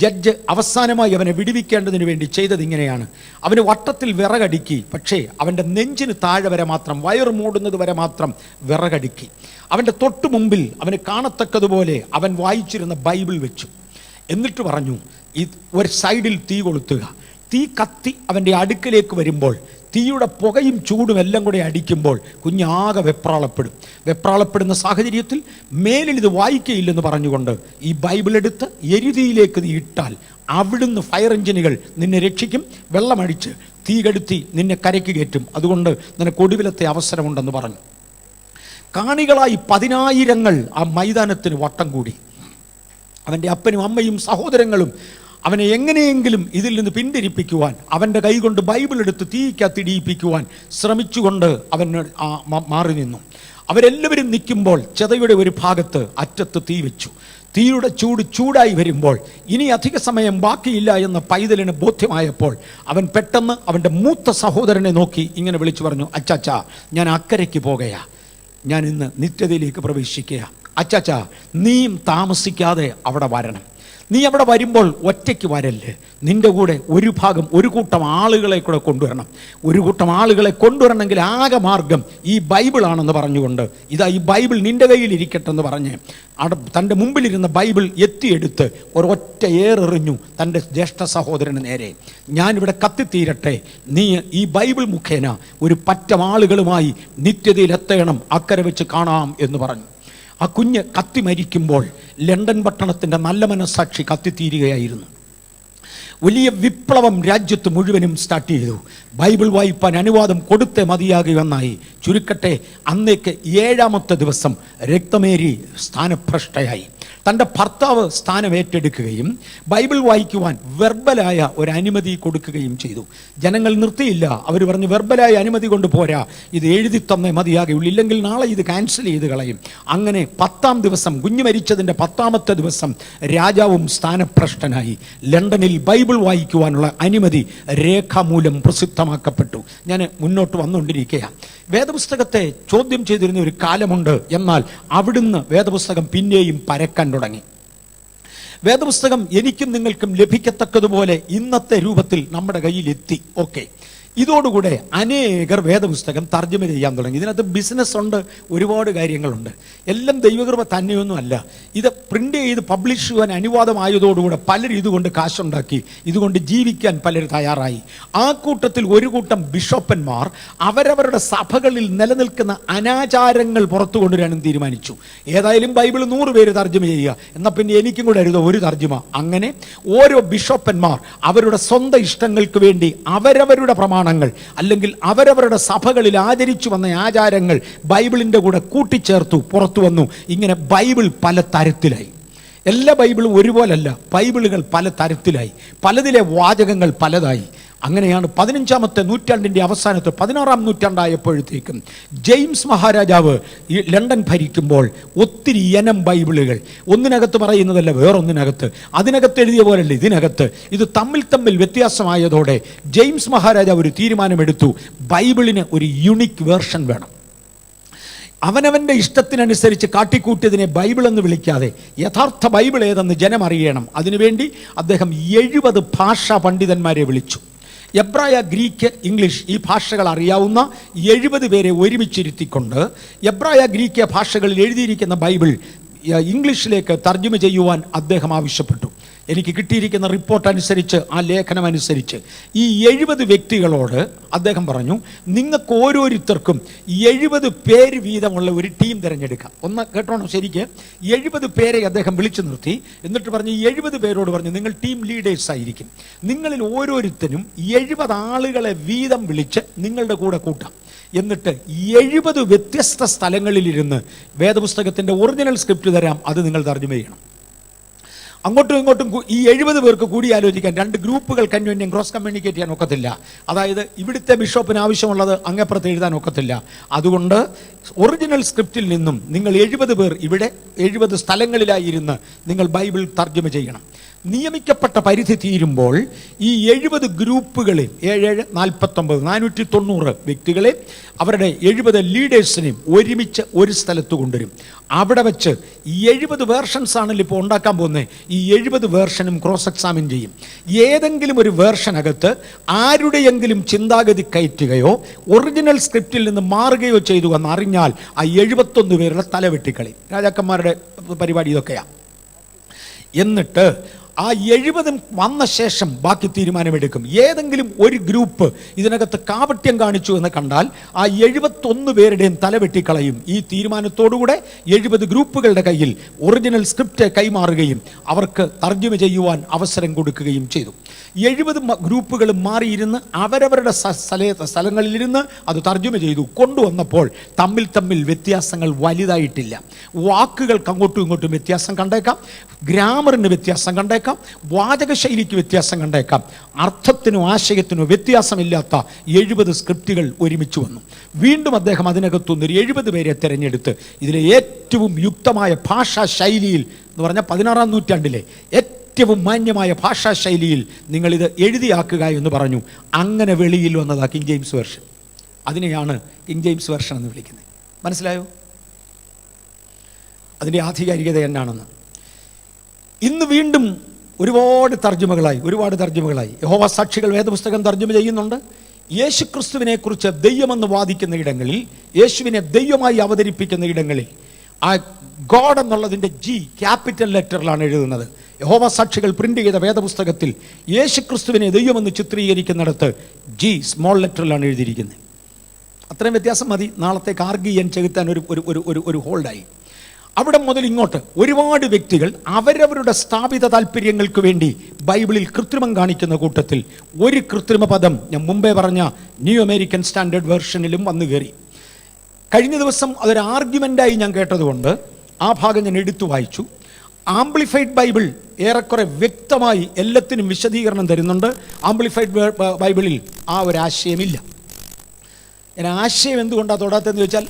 ജഡ്ജ് അവസാനമായി അവനെ വിടുവിക്കേണ്ടതിന് വേണ്ടി ചെയ്തത് ഇങ്ങനെയാണ്, അവന് വട്ടത്തിൽ വിറകടുക്കി, പക്ഷേ അവൻ്റെ നെഞ്ചിന് താഴെ വരെ മാത്രം, വയറ് മൂടുന്നത് വരെ മാത്രം വിറകടുക്കി. അവൻ്റെ തൊട്ടു മുമ്പിൽ അവന് കാണത്തക്കതുപോലെ അവൻ വായിച്ചിരുന്ന ബൈബിൾ വെച്ചു. എന്നിട്ട് പറഞ്ഞു, ഒരു സൈഡിൽ തീ കൊളുത്തുക. തീ കത്തി അവൻ്റെ അടുക്കലേക്ക് വരുമ്പോൾ തീയുടെ പുകയും ചൂടും എല്ലാം കൂടെ അടിക്കുമ്പോൾ കുഞ്ഞാകെ വെപ്രാളപ്പെടും. വെപ്രാളപ്പെടുന്ന സാഹചര്യത്തിൽ മേലിൽ ഇത് വായിക്കയില്ലെന്ന് പറഞ്ഞുകൊണ്ട് ഈ ബൈബിൾ എടുത്ത് എരുതിയിലേക്ക് നീ ഇട്ടാൽ അവിടുന്ന് ഫയർ എഞ്ചിനുകൾ നിന്നെ രക്ഷിക്കും, വെള്ളമടിച്ച് തീ കെടുത്തി നിന്നെ കരയ്ക്ക് കയറ്റും, അതുകൊണ്ട് നിനക്ക് ഒടുവിലത്തെ അവസരമുണ്ടെന്ന് പറഞ്ഞു. കാണികളായി 10,000 ആ മൈതാനത്തിന് വട്ടം കൂടി. അവൻ്റെ അപ്പനും അമ്മയും സഹോദരങ്ങളും അവനെ എങ്ങനെയെങ്കിലും ഇതിൽ നിന്ന് പിന്തിരിപ്പിക്കുവാൻ, അവൻ്റെ കൈകൊണ്ട് ബൈബിൾ എടുത്ത് തീക്കത്തിടിയിപ്പിക്കുവാൻ ശ്രമിച്ചുകൊണ്ട് അവൻ മാറി നിന്നു. അവരെല്ലാവരും നിൽക്കുമ്പോൾ ചെതയുടെ ഒരു ഭാഗത്ത് അറ്റത്ത് തീ വെച്ചു. തീയുടെ ചൂടായി വരുമ്പോൾ ഇനി അധിക സമയം ബാക്കിയില്ല എന്ന പൈതലിന് ബോധ്യമായപ്പോൾ അവൻ പെട്ടെന്ന് അവൻ്റെ മൂത്ത സഹോദരനെ നോക്കി ഇങ്ങനെ വിളിച്ചു പറഞ്ഞു, അച്ചാച്ചാ, ഞാൻ അക്കരയ്ക്ക് പോകുകയാ, ഞാൻ ഇന്ന് നിത്യതയിലേക്ക് പ്രവേശിക്കുക. അച്ചാച്ചാ, നീയും താമസിക്കാതെ അവിടെ വരണം. നീ അവിടെ വരുമ്പോൾ ഒറ്റയ്ക്ക് വരല്ലേ, നിൻ്റെ കൂടെ ഒരു കൂട്ടം ആളുകളെ കൂടെ കൊണ്ടുവരണം. ഒരു കൂട്ടം ആളുകളെ കൊണ്ടുവരണമെങ്കിൽ ആകെ മാർഗം ഈ ബൈബിളാണെന്ന് പറഞ്ഞുകൊണ്ട്, ഇതാ ഈ ബൈബിൾ നിൻ്റെ കയ്യിൽ ഇരിക്കട്ടെന്ന് പറഞ്ഞ് തൻ്റെ മുമ്പിലിരുന്ന ബൈബിൾ എത്തിയെടുത്ത് ഒരൊറ്റ ഏറെറിഞ്ഞു തൻ്റെ ജ്യേഷ്ഠ സഹോദരന് നേരെ. ഞാനിവിടെ കത്തിത്തീരട്ടെ, നീ ഈ ബൈബിൾ മുഖേന ഒരു പറ്റം ആളുകളുമായി നിത്യതയിൽ എത്തണം, അക്കരെ വെച്ച് കാണാം എന്ന് പറഞ്ഞു. ആ കുഞ്ഞ് കത്തി മരിക്കുമ്പോൾ ലണ്ടൻ പട്ടണത്തിൻ്റെ നല്ല മനസ്സാക്ഷി കത്തിത്തീരുകയായിരുന്നു. വലിയ വിപ്ലവം രാജ്യത്ത് മുഴുവനും സ്റ്റാർട്ട് ചെയ്തു. ബൈബിൾ വായിപ്പാൻ അനുവാദം കൊടുത്തേ മതിയാകുമെന്നായി. ചുരുക്കട്ടെ, അന്നേക്ക് 7ാമത്തെ ദിവസം രക്തമേരി സ്ഥാനഭ്രഷ്ടയായി. തൻ്റെ ഭർത്താവ് സ്ഥാനം ഏറ്റെടുക്കുകയും ബൈബിൾ വായിക്കുവാൻ വെർബലായ ഒരു അനുമതി കൊടുക്കുകയും ചെയ്തു. ജനങ്ങൾ നിർത്തിയില്ല. അവർ പറഞ്ഞു, വെർബലായ അനുമതി കൊണ്ട് പോരാ, ഇത് എഴുതി തന്നേ മതിയാകുള്ളൂ, ഇല്ലെങ്കിൽ നാളെ ഇത് ക്യാൻസൽ ചെയ്ത് കളയും. അങ്ങനെ 10ാം ദിവസം, കുഞ്ഞു മരിച്ചതിൻ്റെ 10ാമത്തെ ദിവസം രാജാവും സ്ഥാനഭ്രഷ്ടനായി. ലണ്ടനിൽ ബൈബിൾ വായിക്കുവാനുള്ള അനുമതി രേഖാമൂലം പ്രസിദ്ധമാക്കപ്പെട്ടു. ഞാൻ മുന്നോട്ട് വന്നുകൊണ്ടിരിക്കുകയാണ്. വേദപുസ്തകത്തെ ചോദ്യം ചെയ്തിരുന്ന ഒരു കാലമുണ്ട്. എന്നാൽ അവിടുന്ന് വേദപുസ്തകം പിന്നെയും പരക്കാൻ തുടങ്ങി. വേദപുസ്തകം എനിക്കും നിങ്ങൾക്കും ലഭിക്കത്തക്കതുപോലെ ഇന്നത്തെ രൂപത്തിൽ നമ്മുടെ കയ്യിൽ എത്തി. ഓക്കെ, ഇതോടുകൂടെ അനേകർ വേദപുസ്തകം തർജ്ജമ ചെയ്യാൻ തുടങ്ങി. ഇതിനകത്ത് ബിസിനസ് ഉണ്ട്, ഒരുപാട് കാര്യങ്ങളുണ്ട്. എല്ലാം ദൈവകൃപ തന്നെയൊന്നും അല്ല. ഇത് പ്രിന്റ് ചെയ്ത് പബ്ലിഷ് ചെയ്യാൻ അനുവാദമായതോടുകൂടെ പലരും ഇതുകൊണ്ട് കാശുണ്ടാക്കി, ഇതുകൊണ്ട് ജീവിക്കാൻ പലരും തയ്യാറായി. ആ കൂട്ടത്തിൽ ഒരു കൂട്ടം ബിഷപ്പന്മാർ അവരവരുടെ സഭകളിൽ നിലനിൽക്കുന്ന അനാചാരങ്ങൾ പുറത്തു കൊണ്ടുവരാനും തീരുമാനിച്ചു. ഏതായാലും ബൈബിൾ 100 പേര് തർജ്ജമ ചെയ്യുക, എന്നാൽ പിന്നെ എനിക്കും കൂടെ എഴുതുക ഒരു തർജ്ജമ. അങ്ങനെ ഓരോ ബിഷപ്പന്മാർ അവരുടെ സ്വന്തം ഇഷ്ടങ്ങൾക്ക് വേണ്ടി അവരവരുടെ പ്രമാണങ്ങൾ അല്ലെങ്കിൽ അവരവരുടെ സഭകളിൽ ആചരിച്ചു വന്ന ആചാരങ്ങൾ ബൈബിളിൻ്റെ കൂടെ കൂട്ടിച്ചേർത്തു പുറത്തു വന്നു. ഇങ്ങനെ ബൈബിൾ പല തരത്തിലായി. എല്ലാ ബൈബിളും ഒരുപോലല്ല, ബൈബിളുകൾ പല തരത്തിലായി, പലതിലെ വാചകങ്ങൾ പലതായി. അങ്ങനെയാണ് 15ാമത്തെ നൂറ്റാണ്ടിൻ്റെ അവസാനത്ത് 16ാം നൂറ്റാണ്ടായപ്പോഴത്തേക്കും ജെയിംസ് മഹാരാജാവ് ഈ ലണ്ടൻ ഭരിക്കുമ്പോൾ ഒത്തിരി ഇനം ബൈബിളുകൾ, ഒന്നിനകത്ത് പറയുന്നതല്ല വേറൊന്നിനകത്ത്, അതിനകത്ത് എഴുതിയ പോലല്ല ഇതിനകത്ത്, ഇത് തമ്മിൽ വ്യത്യാസമായതോടെ ജെയിംസ് മഹാരാജാവ് ഒരു തീരുമാനമെടുത്തു, ബൈബിളിന് ഒരു യുണിക് വേർഷൻ വേണം. അവനവൻ്റെ ഇഷ്ടത്തിനനുസരിച്ച് കാട്ടിക്കൂട്ടിയതിനെ ബൈബിൾ എന്ന് വിളിക്കാതെ യഥാർത്ഥ ബൈബിൾ ഏതെന്ന് ജനം അറിയണം. അതിനുവേണ്ടി അദ്ദേഹം 70 ഭാഷാ പണ്ഡിതന്മാരെ വിളിച്ചു. എബ്രായ, ഗ്രീക്ക്, ഇംഗ്ലീഷ് ഈ ഭാഷകൾ അറിയാവുന്ന 70 പേരെ ഒരുമിച്ചിരുത്തിക്കൊണ്ട് എബ്രായ, ഗ്രീക്ക് ഭാഷകളിൽ എഴുതിയിരിക്കുന്ന ബൈബിൾ ഇംഗ്ലീഷിലേക്ക് തർജ്ജമ ചെയ്യുവാൻ അദ്ദേഹം ആവശ്യപ്പെട്ടു. എനിക്ക് കിട്ടിയിരിക്കുന്ന റിപ്പോർട്ട് അനുസരിച്ച്, ആ ലേഖനം അനുസരിച്ച്, ഈ 70 വ്യക്തികളോട് അദ്ദേഹം പറഞ്ഞു, നിങ്ങൾക്ക് ഓരോരുത്തർക്കും 70 പേര് വീതമുള്ള ഒരു ടീം തിരഞ്ഞെടുക്കാം. ഒന്ന് കേട്ടോണം ശരിക്ക്. 70 പേരെ അദ്ദേഹം വിളിച്ചു നിർത്തി. എന്നിട്ട് പറഞ്ഞു, 70 പേരോട് പറഞ്ഞു, നിങ്ങൾ ടീം ലീഡേഴ്സ് ആയിരിക്കും. നിങ്ങളിൽ ഓരോരുത്തരും 70 ആളുകളെ വീതം വിളിച്ച് നിങ്ങളുടെ കൂടെ കൂട്ടാം. എന്നിട്ട് 70 വ്യത്യസ്ത സ്ഥലങ്ങളിലിരുന്ന് വേദപുസ്തകത്തിൻ്റെ ഒറിജിനൽ സ്ക്രിപ്റ്റ് തരാം, അത് നിങ്ങൾ തർജ്ജമ ചെയ്യണം. അങ്ങോട്ടും ഇങ്ങോട്ടും ഈ 70 പേർക്ക് കൂടി ആലോചിക്കാൻ 2 ഗ്രൂപ്പുകൾ കന്യോന്യം ക്രോസ് കമ്മ്യൂണിക്കേറ്റ് ചെയ്യാൻ ഒക്കത്തില്ല. അതായത് ഇവിടുത്തെ ബിഷപ്പിന് ആവശ്യമുള്ളത് അങ്ങപ്പുറത്ത് എഴുതാൻ ഒക്കത്തില്ല. അതുകൊണ്ട് ഒറിജിനൽ സ്ക്രിപ്റ്റിൽ നിന്നും നിങ്ങൾ 70 പേർ ഇവിടെ 70 സ്ഥലങ്ങളിലായിരുന്ന് നിങ്ങൾ ബൈബിൾ തർജ്ജമ ചെയ്യണം. നിയമിക്കപ്പെട്ട പരിധി തീരുമ്പോൾ ഈ 70 ഗ്രൂപ്പുകളെ 7 49 490 വ്യക്തികളെ, അവരുടെ 70 ലീഡേഴ്സിനെയും ഒരുമിച്ച് ഒരു സ്ഥലത്ത് കൊണ്ടുവരും. അവിടെ വെച്ച് 70 വേർഷൻസ് ആണല്ലോ ഇപ്പോൾ ഉണ്ടാക്കാൻ പോകുന്നത്. ഈ 70 വേർഷനും ക്രോസ് എക്സാമിൻ ചെയ്യും. ഏതെങ്കിലും ഒരു വേർഷനകത്ത് ആരുടെയെങ്കിലും ചിന്താഗതി കയറ്റുകയോ ഒറിജിനൽ സ്ക്രിപ്റ്റിൽ നിന്ന് മാറുകയോ ചെയ്തു എന്നറിഞ്ഞാൽ ആ 71 പേരുടെ തലവെട്ടിക്കളി. രാജാക്കന്മാരുടെ പരിപാടി ഇതൊക്കെയാണ്. എന്നിട്ട് ആ 70 വന്ന ശേഷം ബാക്കി തീരുമാനമെടുക്കും. ഏതെങ്കിലും ഒരു ഗ്രൂപ്പ് ഇതിനകത്ത് കാപട്യം കാണിച്ചു എന്ന് കണ്ടാൽ ആ 71 പേരുടെയും തലവെട്ടിക്കളയും. ഈ തീരുമാനത്തോടുകൂടെ 70 ഗ്രൂപ്പുകളുടെ കയ്യിൽ ഒറിജിനൽ സ്ക്രിപ്റ്റ് കൈമാറുകയും അവർക്ക് തർജ്ജമ ചെയ്യുവാൻ അവസരം കൊടുക്കുകയും ചെയ്തു. 70 ഗ്രൂപ്പുകളും മാറിയിരുന്ന് അവരവരുടെ സ്ഥലങ്ങളിലിരുന്ന് അത് തർജ്ജമ ചെയ്തു കൊണ്ടുവന്നപ്പോൾ തമ്മിൽ വ്യത്യാസങ്ങൾ വലുതായിട്ടില്ല. വാക്കുകൾക്ക് അങ്ങോട്ടും ഇങ്ങോട്ടും വ്യത്യാസം കണ്ടേക്കാം, ഗ്രാമറിന് വ്യത്യാസം കണ്ടേക്കാം, വാചക ശൈലിക്ക് വ്യത്യാസം കണ്ടേക്കാം. അർത്ഥത്തിനോ ആശയത്തിനോ വ്യത്യാസമില്ലാത്ത 70 സ്ക്രിപ്റ്റുകൾ ഒരുമിച്ച് വന്നു. വീണ്ടും അദ്ദേഹം അതിനകത്തുനിന്ന് 70 പേരെ തിരഞ്ഞെടുത്ത് ഇതിലെ ഏറ്റവും യുക്തമായ ഭാഷാ ശൈലിയിൽ എന്ന് പറഞ്ഞാൽ 16-ാം നൂറ്റാണ്ടിലെ ഏറ്റവും മാന്യമായ ഭാഷാ ശൈലിയിൽ നിങ്ങളിത് എഴുതിയാക്കുക എന്ന് പറഞ്ഞു. അങ്ങനെ വെളിയിൽ വന്നതാ കിങ് ജെയിംസ് വെർഷൻ. അതിനെയാണ് കിങ് ജെയിംസ് വെർഷൻ എന്ന് വിളിക്കുന്നത്. മനസ്സിലായോ? അതിൻ്റെ ആധികാരികത എന്നാണെന്ന്. ഇന്ന് വീണ്ടും ഒരുപാട് തർജ്ജമകളായി യഹോവ സാക്ഷികൾ വേദപുസ്തകം തർജ്ജമ ചെയ്യുന്നുണ്ട്. യേശുക്രിസ്തുവിനെ കുറിച്ച് ദൈവമെന്ന് വാദിക്കുന്ന ഇടങ്ങളിൽ, യേശുവിനെ ദൈവമായി അവതരിപ്പിക്കുന്ന ഇടങ്ങളിൽ ആ ഗോഡ് എന്നുള്ളതിൻ്റെ G ക്യാപിറ്റൽ ലെറ്ററിലാണ് എഴുതുന്നത്. യഹോവ സാക്ഷികൾ പ്രിന്റ് ചെയ്ത വേദപുസ്തകത്തിൽ യേശുക്രിസ്തുവിനെ ദൈവമെന്ന് ചിത്രീകരിക്കുന്നിടത്ത് G സ്മോൾ ലെറ്ററിലാണ് എഴുതിയിരിക്കുന്നത്. അത്രയും വ്യത്യാസം മതി നാളത്തേക്ക് ആർഗ്യം ചെകുത്താൻ ഒരു ഹോൾഡായി. അവിടെ മുതൽ ഇങ്ങോട്ട് ഒരുപാട് വ്യക്തികൾ അവരവരുടെ സ്ഥാപിത താല്പര്യങ്ങൾക്ക് വേണ്ടി ബൈബിളിൽ കൃത്രിമം കാണിക്കുന്ന കൂട്ടത്തിൽ ഒരു കൃത്രിമ പദം ഞാൻ മുമ്പേ പറഞ്ഞ ന്യൂ അമേരിക്കൻ സ്റ്റാൻഡേർഡ് വേർഷനിലും വന്നു കയറി. കഴിഞ്ഞ ദിവസം അതൊരു ആർഗ്യുമെൻ്റായി ഞാൻ കേട്ടതുകൊണ്ട് ആ ഭാഗം ഞാൻ എടുത്തു വായിച്ചു. ആംപ്ലിഫൈഡ് ബൈബിൾ ഏറെക്കുറെ വ്യക്തമായി എല്ലാത്തിനും വിശദീകരണം തരുന്നുണ്ട്. ആംപ്ലിഫൈഡ് ബൈബിളിൽ ആ ഒരു ആശയമില്ല. ഞാൻ ആശയം എന്തുകൊണ്ടാണ് തൊടാത്തതെന്ന് ചോദിച്ചാൽ,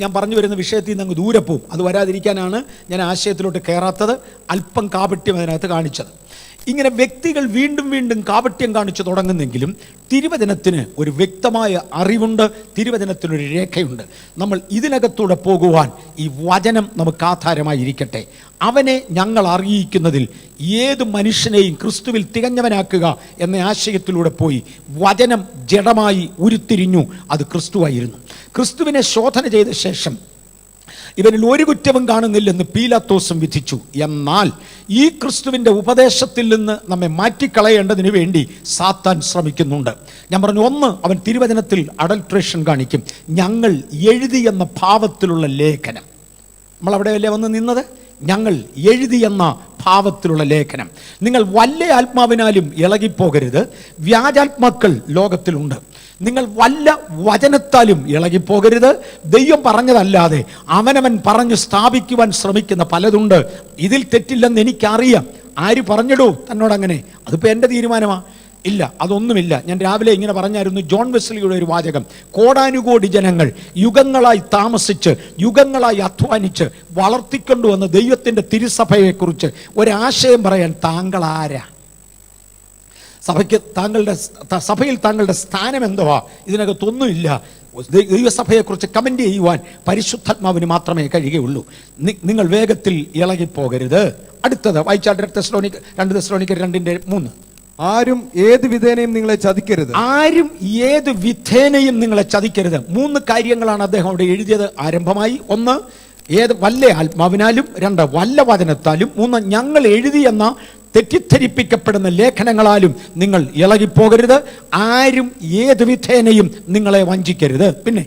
ഞാൻ പറഞ്ഞു വരുന്ന വിഷയത്തിൽ നിന്ന് അങ്ങ് ദൂരെ പോവും. അത് വരാതിരിക്കാനാണ് ഞാൻ ആശയത്തിലോട്ട് കയറാത്തത്. അല്പം കാപട്യം അതിനകത്ത് കാണിച്ചത്. ഇങ്ങനെ വ്യക്തികൾ വീണ്ടും കാപട്യം കാണിച്ചു തുടങ്ങുന്നെങ്കിലും തിരുവചനത്തിന് ഒരു വ്യക്തമായ അറിവുണ്ട്, തിരുവചനത്തിനൊരു രേഖയുണ്ട്. നമ്മൾ ഇതിനകത്തൂടെ പോകുവാൻ ഈ വചനം നമുക്ക് ആധാരമായിരിക്കട്ടെ. അവനെ ഞങ്ങൾ അറിയിക്കുന്നതിൽ ഏത് മനുഷ്യനെയും ക്രിസ്തുവിൽ തികഞ്ഞവനാക്കുക എന്ന ആശയത്തിലൂടെ പോയി വചനം ജഡമായി ഉരുത്തിരിഞ്ഞു. അത് ക്രിസ്തുവായിരുന്നു. ക്രിസ്തുവിനെ ശോധന ചെയ്ത ശേഷം ഇവനിൽ ഒരു കുറ്റവും കാണുന്നില്ലെന്ന് പീലാത്തോസും വിധിച്ചു. എന്നാൽ ഈ ക്രിസ്തുവിൻ്റെ ഉപദേശത്തിൽ നിന്ന് നമ്മെ മാറ്റിക്കളയേണ്ടതിന് വേണ്ടി സാത്താൻ ശ്രമിക്കുന്നുണ്ട്. ഞാൻ പറഞ്ഞു, ഒന്ന്, അവൻ തിരുവചനത്തിൽ അഡൾട്രേഷൻ കാണിക്കും. ഞങ്ങൾ എഴുതിയെന്ന ഭാവത്തിലുള്ള ലേഖനം, നമ്മളവിടെയല്ലേ വന്ന് നിന്നത്? ഞങ്ങൾ എഴുതിയെന്ന ഭാവത്തിലുള്ള ലേഖനം. നിങ്ങൾ വല്ല ആത്മാവിനാലും ഇളകിപ്പോകരുത്. വ്യാജാത്മാക്കൾ ലോകത്തിലുണ്ട്. നിങ്ങൾ വല്ല വചനത്താലും ഇളകിപ്പോകരുത്. ദൈവം പറഞ്ഞതല്ലാതെ അവനവൻ പറഞ്ഞു സ്ഥാപിക്കുവാൻ ശ്രമിക്കുന്ന പലതുണ്ട്. ഇതിൽ തെറ്റില്ലെന്ന് എനിക്കറിയാം. ആര് പറഞ്ഞിടൂ തന്നോടങ്ങനെ? അതിപ്പോൾ എൻ്റെ തീരുമാനമാണ്. ഇല്ല, അതൊന്നുമില്ല. ഞാൻ രാവിലെ ഇങ്ങനെ പറഞ്ഞായിരുന്നു, ജോൺ വെസ്ലിയുടെ ഒരു വാചകം, കോടാനുകോടി ജനങ്ങൾ യുഗങ്ങളായി താമസിച്ച് യുഗങ്ങളായി അധ്വാനിച്ച് വളർത്തിക്കൊണ്ടുവന്ന ദൈവത്തിൻ്റെ തിരുസഭയെക്കുറിച്ച് ഒരാശയം പറയാൻ താങ്കൾ ആരാ? സഭയ്ക്ക് സഭയിൽ താങ്കളുടെ സ്ഥാനം എന്തുവാ? ഇതിനകത്തൊന്നുമില്ല. ദൈവസഭയെക്കുറിച്ച് കമന്റ് ചെയ്യുവാൻ പരിശുദ്ധാത്മാവിന് മാത്രമേ കഴിയുകയുള്ളൂ. നിങ്ങൾ വേഗത്തിൽ ഇളകിപ്പോകരുത്. അടുത്തത് വായിച്ചാൽ 2 തെസ്സലോനിക്കർ 2:3. ആരും ഏത് വിധേനയും നിങ്ങളെ ചതിക്കരുത്. ആരും ഏത് വിധേനയും നിങ്ങളെ ചതിക്കരുത്. 3 കാര്യങ്ങളാണ് അദ്ദേഹം അവിടെ എഴുതിയത് ആരംഭമായി. 1, ഏത് വല്ല ആത്മാവിനാലും. 2, വല്ല വചനത്താലും. 3, ഞങ്ങൾ എഴുതിയെന്ന തെറ്റിദ്ധരിപ്പിക്കപ്പെടുന്ന ലേഖനങ്ങളാലും നിങ്ങൾ ഇളകിപ്പോകരുത്. ആരും ഏത് വിധേനയും നിങ്ങളെ വഞ്ചിക്കരുത്. പിന്നെ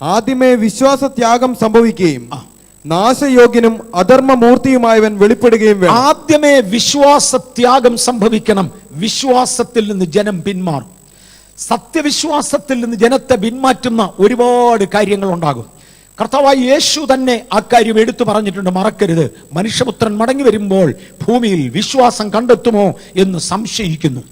ആദ്യമേ വിശ്വാസത്യാഗം സംഭവിക്കുകയും നാശയോഗ്യനും അധർമ്മമൂർത്തിയുമായവൻ വെളിപ്പെടുകയും വേണം. ആദ്യമേ വിശ്വാസത്യാഗം സംഭവിക്കണം. വിശ്വാസത്തിൽ നിന്ന് ജനം പിന്മാറും. സത്യവിശ്വാസത്തിൽ നിന്ന് ജനത്തെ പിന്മാറ്റുന്ന ഒരുപാട് കാര്യങ്ങൾ ഉണ്ടാകും. കർത്താവായ യേശു തന്നെ അക്കാര്യം എടുത്തു പറഞ്ഞിട്ടുണ്ട്. മറക്കരുത്, മനുഷ്യപുത്രൻ മടങ്ങി വരുമ്പോൾ ഭൂമിയിൽ വിശ്വാസം കണ്ടെത്തുമോ എന്ന് സംശയിക്കുന്നു.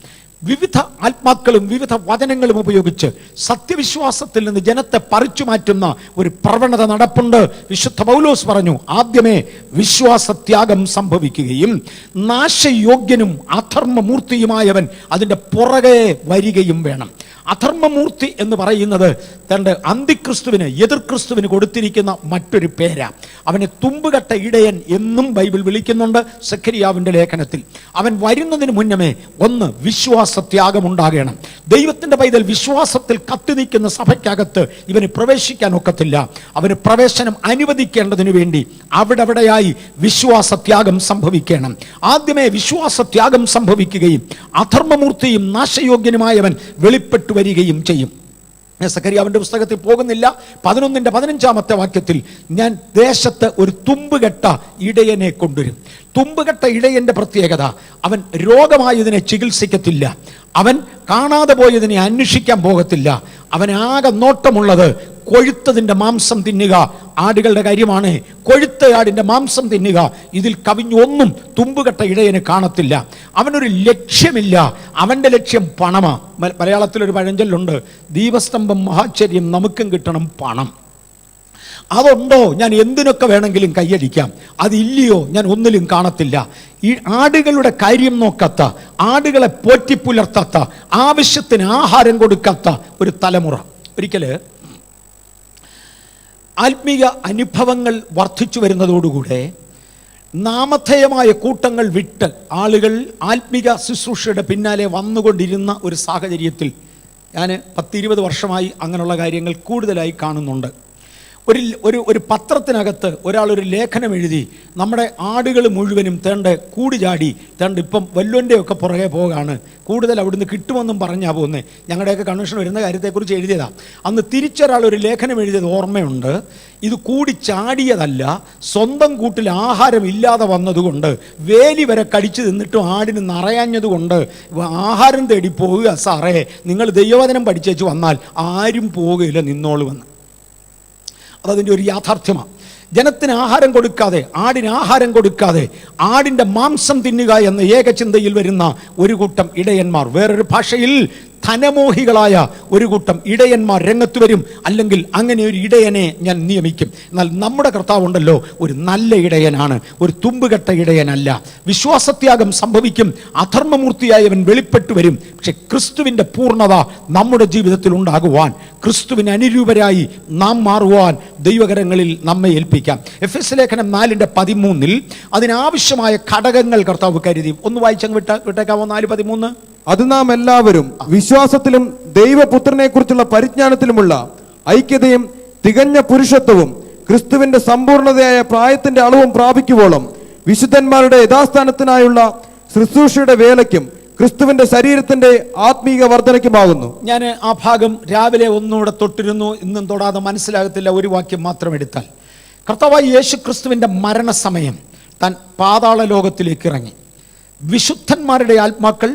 വിവിധ ആത്മാക്കളും വിവിധ വചനങ്ങളും ഉപയോഗിച്ച് സത്യവിശ്വാസത്തിൽ നിന്ന് ജനത്തെ പറിച്ചു മാറ്റുന്ന ഒരു പ്രവണത നടപ്പുണ്ട്. വിശുദ്ധ പൗലോസ് പറഞ്ഞു, ആദ്യമേ വിശ്വാസത്യാഗം സംഭവിക്കുകയും നാശയോഗ്യനും അധർമ്മമൂർത്തിയുമായവൻ അതിൻ്റെ പുറകെ വരികയും വേണം. അധർമ്മമൂർത്തി എന്ന് പറയുന്നത് തൻ്റെ അന്തിക്രിസ്തുവിന്, എതിർ ക്രിസ്തുവിന് കൊടുത്തിരിക്കുന്ന മറ്റൊരു പേരാ. അവനെ തുമ്പുകെട്ട ഇടയൻ എന്നും ബൈബിൾ വിളിക്കുന്നുണ്ട്. സെഖരിയാവിൻ്റെ ലേഖനത്തിൽ അവൻ വരുന്നതിന് മുന്നമേ 1 വിശ്വാസത്യാഗം ഉണ്ടാകണം. ദൈവത്തിൻ്റെ പൈതൽ വിശ്വാസത്തിൽ കത്തി നിൽക്കുന്ന സഭയ്ക്കകത്ത് ഇവന് പ്രവേശിക്കാൻ ഒക്കത്തില്ല. അവന് പ്രവേശനം അനുവദിക്കേണ്ടതിന് വേണ്ടി അവിടെയായി വിശ്വാസത്യാഗം സംഭവിക്കണം. ആദ്യമേ വിശ്വാസത്യാഗം സംഭവിക്കുകയും അധർമ്മമൂർത്തിയും നാശയോഗ്യനുമായവൻ വെളിപ്പെട്ടു വരികയും ചെയ്യും. സെഖരിയാവിന്റെ പുസ്തകത്തിൽ പോകുന്നില്ല. 11:15 വാക്യത്തിൽ ഞാൻ ദേശത്ത് ഒരു തുമ്പുകെട്ട ഇടയനെ കൊണ്ടുവരും. തുമ്പുകെട്ട ഇടയന്റെ പ്രത്യേകത, അവൻ രോഗമായതിനെ ചികിത്സിക്കത്തില്ല. അവൻ കാണാതെ പോയതിനെ അന്വേഷിക്കാൻ പോകത്തില്ല. അവനാകെ നോട്ടമുള്ളത് കൊഴുത്തതിൻ്റെ മാംസം തിന്നുക. ആടുകളുടെ കാര്യമാണ്. കൊഴുത്ത ആടിൻ്റെ മാംസം തിന്നുക. ഇതിൽ കവിഞ്ഞൊന്നും തുമ്പുകെട്ട ഇടയന് കാണത്തില്ല. അവനൊരു ലക്ഷ്യമില്ല. അവൻ്റെ ലക്ഷ്യം പണമാ. മലയാളത്തിലൊരു പഴഞ്ചൊല്ലുണ്ട്, ദീപസ്തംഭം മഹാശ്ചര്യം നമുക്കും കിട്ടണം പണം. അതുണ്ടോ ഞാൻ എന്തിനൊക്കെ വേണമെങ്കിലും കൈയടിക്കാം. അതില്ലയോ ഞാൻ ഒന്നിലും കാണത്തില്ല. ഈ ആടുകളുടെ കാര്യം നോക്കാത്ത, ആടുകളെ പോറ്റിപ്പുലർത്താത്ത, ആവശ്യത്തിന് ആഹാരം കൊടുക്കാത്ത ഒരു തലമുറ. ഒരിക്കൽ ആത്മീയ അനുഭവങ്ങൾ വർദ്ധിച്ചു വരുന്നതോടുകൂടെ നാമധേയമായ കൂട്ടങ്ങൾ വിട്ട് ആളുകൾ ആത്മീക ശുശ്രൂഷയുടെ പിന്നാലെ വന്നുകൊണ്ടിരുന്ന ഒരു സാഹചര്യത്തിൽ ഞാൻ 10-20 വർഷമായി അങ്ങനെയുള്ള കാര്യങ്ങൾ കൂടുതലായി കാണുന്നുണ്ട്. ഒരു പത്രത്തിനകത്ത് ഒരാളൊരു ലേഖനം എഴുതി, നമ്മുടെ ആടുകൾ മുഴുവനും കൂടി ചാടി ഇപ്പം വല്ലോൻ്റെ ഒക്കെ പുറകെ പോകാണ്, കൂടുതൽ അവിടുന്ന് കിട്ടുമെന്നും പറഞ്ഞാൽ പോകുന്നത്. ഞങ്ങളുടെയൊക്കെ കൺവെൻഷൻ വരുന്ന കാര്യത്തെക്കുറിച്ച് എഴുതിയതാണ്. അന്ന് തിരിച്ചൊരാളൊരു ലേഖനം എഴുതിയത് ഓർമ്മയുണ്ട്. ഇത് കൂടി ചാടിയതല്ല, സ്വന്തം കൂട്ടിൽ ആഹാരം ഇല്ലാതെ വന്നതുകൊണ്ട്, വേലി വരെ കടിച്ചു തിന്നിട്ടും ആടിന് നിറയാഞ്ഞതുകൊണ്ട് ആഹാരം തേടി പോകുക സാറേ, നിങ്ങൾ ദൈവവചനം പഠിച്ചേച്ച് വന്നാൽ ആരും പോകുകയില്ല, നിന്നോളുമെന്ന്. അതതിൻ്റെ ഒരു യാഥാർത്ഥ്യമാണ്. ജനത്തിന് ആഹാരം കൊടുക്കാതെ, ആടിന് ആഹാരം കൊടുക്കാതെ ആടിൻ്റെ മാംസം തിന്നുക എന്ന ഏകചിന്തയിൽ വരുന്ന ഒരു കൂട്ടം ഇടയന്മാർ, വേറൊരു ഭാഷയിൽ ധനമോഹികളായ ഒരു കൂട്ടം ഇടയന്മാർ രംഗത്ത് വരും. അല്ലെങ്കിൽ അങ്ങനെ ഒരു ഇടയനെ ഞാൻ നിയമിക്കും. എന്നാൽ നമ്മുടെ കർത്താവുണ്ടല്ലോ, ഒരു നല്ല ഇടയനാണ്, ഒരു തുമ്പുകെട്ട ഇടയനല്ല. വിശ്വാസത്യാഗം സംഭവിക്കും, അധർമ്മമൂർത്തിയായവൻ വെളിപ്പെട്ടു വരും. പക്ഷെ ക്രിസ്തുവിൻ്റെ പൂർണ്ണത നമ്മുടെ ജീവിതത്തിൽ ഉണ്ടാകുവാൻ, ക്രിസ്തുവിന് അനുരൂപരായി നാം മാറുവാൻ ദൈവകരങ്ങളിൽ നമ്മെ ഏൽപ്പിക്കാം. എഫെസ്യ ലേഖനം 4:13 അതിനാവശ്യമായ ഘടകങ്ങൾ കർത്താവ് കരുതി. ഒന്ന് വായിച്ചങ്ങ് വിട്ടേക്കാമോ? 4:13. അത് നാം എല്ലാവരും വിശ്വാസത്തിലും ദൈവപുത്രനെ കുറിച്ചുള്ള പരിജ്ഞാനത്തിലുമുള്ള ഐക്യതയും തികഞ്ഞ പുരുഷത്വവും ക്രിസ്തുവിന്റെ സമ്പൂർണതയായ പ്രായത്തിന്റെ അളവും പ്രാപിക്കുവോളം വിശുദ്ധന്മാരുടെ യഥാസ്ഥാനത്തിനായുള്ള ശുശ്രൂഷയുടെ വേലയ്ക്കും ക്രിസ്തുവിന്റെ ശരീരത്തിന്റെ ആത്മീക വർധനയ്ക്കുമാകുന്നു. ഞാൻ ആ ഭാഗം രാവിലെ ഒന്നുകൂടെ തൊട്ടിരുന്നു, ഇന്നും തൊടാതെ മനസ്സിലാകത്തില്ല. ഒരു വാക്യം മാത്രം എടുത്താൽ, കർത്താവായ യേശു ക്രിസ്തുവിന്റെ മരണസമയം താൻ പാതാള ലോകത്തിലേക്ക് ഇറങ്ങി. വിശുദ്ധന്മാരുടെ ആത്മാക്കൾ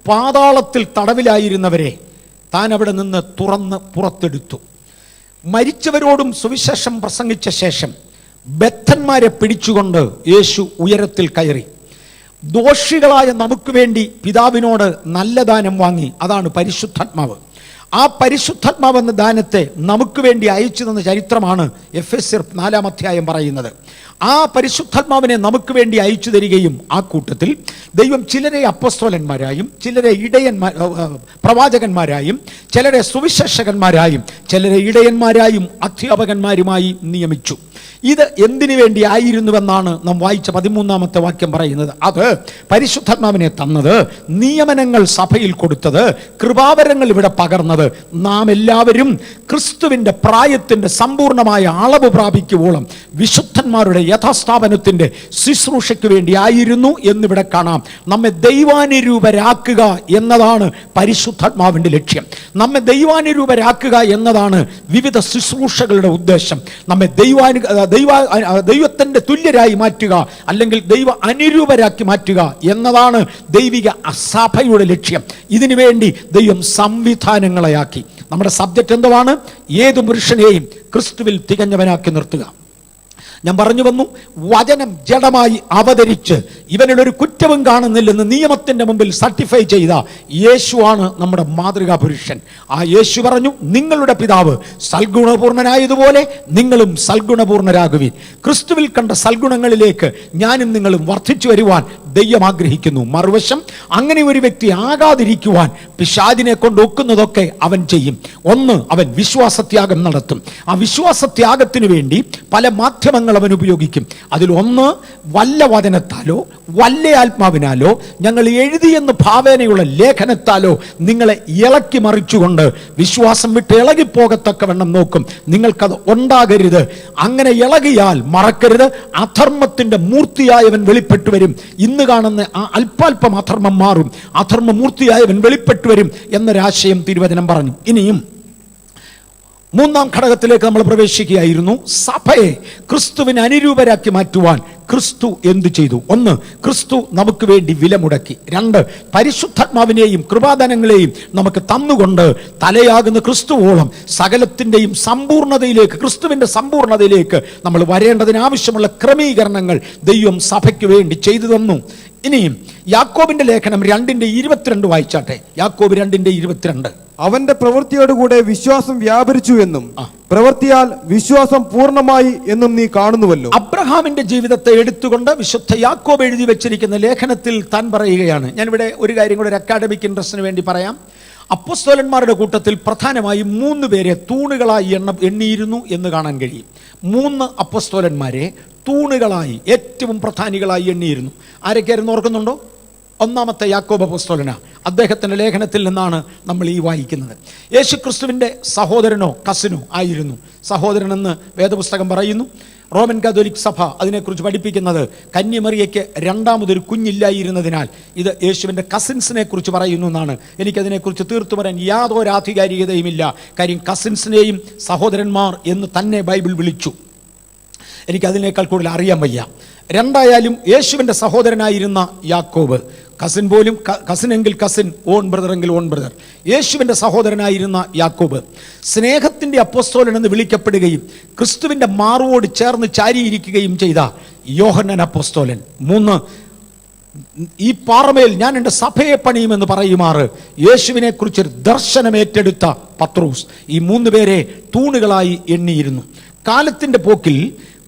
പാതാളത്തിൽ തടവിലായിരുന്നവരെ താൻ അവിടെ നിന്ന് തുറന്ന് പുറത്തെടുത്തു. മരിച്ചവരോടും സുവിശേഷം പ്രസംഗിച്ച ശേഷം ബദ്ധന്മാരെ പിടിച്ചുകൊണ്ട് യേശു ഉയരത്തിൽ കയറി. ദോഷികളായ നമുക്ക് വേണ്ടി പിതാവിനോട് നല്ല ദാനം വാങ്ങി. അതാണ് പരിശുദ്ധാത്മാവ്. ആ പരിശുദ്ധാത്മാവ് എന്ന ദാനത്തെ നമുക്ക് വേണ്ടി അയച്ചു തന്ന ചരിത്രമാണ് എഫെസ്യർ 4-ാം അധ്യായം പറയുന്നത്. ആ പരിശുദ്ധാത്മാവിനെ നമുക്ക് വേണ്ടി അയച്ചു തരികയും ആ കൂട്ടത്തിൽ ദൈവം ചിലരെ അപ്പോസ്തലന്മാരായും ചിലരെ പ്രവാചകന്മാരായും ചിലരെ സുവിശേഷകന്മാരായും ചിലരെ ഇടയന്മാരായും അധ്യാപകന്മാരുമായി നിയമിച്ചു. ഇത് എന്തിനു വേണ്ടി ആയിരുന്നുവെന്നാണ് നാം വായിച്ച 13-ാമത്തെ വാക്യം പറയുന്നത്. അത് പരിശുദ്ധാത്മാവിനെ തന്നത്, നിയമനങ്ങൾ സഭയിൽ കൊടുത്തത്, കൃപാവരങ്ങൾ ഇവിടെ പകർന്നത്, നാം എല്ലാവരും ക്രിസ്തുവിന്റെ പ്രായത്തിന്റെ സമ്പൂർണമായ അളവ് പ്രാപിക്കുവോളം വിശുദ്ധന്മാരുടെ യഥാസ്ഥാപനത്തിന്റെ ശുശ്രൂഷയ്ക്ക് വേണ്ടി ആയിരുന്നു എന്നിവിടെ കാണാം. നമ്മെ ദൈവാനുരൂപരാക്കുക എന്നതാണ് പരിശുദ്ധാത്മാവിന്റെ ലക്ഷ്യം. നമ്മെ ദൈവാനുരൂപരാക്കുക എന്നതാണ് വിവിധ ശുശ്രൂഷകളുടെ ഉദ്ദേശം. നമ്മെ ദൈവത്തിന്റെ തുല്യരായി മാറ്റുക, അല്ലെങ്കിൽ ദൈവ അനുരൂപരാക്കി മാറ്റുക എന്നതാണ് ദൈവിക സഭയുടെ ലക്ഷ്യം. ഇതിനു വേണ്ടി ദൈവം സംവിധാനങ്ങളെയാക്കി. നമ്മുടെ സബ്ജക്റ്റ് എന്തുവാണ്? ഏതു പുരുഷനെയും ക്രിസ്തുവിൽ തികഞ്ഞവനാക്കി നിർത്തുക. ഞാൻ പറഞ്ഞു വന്നു, വചനം ജഡമായി അവതരിച്ച് ഇവനിലൊരു കുറ്റവും കാണുന്നില്ലെന്ന് നിയമത്തിന്റെ മുമ്പിൽ സർട്ടിഫൈ ചെയ്ത യേശുവാണ് നമ്മുടെ മാതൃകാ പുരുഷൻ. ആ യേശു പറഞ്ഞു, നിങ്ങളുടെ പിതാവ് സൽഗുണപൂർണനായതുപോലെ നിങ്ങളും സൽഗുണപൂർണരാകുവിൻ. ക്രിസ്തുവിൽ കണ്ട സൽഗുണങ്ങളിലേക്ക് ഞാനും നിങ്ങളും വർദ്ധിച്ചു വരുവാൻ ദൈവം ആഗ്രഹിക്കുന്നു. മറുവശം, അങ്ങനെ ഒരു വ്യക്തി ആകാതിരിക്കുവാൻ പിശാചിനെ കൊണ്ട് ഒക്കുന്നതൊക്കെ അവൻ ചെയ്യും. ഒന്ന്, അവൻ വിശ്വാസത്യാഗം നടത്തും. ആ വിശ്വാസത്യാഗത്തിന് വേണ്ടി പല മാധ്യമങ്ങൾ അവൻ ഉപയോഗിക്കും. അതിലൊന്ന്, വല്ല വചനത്താലോ വല്ല ആത്മാവിനാലോ ഞങ്ങൾ എഴുതിയെന്ന് ഭാവേനയുള്ള ലേഖനത്താലോ നിങ്ങളെ ഇളക്കി മറിച്ചുകൊണ്ട് വിശ്വാസം വിട്ട് ഇളകിപ്പോകത്തക്കവണ്ണം നോക്കും. നിങ്ങൾക്കത് ഉണ്ടാകരുത്. അങ്ങനെ ഇളകിയാൽ മറക്കരുത്, അധർമ്മത്തിന്റെ മൂർത്തിയായവൻ വെളിപ്പെട്ടു വരും. ഇന്ന് കാണുന്ന ആ അല്പാൽപ്പം അധർമ്മം മാറും, അധർമ്മമൂർത്തിയായവൻ വെളിപ്പെട്ടു വരും എന്നൊരാശയം തിരുവചനം പറഞ്ഞു. ഇനിയും 3-ാം ഘടകത്തിലേക്ക് നമ്മൾ പ്രവേശിക്കുകയായിരുന്നു. സഭയെ ക്രിസ്തുവിന് അനുരൂപരാക്കി മാറ്റുവാൻ ക്രിസ്തു എന്തു ചെയ്തു? ഒന്ന്, ക്രിസ്തു നമുക്ക് വേണ്ടി വില മുടക്കി. 2, പരിശുദ്ധാത്മാവിനെയും കൃപാദാനങ്ങളെയും നമുക്ക് തന്നുകൊണ്ട് തലയാകുന്ന ക്രിസ്തുവോളം സകലത്തിൻ്റെയും സമ്പൂർണതയിലേക്ക്, ക്രിസ്തുവിൻ്റെ സമ്പൂർണതയിലേക്ക് നമ്മൾ വരേണ്ടതിനാവശ്യമുള്ള ക്രമീകരണങ്ങൾ ദൈവം സഭയ്ക്ക് വേണ്ടി ചെയ്തു തന്നു. ഇനിയും യാക്കോബിന്റെ ലേഖനം 2:22 വായിച്ചാട്ടെ. യാക്കോബ് 2:22. അവന്റെ പ്രവൃത്തിയോടുകൂടെ വിശ്വാസം വ്യാപരിച്ചു എന്നും പ്രവൃത്തിയാൽ വിശ്വാസം പൂർണ്ണമായി എന്നും നീ കാണുന്നുവല്ലോ. അബ്രഹാമിന്റെ ജീവിതത്തെ എടുത്തുകൊണ്ട് വിശുദ്ധ യാക്കോബ് എഴുതി വെച്ചിരിക്കുന്ന ലേഖനത്തിൽ താൻ പറയുകയാണ്. ഞാനിവിടെ ഒരു കാര്യം കൂടെ ഒരു അക്കാഡമിക് ഇൻട്രസ്റ്റിന് വേണ്ടി പറയാം. അപ്പോസ്തലന്മാരുടെ കൂട്ടത്തിൽ പ്രധാനമായും 3 പേരെ തൂണുകളായി എണ്ണിയിരുന്നു എന്ന് കാണാൻ കഴിയും. 3 അപ്പോസ്തലന്മാരെ തൂണുകളായി, ഏറ്റവും പ്രധാനികളായി എണ്ണിയിരുന്നു. ആരൊക്കെയായിരുന്നു ഓർക്കുന്നുണ്ടോ? 1-ാമത്തെ യാക്കോബ് അപ്പോസ്തലനാ. അദ്ദേഹത്തിൻ്റെ ലേഖനത്തിൽ നിന്നാണ് നമ്മൾ ഈ വായിക്കുന്നത്. യേശുക്രിസ്തുവിൻ്റെ സഹോദരനോ കസിനോ ആയിരുന്നു. സഹോദരനെന്ന് വേദപുസ്തകം പറയുന്നു. റോമൻ കാതോലിക് സഭ അതിനെക്കുറിച്ച് പഠിപ്പിക്കുന്നത് കന്യമറിയയ്ക്ക് 2ാമതൊരു കുഞ്ഞില്ലായിരുന്നതിനാൽ ഇത് യേശുവിൻ്റെ കസിൻസിനെ കുറിച്ച് പറയുന്നു എന്നാണ്. എനിക്കതിനെക്കുറിച്ച് തീർത്തു പറയാൻ യാതൊരു ആധികാരികതയുമില്ല. കാര്യം കസിൻസിനെയും സഹോദരന്മാർ എന്ന് തന്നെ ബൈബിൾ വിളിച്ചു. എനിക്കതിനേക്കാൾ കൂടുതൽ അറിയാൻ വയ്യ. 2 യേശുവിൻ്റെ സഹോദരനായിരുന്ന യാക്കോബ്, കസിൻ പോലും കസിനെങ്കിൽ കസിൻ, ഓൺ ബ്രദർ എങ്കിൽ ഓൺ ബ്രദർ, യേശുവിൻ്റെ സഹോദരനായിരുന്ന യാക്കോബ് സ്നേഹത്തിൻ്റെ അപ്പോസ്തലൻ എന്ന് വിളിക്കപ്പെടുകയും ക്രിസ്തുവിൻ്റെ മാറുവോട് ചേർന്ന് ചാരിയിരിക്കുകയും ചെയ്ത യോഹന്നാൻ അപ്പോസ്തലൻ. 3, ഈ പാറമേൽ ഞാൻ എൻ്റെ സഭയെ പണിയുമെന്ന് പറയുമാറ് യേശുവിനെ കുറിച്ചൊരു ദർശനം ഏറ്റെടുത്ത പത്രോസ്. ഈ 3 പേരെ തൂണുകളായി എണ്ണിയിരുന്നു. കാലത്തിൻ്റെ പോക്കിൽ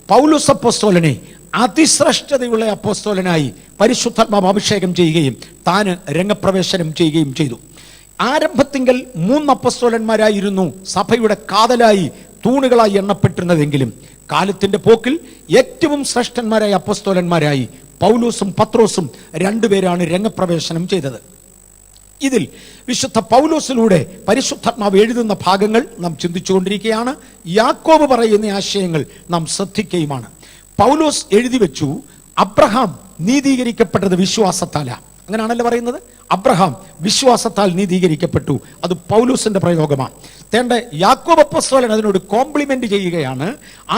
പൗലോസ് അപ്പോസ്തലനെ അതിശ്രേഷ്ഠതയുള്ള അപ്പോസ്തലനായി പരിശുദ്ധാത്മാവ് അഭിഷേകം ചെയ്യുകയും താന് രംഗപ്രവേശനം ചെയ്യുകയും ചെയ്തു. ആരംഭത്തിങ്കൽ 3 അപ്പോസ്തലന്മാരായിരുന്നു സഭയുടെ കാതലായി തൂണുകളായി എണ്ണപ്പെട്ടിരുന്നതെങ്കിലും കാലത്തിൻ്റെ പോക്കിൽ ഏറ്റവും ശ്രേഷ്ഠന്മാരായ അപ്പോസ്തലന്മാരായി പൗലോസും പത്രോസും 2 പേരാണ് രംഗപ്രവേശനം ചെയ്തത്. ഇതിൽ വിശുദ്ധ പൗലോസിലൂടെ പരിശുദ്ധാത്മാവ് എഴുതുന്ന ഭാഗങ്ങൾ നാം ചിന്തിച്ചുകൊണ്ടിരിക്കുകയാണ്. യാക്കോബ് പറയുന്ന ആശയങ്ങൾ നാം ശ്രദ്ധിക്കുകയുമാണ്. പൗലോസ് എഴുതി വെച്ചു, അബ്രഹാം നീതീകരിക്കപ്പെട്ടത് വിശ്വാസത്താലാ. അങ്ങനെയാണല്ലോ പറയുന്നത്. അബ്രഹാം വിശ്വാസത്താൽ നീതീകരിക്കപ്പെട്ടു. അത് പൗലോസിന്റെ പ്രയോഗമാണ്. തേണ്ട യാക്കോബ് അപ്പോസ്തലൻ അതിനോട് കോംപ്ലിമെന്റ് ചെയ്യുകയാണ്.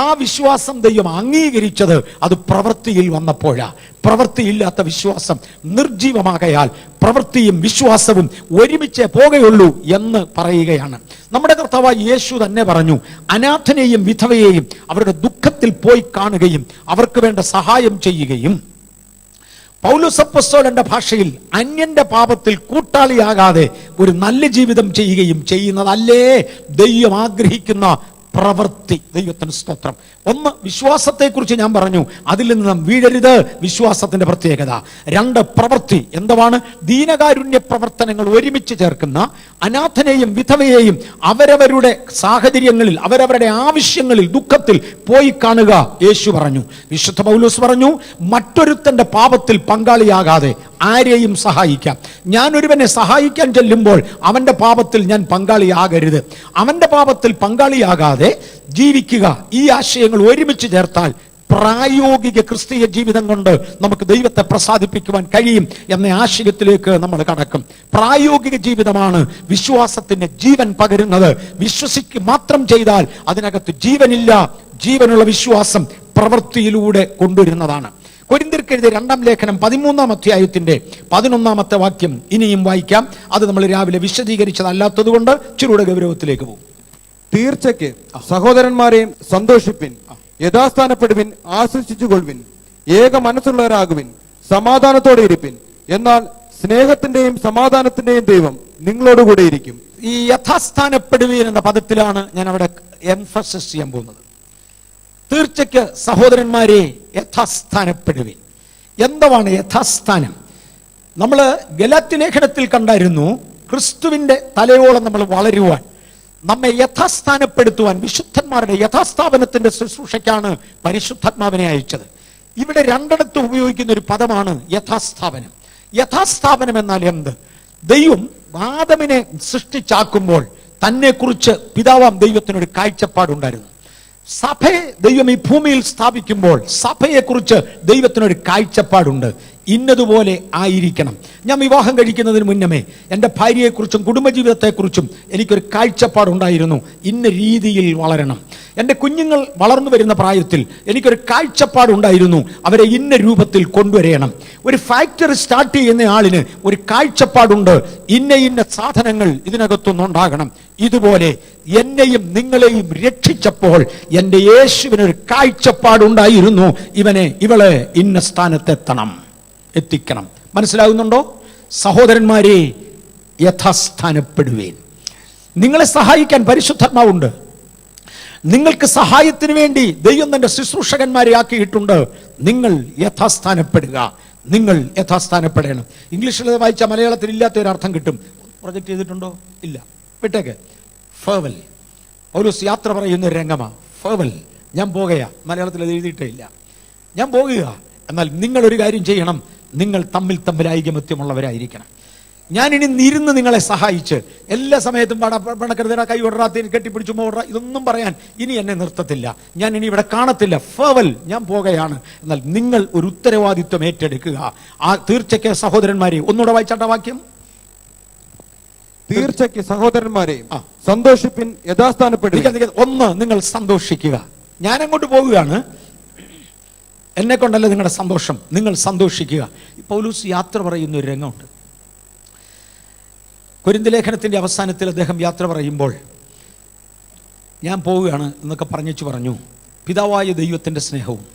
ആ വിശ്വാസം ദൈവം അംഗീകരിച്ചത് അത് പ്രവൃത്തിയിൽ വന്നപ്പോഴാ. പ്രവൃത്തിയില്ലാത്ത വിശ്വാസം നിർജീവമാകയാൽ പ്രവൃത്തിയും വിശ്വാസവും ഒരുമിച്ചേ പോകുകയുള്ളൂ എന്ന് പറയുകയാണ്. നമ്മുടെ കർത്താവായ യേശു തന്നെ പറഞ്ഞു, അനാഥനെയും വിധവയെയും അവരുടെ ദുഃഖത്തിൽ പോയി കാണുകയും അവർക്ക് വേണ്ട സഹായം ചെയ്യുകയും, പൗലോസ് അപ്പോസ്തലന്റെ ഭാഷയിൽ അന്യന്റെ പാപത്തിൽ കൂട്ടാളിയാകാതെ ഒരു നല്ല ജീവിതം ചെയ്യുകയും ചെയ്യുന്നതല്ലേ ദൈവം ആഗ്രഹിക്കുന്ന പ്രവൃത്തി. ദൈവത്തിന് സ്തോത്രം. ഒന്ന്, വിശ്വാസത്തെക്കുറിച്ച് ഞാൻ പറഞ്ഞു, അതിൽ നിന്ന് നാം വീഴരുത്, വിശ്വാസത്തിന്റെ പ്രത്യേകത. രണ്ട്, പ്രവൃത്തി. എന്താണ്? ദീനകാരുണ്യ പ്രവർത്തനങ്ങൾ ഒരുമിച്ച് ചേർക്കുന്ന, അനാഥനെയും വിധവയെയും അവരവരുടെ സാഹചര്യങ്ങളിൽ, അവരവരുടെ ആവശ്യങ്ങളിൽ, ദുഃഖത്തിൽ പോയി കാണുക യേശു പറഞ്ഞു. വിശുദ്ധ പൗലോസ് പറഞ്ഞു, മറ്റൊരുത്തന്റെ പാപത്തിൽ പങ്കാളിയാകാതെ ആരെയും സഹായിക്കാം. ഞാൻ ഒരുവനെ സഹായിക്കാൻ ചെല്ലുമ്പോൾ അവന്റെ പാപത്തിൽ ഞാൻ പങ്കാളിയാകരുത്. അവന്റെ പാപത്തിൽ പങ്കാളിയാകാതെ ജീവിക്കുക. ഈ ആശയങ്ങൾ ഒരുമിച്ച് ചേർത്താൽ പ്രായോഗിക ക്രിസ്തീയ ജീവിതം കൊണ്ട് നമുക്ക് ദൈവത്തെ പ്രസാദിപ്പിക്കുവാൻ കഴിയും എന്ന ആശയത്തിലേക്ക് നമ്മൾ കടക്കും. പ്രായോഗിക ജീവിതമാണ് വിശ്വാസത്തിന് ജീവൻ പകരുന്നത്. വിശ്വസിക്കുക മാത്രം ചെയ്താൽ അതിനകത്ത് ജീവനില്ല. ജീവനുള്ള വിശ്വാസം പ്രവൃത്തിയിലൂടെ കൊണ്ടുവരുന്നതാണ്. കൊരിന്ത്യർക്കെഴുതിയ 2-ാം ലേഖനം 13-ാം അധ്യായത്തിന്റെ 11-ാമത്തെ വാക്യം ഇനിയും വായിക്കാം. അത് നമ്മൾ രാവിലെ വിശദീകരിച്ചതല്ലാത്തത് കൊണ്ട് ചെറുടെ ഗൗരവത്തിലേക്ക് പോകും. തീർച്ചയ്ക്ക് സഹോദരന്മാരെയും സന്തോഷിപ്പിൻ, യഥാസ്ഥാനപ്പെടുവിൻ, ആശ്വസിച്ചുകൊള്ളുവിൻ, ഏക മനസ്സുള്ളവരാകുവിൻ, സമാധാനത്തോടെ ഇരിപ്പിൻ. എന്നാൽ സ്നേഹത്തിന്റെയും സമാധാനത്തിന്റെയും ദൈവം നിങ്ങളോടുകൂടെ ഇരിക്കും. ഈ യഥാസ്ഥാനപ്പെടുവീൻ എന്ന പദത്തിലാണ് ഞാൻ അവിടെ എംഫസിസ് ചെയ്യാൻ പോകുന്നത്. തീർച്ചയ്ക്ക് സഹോദരന്മാരെ യഥാസ്ഥാനപ്പെടുവിൻ. എന്താണ് യഥാസ്ഥാനം? നമ്മൾ ഗലാത്യ ലേഖനത്തിൽ കണ്ടായിരുന്നു, ക്രിസ്തുവിന്റെ തലയോളം നമ്മൾ വളരുവാൻ, നമ്മെ യഥാസ്ഥാനപ്പെടുത്തുവാൻ, വിശുദ്ധന്മാരുടെ യഥാസ്ഥാപനത്തിന്റെ ശുശ്രൂഷയ്ക്കാണ് പരിശുദ്ധാത്മാവിനെ അയച്ചത്. ഇവിടെ രണ്ടിടത്ത് ഉപയോഗിക്കുന്ന ഒരു പദമാണ് യഥാസ്ഥാപനം. യഥാസ്ഥാപനം എന്നാൽ എന്ത്? ദൈവം ആദമിനെ സൃഷ്ടിച്ചാക്കുമ്പോൾ തന്നെ കുറിച്ച് പിതാവാം ദൈവത്തിനൊരു കാഴ്ചപ്പാടുണ്ടായിരുന്നു. സഭയെ ദൈവം ഈ ഭൂമിയിൽ സ്ഥാപിക്കുമ്പോൾ സഭയെക്കുറിച്ച് ദൈവത്തിനൊരു കാഴ്ചപ്പാടുണ്ട്. ഇന്നതുപോലെ ആയിരിക്കണം. ഞാൻ വിവാഹം കഴിക്കുന്നതിന് മുന്നമേ എൻ്റെ ഭാര്യയെക്കുറിച്ചും കുടുംബജീവിതത്തെക്കുറിച്ചും എനിക്കൊരു കാഴ്ചപ്പാടുണ്ടായിരുന്നു. ഇന്ന രീതിയിൽ വളരണം. എൻ്റെ കുഞ്ഞുങ്ങൾ വളർന്നു വരുന്ന പ്രായത്തിൽ എനിക്കൊരു കാഴ്ചപ്പാടുണ്ടായിരുന്നു, അവരെ ഇന്ന രൂപത്തിൽ കൊണ്ടുവരണം. ഒരു ഫാക്ടറി സ്റ്റാർട്ട് ചെയ്യുന്ന ആളിന് ഒരു കാഴ്ചപ്പാടുണ്ട്, ഇന്ന ഇന്ന സാധനങ്ങൾ ഇതിനകത്തൊന്നുണ്ടാകണം. ഇതുപോലെ എന്നെയും നിങ്ങളെയും രക്ഷിച്ചപ്പോൾ എൻ്റെ യേശുവിനൊരു കാഴ്ചപ്പാടുണ്ടായിരുന്നു, ഇവളെ ഇന്ന സ്ഥാനത്തെത്തണം, എത്തിക്കണം. മനസ്സിലാകുന്നുണ്ടോ? സഹോദരന്മാരെ, യഥാസ്ഥാനപ്പെടുവേൻ. നിങ്ങളെ സഹായിക്കാൻ പരിശുദ്ധാത്മാവുണ്ട്. നിങ്ങൾക്ക് സഹായത്തിന് വേണ്ടി ദൈവം തന്റെ ശുശ്രൂഷകന്മാരെ ആക്കിയിട്ടുണ്ട്. നിങ്ങൾ യഥാസ്ഥാനപ്പെടുക. നിങ്ങൾ യഥാസ്ഥാനപ്പെടണം. ഇംഗ്ലീഷിൽ വായിച്ച മലയാളത്തിൽ ഇല്ലാത്ത ഒരു അർത്ഥം കിട്ടും. പ്രൊജക്ട് ചെയ്തിട്ടുണ്ടോ? ഇല്ല, വിട്ടേക്ക്. ഫേവൽ. പൗലോസ് യാത്ര പറയുന്ന ഒരു രംഗമാ. ഫേവൽ, ഞാൻ പോകുക. മലയാളത്തിൽ അത് എഴുതിയിട്ടേ ഇല്ല. ഞാൻ പോകുക. എന്നാൽ നിങ്ങൾ ഒരു കാര്യം ചെയ്യണം, നിങ്ങൾ തമ്മിൽ ഐകമത്യമുള്ളവരായിരിക്കണം. ഞാനിനി ഇരുന്ന് നിങ്ങളെ സഹായിച്ച് എല്ലാ സമയത്തും പണക്കരുതട, കൈ ഓടറ, കെട്ടിപ്പിടിച്ചു ഓടറ, ഇതൊന്നും പറയാൻ ഇനി എന്നെ നിർത്തത്തില്ല. ഞാൻ ഇനി ഇവിടെ കാണത്തില്ല. ഫേവൽ, ഞാൻ പോകുകയാണ്. എന്നാൽ നിങ്ങൾ ഒരു ഉത്തരവാദിത്വം ഏറ്റെടുക്കുക. ആ തീർച്ചയ്ക്ക് സഹോദരന്മാരെ, ഒന്നുകൂടെ വായിച്ചാട്ട വാക്യം. തീർച്ചയ്ക്ക് സഹോദരന്മാരെ സന്തോഷിപ്പിൻ, യഥാസ്ഥാനപ്പെടുക. ഒന്ന്, നിങ്ങൾ സന്തോഷിക്കുക. ഞാൻ അങ്ങോട്ട് പോകുകയാണ്, എന്നെ കൊണ്ടല്ല നിങ്ങളുടെ സന്തോഷം, നിങ്ങൾ സന്തോഷിക്കുക. പൗലോസ് യാത്ര പറയുന്ന ഒരു രംഗമുണ്ട്. കൊരിന്ത്യ ലേഖനത്തിന്റെ അവസാനത്തിൽ അദ്ദേഹം യാത്ര പറയുമ്പോൾ, ഞാൻ പോവുകയാണ് എന്നൊക്കെ പറഞ്ഞു, പിതാവായ ദൈവത്തിൻ്റെ സ്നേഹവും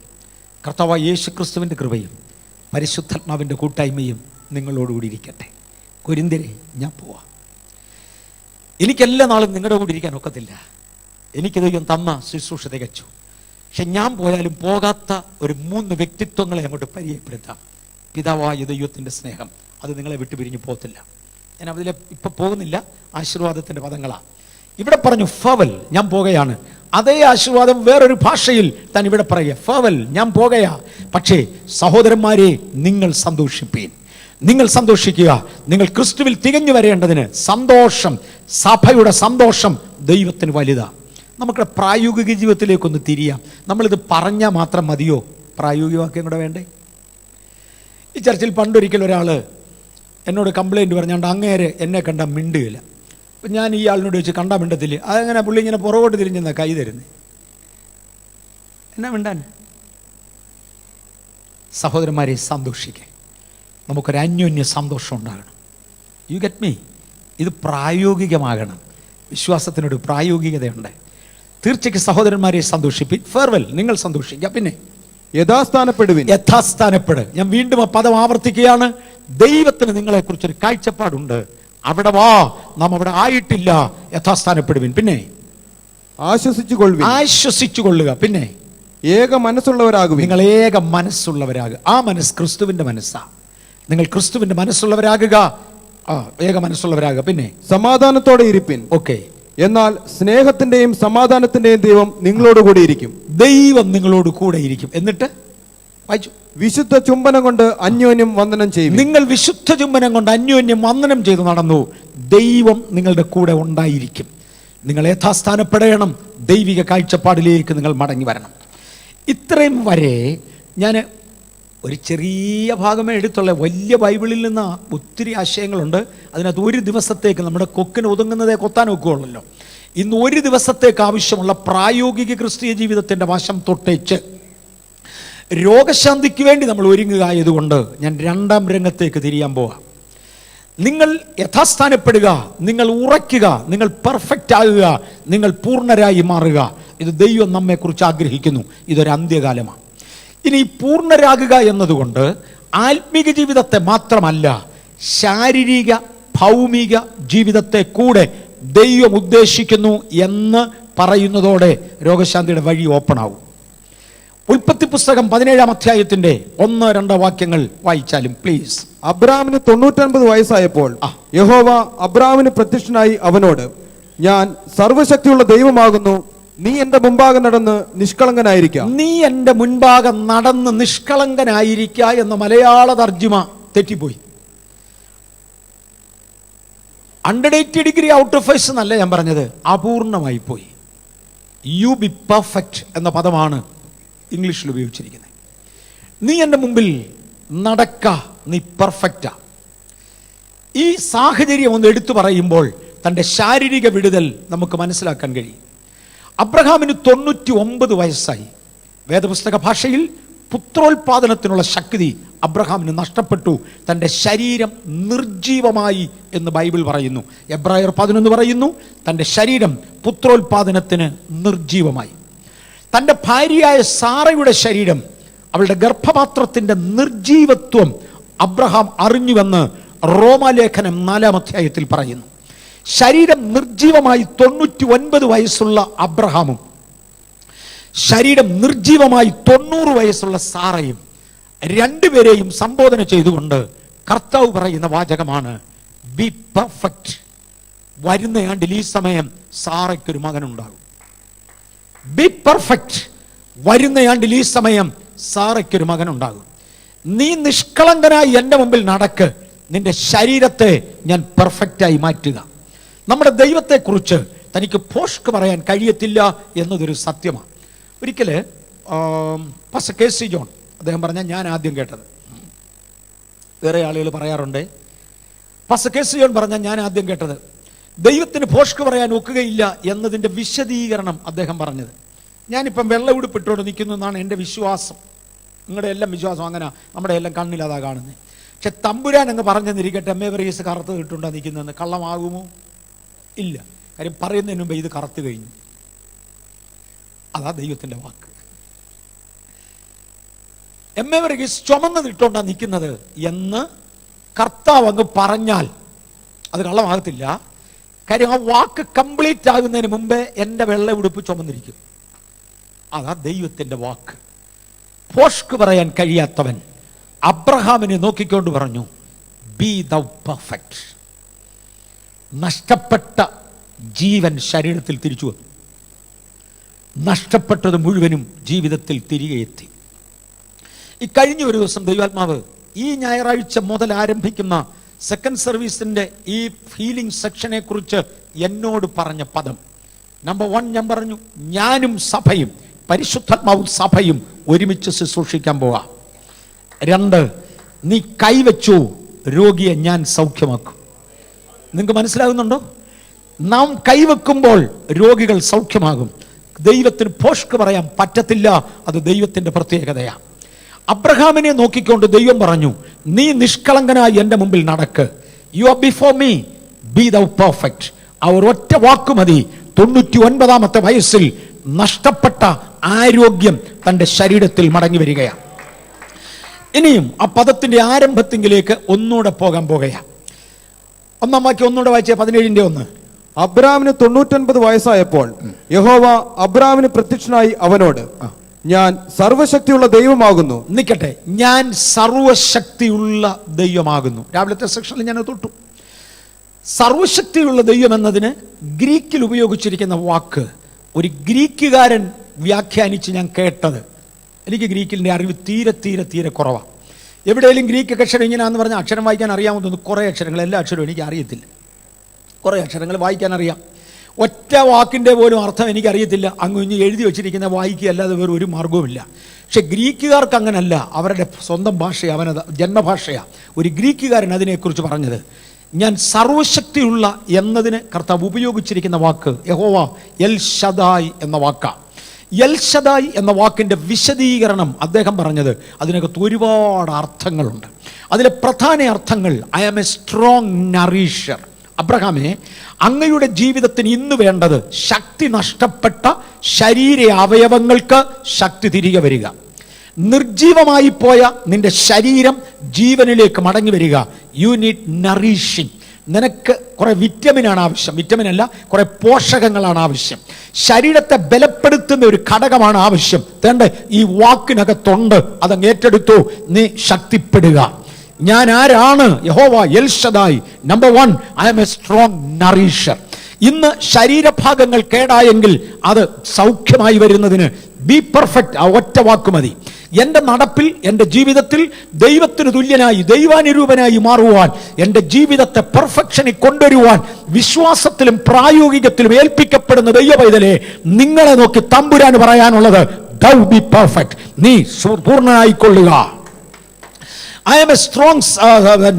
കർത്താവായ യേശു ക്രിസ്തുവിൻ്റെ കൃപയും പരിശുദ്ധാത്മാവിൻ്റെ കൂട്ടായ്മയും നിങ്ങളോടുകൂടി ഇരിക്കട്ടെ. കൊരിന്ത്യരെ, ഞാൻ പോവാം. എനിക്കെല്ലാ നാളും നിങ്ങളുടെ കൂടി ഇരിക്കാൻ ഒക്കത്തില്ല. എനിക്ക് ദൈവം തന്ന ശുശ്രൂഷ തികച്ചു. പക്ഷെ ഞാൻ പോയാലും പോകാത്ത ഒരു 3 വ്യക്തിത്വങ്ങളെ അങ്ങോട്ട് പരിചയപ്പെടുത്താം. പിതാവായ ദൈവത്തിൻ്റെ സ്നേഹം, അത് നിങ്ങളെ വിട്ടുപിരിഞ്ഞു പോകത്തില്ല. ഞാൻ അതിലെ ഇപ്പം പോകുന്നില്ല, ആശീർവാദത്തിൻ്റെ പദങ്ങളാണ്. ഇവിടെ പറഞ്ഞു ഫവൽ, ഞാൻ പോകുകയാണ്. അതേ ആശീർവാദം വേറൊരു ഭാഷയിൽ താൻ ഇവിടെ പറയുക. ഫവൽ, ഞാൻ പോകുകയാ. പക്ഷേ സഹോദരന്മാരെ, നിങ്ങൾ സന്തോഷിപ്പീൻ. നിങ്ങൾ സന്തോഷിക്കുക. നിങ്ങൾ ക്രിസ്തുവിൽ തികഞ്ഞു വരേണ്ടതിന് സന്തോഷം, സഭയുടെ സന്തോഷം ദൈവത്തിന് വലുതാ. നമുക്കിടെ പ്രായോഗിക ജീവിതത്തിലേക്കൊന്ന് തിരിയാം. നമ്മളിത് പറഞ്ഞാൽ മാത്രം മതിയോ? പ്രായോഗികമാക്കിയും കൂടെ വേണ്ടേ? ഈ ചർച്ചിൽ പണ്ടൊരിക്കൽ ഒരാൾ എന്നോട് കംപ്ലൈൻറ്റ് പറഞ്ഞാണ്ട് അങ്ങേരെ എന്നെ കണ്ടാൽ മിണ്ടുകയില്ല. അപ്പം ഞാൻ ഈ ആളിനോട് ചോദിച്ചു, കണ്ടാൽ മിണ്ടത്തില്ല. അതെങ്ങനെ പുള്ളി ഇങ്ങനെ പുറകോട്ട് തിരിഞ്ഞെന്നാ കൈ തരുന്നത്? എന്നാ മിണ്ടാൻ? സഹോദരന്മാരെ, സന്തോഷിക്കേ. നമുക്കൊരു അന്യോന്യ സന്തോഷം ഉണ്ടാകണം. You get me? ഇത് പ്രായോഗികമാകണം. വിശ്വാസത്തിനൊരു പ്രായോഗികതയുണ്ട്. തീർച്ചയ്ക്ക് സഹോദരന്മാരെ സന്തോഷിപ്പിൻ. ഫെയർവെൽ, നിങ്ങൾ സന്തോഷിക്കുക. പിന്നെ യഥാസ്ഥാനപ്പെടുവിൻ. യഥാസ്ഥാനപ്പെട്. ഞാൻ വീണ്ടും ആ പദം ആവർത്തിക്കുകയാണ്. ദൈവത്തിന് നിങ്ങളെക്കുറിച്ചൊരു കാഴ്ചപ്പാടുണ്ട്. അവിടെ വാ, നാം അവിടെ ആയിട്ടില്ല. യഥാസ്ഥാനപ്പെടുവിൻ. പിന്നെ ആശ്വസിച്ചുകൊള്ളുക. പിന്നെ ഏക മനസ്സുള്ളവരാകും. നിങ്ങൾ ഏക മനസ്സുള്ളവരാകുക. ആ മനസ്സ് ക്രിസ്തുവിന്റെ മനസ്സാ. നിങ്ങൾ ക്രിസ്തുവിന്റെ മനസ്സുള്ളവരാകുക. ഏക മനസ്സുള്ളവരാകുക. പിന്നെ സമാധാനത്തോടെ ഇരിപ്പിൻ. ഓക്കെ. എന്നാൽ സ്നേഹത്തിന്റെയും സമാധാനത്തിന്റെയും ദൈവം നിങ്ങളോട് കൂടെ ഇരിക്കും. ദൈവം നിങ്ങളോട് കൂടെ ഇരിക്കും. എന്നിട്ട് വായിച്ചു. വിശുദ്ധ ചുംബനം കൊണ്ട് അന്യോന്യം വന്ദനം ചെയ്യും. നിങ്ങൾ വിശുദ്ധ ചുംബനം കൊണ്ട് അന്യോന്യം വന്ദനം ചെയ്ത് നടന്നു. ദൈവം നിങ്ങളുടെ കൂടെ ഉണ്ടായിരിക്കും. നിങ്ങൾ യഥാസ്ഥാനപ്പെടണം. ദൈവിക കാഴ്ചപ്പാടിലേക്ക് നിങ്ങൾ മടങ്ങി വരണം. ഇത്രയും വരെ ഞാൻ ഒരു ചെറിയ ഭാഗമേ എടുത്തുള്ള. വലിയ ബൈബിളിൽ നിന്ന് ഒത്തിരി ആശയങ്ങളുണ്ട്. അതിനകത്ത് ഒരു ദിവസത്തേക്ക് നമ്മുടെ കൊക്കിന് ഒതുങ്ങുന്നതേ കൊത്താൻ ഒക്കുകയുള്ളല്ലോ. ഇന്ന് ഒരു ദിവസത്തേക്ക് ആവശ്യമുള്ള പ്രായോഗിക ക്രിസ്തീയ ജീവിതത്തിൻ്റെ വശം തൊട്ടേച്ച് രോഗശാന്തിക്ക് വേണ്ടി നമ്മൾ ഒരുങ്ങുക ആയതുകൊണ്ട് ഞാൻ രണ്ടാം രംഗത്തേക്ക് തിരിയാൻ പോവാം. നിങ്ങൾ യഥാസ്ഥാനപ്പെടുക, നിങ്ങൾ ഉറയ്ക്കുക, നിങ്ങൾ പെർഫെക്റ്റ് ആകുക, നിങ്ങൾ പൂർണ്ണരായി മാറുക. ഇത് ദൈവം നമ്മെക്കുറിച്ച് ആഗ്രഹിക്കുന്നു. ഇതൊരു അന്ത്യകാലമാണ്. ഇനി പൂർണ്ണരാകുക എന്നതുകൊണ്ട് ആത്മീക ജീവിതത്തെ മാത്രമല്ല, ശാരീരിക ഭൗമിക ജീവിതത്തെ കൂടെ ദൈവം ഉദ്ദേശിക്കുന്നു എന്ന് പറയുന്നതോടെ രോഗശാന്തിയുടെ വഴി ഓപ്പൺ ആവും. ഉൽപ്പത്തി പുസ്തകം 17-ാം അധ്യായത്തിന്റെ 1-2 വാക്യങ്ങൾ വായിച്ചാലും പ്ലീസ്. അബ്രാമിന് 99 വയസ്സായപ്പോൾ യഹോവ അബ്രാമിന് പ്രത്യക്ഷനായി അവനോട്, ഞാൻ സർവശക്തിയുള്ള ദൈവമാകുന്നു, നീ എന്റെ മുമ്പാകെ നടന്ന് നിഷ്കളങ്കനായിരിക്കുക. നീ എന്റെ മുൻപാകെ നടന്ന് നിഷ്കളങ്കനായിരിക്കുക എന്ന മലയാള തർജ്ജിമ തെറ്റിപ്പോയി. 180 ഡിഗ്രി ഔട്ട് ഓഫ് ഫേസ് എന്നല്ല ഞാൻ പറഞ്ഞത്, അപൂർണമായി പോയി. യു ബി പെർഫെക്റ്റ് എന്ന പദമാണ് ഇംഗ്ലീഷിൽ ഉപയോഗിച്ചിരിക്കുന്നത്. നീ എൻ്റെ മുമ്പിൽ നടക്ക, നീ പെർഫെക്റ്റാ. ഈ സാഹചര്യം ഒന്ന് എടുത്തു പറയുമ്പോൾ തൻ്റെ ശാരീരിക വിടുതൽ നമുക്ക് മനസ്സിലാക്കാൻ കഴിയും. അബ്രഹാമിന് 99 വയസ്സായി. വേദപുസ്തക ഭാഷയിൽ പുത്രോൽപാദനത്തിനുള്ള ശക്തി അബ്രഹാമിന് നഷ്ടപ്പെട്ടു. തൻ്റെ ശരീരം നിർജീവമായി എന്ന് ബൈബിൾ പറയുന്നു. എബ്രായർ 11 പറയുന്നു, തൻ്റെ ശരീരം പുത്രോൽപാദനത്തിന് നിർജീവമായി. തൻ്റെ ഭാര്യയായ സാറയുടെ ശരീരം, അവളുടെ ഗർഭപാത്രത്തിൻ്റെ നിർജീവത്വം അബ്രഹാം അറിഞ്ഞുവെന്ന് റോമാലേഖനം 4-ാം അധ്യായത്തിൽ പറയുന്നു. ശരീരം നിർജീവമായി 99 വയസ്സുള്ള അബ്രഹാമും ശരീരം നിർജീവമായി 90 വയസ്സുള്ള സാറയും രണ്ടുപേരെയും സംബോധന ചെയ്തുകൊണ്ട് കർത്താവ് പറയുന്ന വാചകമാണ്, ബി പെർഫെക്റ്റ്. വരുന്ന ആണ്ടിൽ ഈ സമയം സാറയ്ക്കൊരു മകനുണ്ടാകും. B perfect. വരുന്ന ആണ്ടിൽ ഈ സമയം സാറയ്ക്കൊരു മകനുണ്ടാകും. നീ നിഷ്കളങ്കനായി എൻ്റെ മുമ്പിൽ നടക്ക്, നിന്റെ ശരീരത്തെ ഞാൻ പെർഫെക്റ്റായി മാറ്റുക. നമ്മുടെ ദൈവത്തെക്കുറിച്ച് തനിക്ക് പോഷ്ക്ക് പറയാൻ കഴിയത്തില്ല എന്നതൊരു സത്യമാണ്. ഒരിക്കൽ പാസ്റ്റർ KC ജോൺ അദ്ദേഹം പറഞ്ഞാൽ ഞാൻ ആദ്യം കേട്ടത്, വേറെ ആളുകൾ പറയാറുണ്ട്, പാസ്റ്റർ KC ജോൺ പറഞ്ഞാൽ ഞാൻ ആദ്യം കേട്ടത്, ദൈവത്തിന് പോഷ്ക്ക് പറയാൻ ഒക്കുകയില്ല എന്നതിൻ്റെ വിശദീകരണം അദ്ദേഹം പറഞ്ഞത്. ഞാനിപ്പം വെള്ള ഉടുപ്പിട്ടോട് നിൽക്കുന്നു എന്നാണ് എൻ്റെ വിശ്വാസം. നിങ്ങളുടെ എല്ലാം വിശ്വാസം അങ്ങനെ, നമ്മുടെ എല്ലാം കണ്ണിൽ അതാ കാണുന്നത്. പക്ഷെ തമ്പുരാൻ അങ്ങ് പറഞ്ഞെന്നിരിക്കട്ടെ, എമ്മേവറീസ് കറുത്ത് കിട്ടുണ്ടോ നിൽക്കുന്നതെന്ന്, കള്ളമാകുമോ? ഇല്ല. കാര്യം പറയുന്നതിന് മുമ്പ് ഇത് കറുത്ത് കഴിഞ്ഞു. അതാ ദൈവത്തിൻ്റെ വാക്ക്. എമ്മേവറീസ് ചുമന്നതിട്ടുണ്ടാ നിൽക്കുന്നത് എന്ന് കർത്താവ് അങ്ങ് പറഞ്ഞാൽ അത് കള്ളമാകത്തില്ല. കാര്യം ആ വാക്ക് കംപ്ലീറ്റ് ആകുന്നതിന് മുമ്പേ എൻ്റെ വെള്ള ഉടുപ്പ് ചുമന്നിരിക്കും. അതാ ദൈവത്തിൻ്റെ വാക്ക്. പോഷ്ക്ക് പറയാൻ കഴിയാത്തവൻ അബ്രഹാമിനെ നോക്കിക്കൊണ്ട് പറഞ്ഞു, ബി ദൗ പെർഫെക്റ്റ്. നഷ്ടപ്പെട്ട ജീവൻ ശരീരത്തിൽ തിരിച്ചു വന്നു. നഷ്ടപ്പെട്ടത് മുഴുവനും ജീവിതത്തിൽ തിരികെ എത്തി. ഈ കഴിഞ്ഞ ഒരു ദിവസം ദൈവാത്മാവ് ഈ ഞായറാഴ്ച മുതൽ ആരംഭിക്കുന്ന സെക്കൻഡ് സർവീസിന്റെ ഈ ഹീലിംഗ് സെക്ഷനെ കുറിച്ച് എന്നോട് പറഞ്ഞ പദം, നമ്പർ 1 ഞാൻ പറഞ്ഞു, ഞാനും സഭയും പരിശുദ്ധാത്മാവും സഭയും ഒരുമിച്ച് ശുശ്രൂഷിക്കാൻ പോവാ. 2, നീ കൈവച്ചു, രോഗിയെ ഞാൻ സൗഖ്യമാക്കും. നിങ്ങൾക്ക് മനസ്സിലാകുന്നുണ്ടോ? നാം കൈവെക്കുമ്പോൾ രോഗികൾ സൗഖ്യമാകും. ദൈവത്തിന് പോഷ്ക്ക് പറയാൻ പറ്റത്തില്ല, അത് ദൈവത്തിൻ്റെ പ്രത്യേകതയാണ്. അബ്രഹാമിനെ നോക്കിക്കൊണ്ട് ദൈവം പറഞ്ഞു, നീ നിഷ്കളങ്കനായി എൻ്റെ മുമ്പിൽ നടക്ക്. You are before me, B thou perfect. ആ ഒരൊറ്റ വാക്കു മതി. 99-ാമത്തെ വയസ്സിൽ നഷ്ടപ്പെട്ട ആരോഗ്യം തൻ്റെ ശരീരത്തിൽ മടങ്ങി വരികയാണ്. ഇനിയും ആ പദത്തിൻ്റെ ആരംഭത്തിലേക്ക് ഒന്നുകൂടെ പോകാൻ പോകുകയാണ്. 1-ാം വാക്യം ഒന്നുകൂടെ വായിച്ചേ, 17-ന്റെ 1. അബ്രാമിന് 99 വയസ്സായപ്പോൾ യഹോവ അബ്രാമിന് പ്രത്യക്ഷനായി അവനോട്, ഞാൻ സർവശക്തിയുള്ള ദൈവമാകുന്നു. നിൽക്കട്ടെ, ഞാൻ സർവശക്തിയുള്ള ദൈവമാകുന്നു. രാവിലത്തെ സെക്ഷനിൽ ഞാൻ തൊട്ടു. സർവശക്തിയുള്ള ദൈവം എന്നതിന് ഗ്രീക്കിൽ ഉപയോഗിച്ചിരിക്കുന്ന വാക്ക് ഒരു ഗ്രീക്കുകാരൻ വ്യാഖ്യാനിച്ച് ഞാൻ കേട്ടത്, എനിക്ക് ഗ്രീക്കിൻ്റെ അറിവ് തീരെ തീരെ തീരെ കുറവാണ്. എവിടെയെങ്കിലും ഗ്രീക്ക് അക്ഷരം ഇങ്ങനെയാണെന്ന് പറഞ്ഞാൽ അക്ഷരം വായിക്കാൻ അറിയാമെന്ന് തോന്നുന്നു. കുറേ അക്ഷരങ്ങൾ, എല്ലാ അക്ഷരവും എനിക്ക് അറിയത്തില്ല. കുറേ അക്ഷരങ്ങൾ വായിക്കാൻ അറിയാം, ഒറ്റ വാക്കിൻ്റെ പോലും അർത്ഥം എനിക്കറിയത്തില്ല. അങ്ങ് ഇഞ്ഞ് എഴുതി വെച്ചിരിക്കുന്ന വായിക്കുക അല്ലാതെ വേറെ ഒരു മാർഗവുമില്ല. പക്ഷെ ഗ്രീക്കുകാർക്ക് അങ്ങനല്ല, അവരുടെ സ്വന്തം ഭാഷയാണ്, അവനത് ജന്മഭാഷയാണ്. ഒരു ഗ്രീക്കുകാരൻ അതിനെക്കുറിച്ച് പറഞ്ഞത്, ഞാൻ സർവശക്തിയുള്ള എന്നതിന് കർത്താവ് ഉപയോഗിച്ചിരിക്കുന്ന വാക്ക് യഹോവ എൽ ഷദായ് എന്ന വാക്കാണ്. എൽ ഷദായ് എന്ന വാക്കിൻ്റെ വിശദീകരണം അദ്ദേഹം പറഞ്ഞത്, അതിനകത്ത് ഒരുപാട് അർത്ഥങ്ങളുണ്ട്. അതിലെ പ്രധാന അർത്ഥങ്ങൾ, ഐ ആം എ സ്ട്രോങ് നറീഷർ. അബ്രഹാമേ, അങ്ങയുടെ ജീവിതത്തിന് ഇന്ന് വേണ്ടത് ശക്തി നഷ്ടപ്പെട്ട ശരീര അവയവങ്ങൾക്ക് ശക്തി തിരികെ വരിക. നിർജീവമായി പോയ നിന്റെ ശരീരം ജീവനിലേക്ക് മടങ്ങി വരിക. You need nourishing. നിനക്ക് കുറെ വിറ്റമിനാണ് ആവശ്യം, വിറ്റമിനല്ല, കുറെ പോഷകങ്ങളാണ് ആവശ്യം. ശരീരത്തെ ബലപ്പെടുത്തുന്ന ഒരു ഘടകമാണ് ആവശ്യം. തേണ്ട ഈ വാക്കിനകത്തുണ്ട്, അതങ്ങ് ഏറ്റെടുത്തു. നീ ശക്തിപ്പെടുക. ഞാൻ ആരാണ്? യഹോവ El Shaddai. Number 1, I am a strong nourisher. ഇന്ന് ശരീരഭാഗങ്ങൾ കേടായെങ്കിൽ അത് സൗഖ്യമായി വരുന്നതിന് ബി പെർഫെക്റ്റ്, ആ ഒറ്റ വാക്ക് മതി. എൻ്റെ നടപ്പിൽ, എൻ്റെ ജീവിതത്തിൽ ദൈവത്തിന് തുല്യനായി, ദൈവാനുരൂപനായി മാറുവാൻ, എൻ്റെ ജീവിതത്തെ പെർഫെക്ഷനിൽ കൊണ്ടുവരുവാൻ വിശ്വാസത്തിലും പ്രായോഗികത്തിലും ഏൽപ്പിക്കപ്പെടുന്ന ദൈവപൈതലെ, നിങ്ങളെ നോക്കി തമ്പുരാൻ പറയാനുള്ളത്, thou be perfect. നീ പൂർണ്ണനായിക്കൊള്ളുക. I am a strong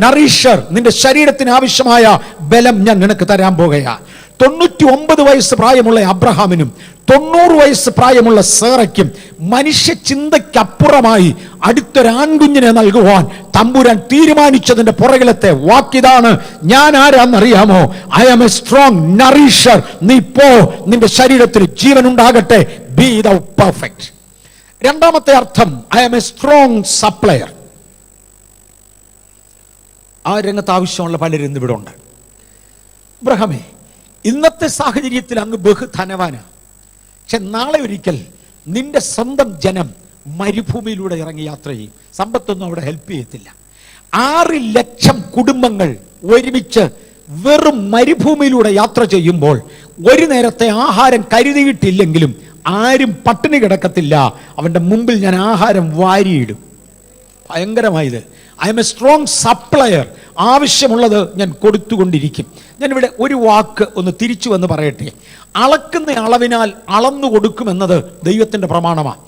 nourisher. നിന്റെ ശരീരത്തിന് ആവശ്യമായ ബലം ഞാൻ നിനക്ക് തരാൻ പോകുകയാ. 99 വയസ്സ് പ്രായമുള്ള അബ്രഹാമിനും 90 വയസ്സ് പ്രായമുള്ള സേറയ്ക്കും മനുഷ്യ ചിന്തയ്ക്കപ്പുറമായി അടുത്തൊരു ആൺകുഞ്ഞിനെ നൽകുവാൻ തമ്പുരാൻ തീരുമാനിച്ചതിന്റെ പുറകിലത്തെ വാക്കിതാണ്. ഞാൻ ആരാന്നറിയാമോ? I am a strong nourisher. നീ പോ, നിന്റെ ശരീരത്തിൽ ജീവൻ ഉണ്ടാകട്ടെ. Be thou perfect. രണ്ടാമത്തെ അർത്ഥം, I am a strong supplier. ആ രംഗത്ത് ആവശ്യമുള്ള പലരും ഇവിടെ ഉണ്ട്. അബ്രഹാമേ, ഇന്നത്തെ സാഹചര്യത്തിൽ അങ്ങ് ബഹുധനവാനാണ്. പക്ഷെ നാളെ ഒരിക്കൽ നിന്റെ സ്വന്തം ജനം മരുഭൂമിയിലൂടെ ഇറങ്ങി യാത്ര ചെയ്യും. സമ്പത്തൊന്നും അവിടെ ഹെൽപ്പ് ചെയ്യത്തില്ല. 6 ലക്ഷം കുടുംബങ്ങൾ ഒരുമിച്ച് വെറും മരുഭൂമിയിലൂടെ യാത്ര ചെയ്യുമ്പോൾ ഒരു നേരത്തെ ആഹാരം കരുതിയിട്ടില്ലെങ്കിലും ആരും പട്ടിണി കിടക്കത്തില്ല. അവൻ്റെ മുമ്പിൽ ഞാൻ ആഹാരം വാരിയിടും. ഭയങ്കരമായത്. I am a strong supplier. ആവശ്യമുള്ളത് ഞാൻ കൊടുത്തുകൊണ്ടിരിക്കും. ഞാനിവിടെ ഒരു വാക്ക് ഒന്ന് തിരിച്ചു വന്ന് പറയട്ടെ. അളക്കുന്ന അളവിനാൽ അളന്നു കൊടുക്കുമെന്നത് ദൈവത്തിൻ്റെ പ്രമാണമാണ്.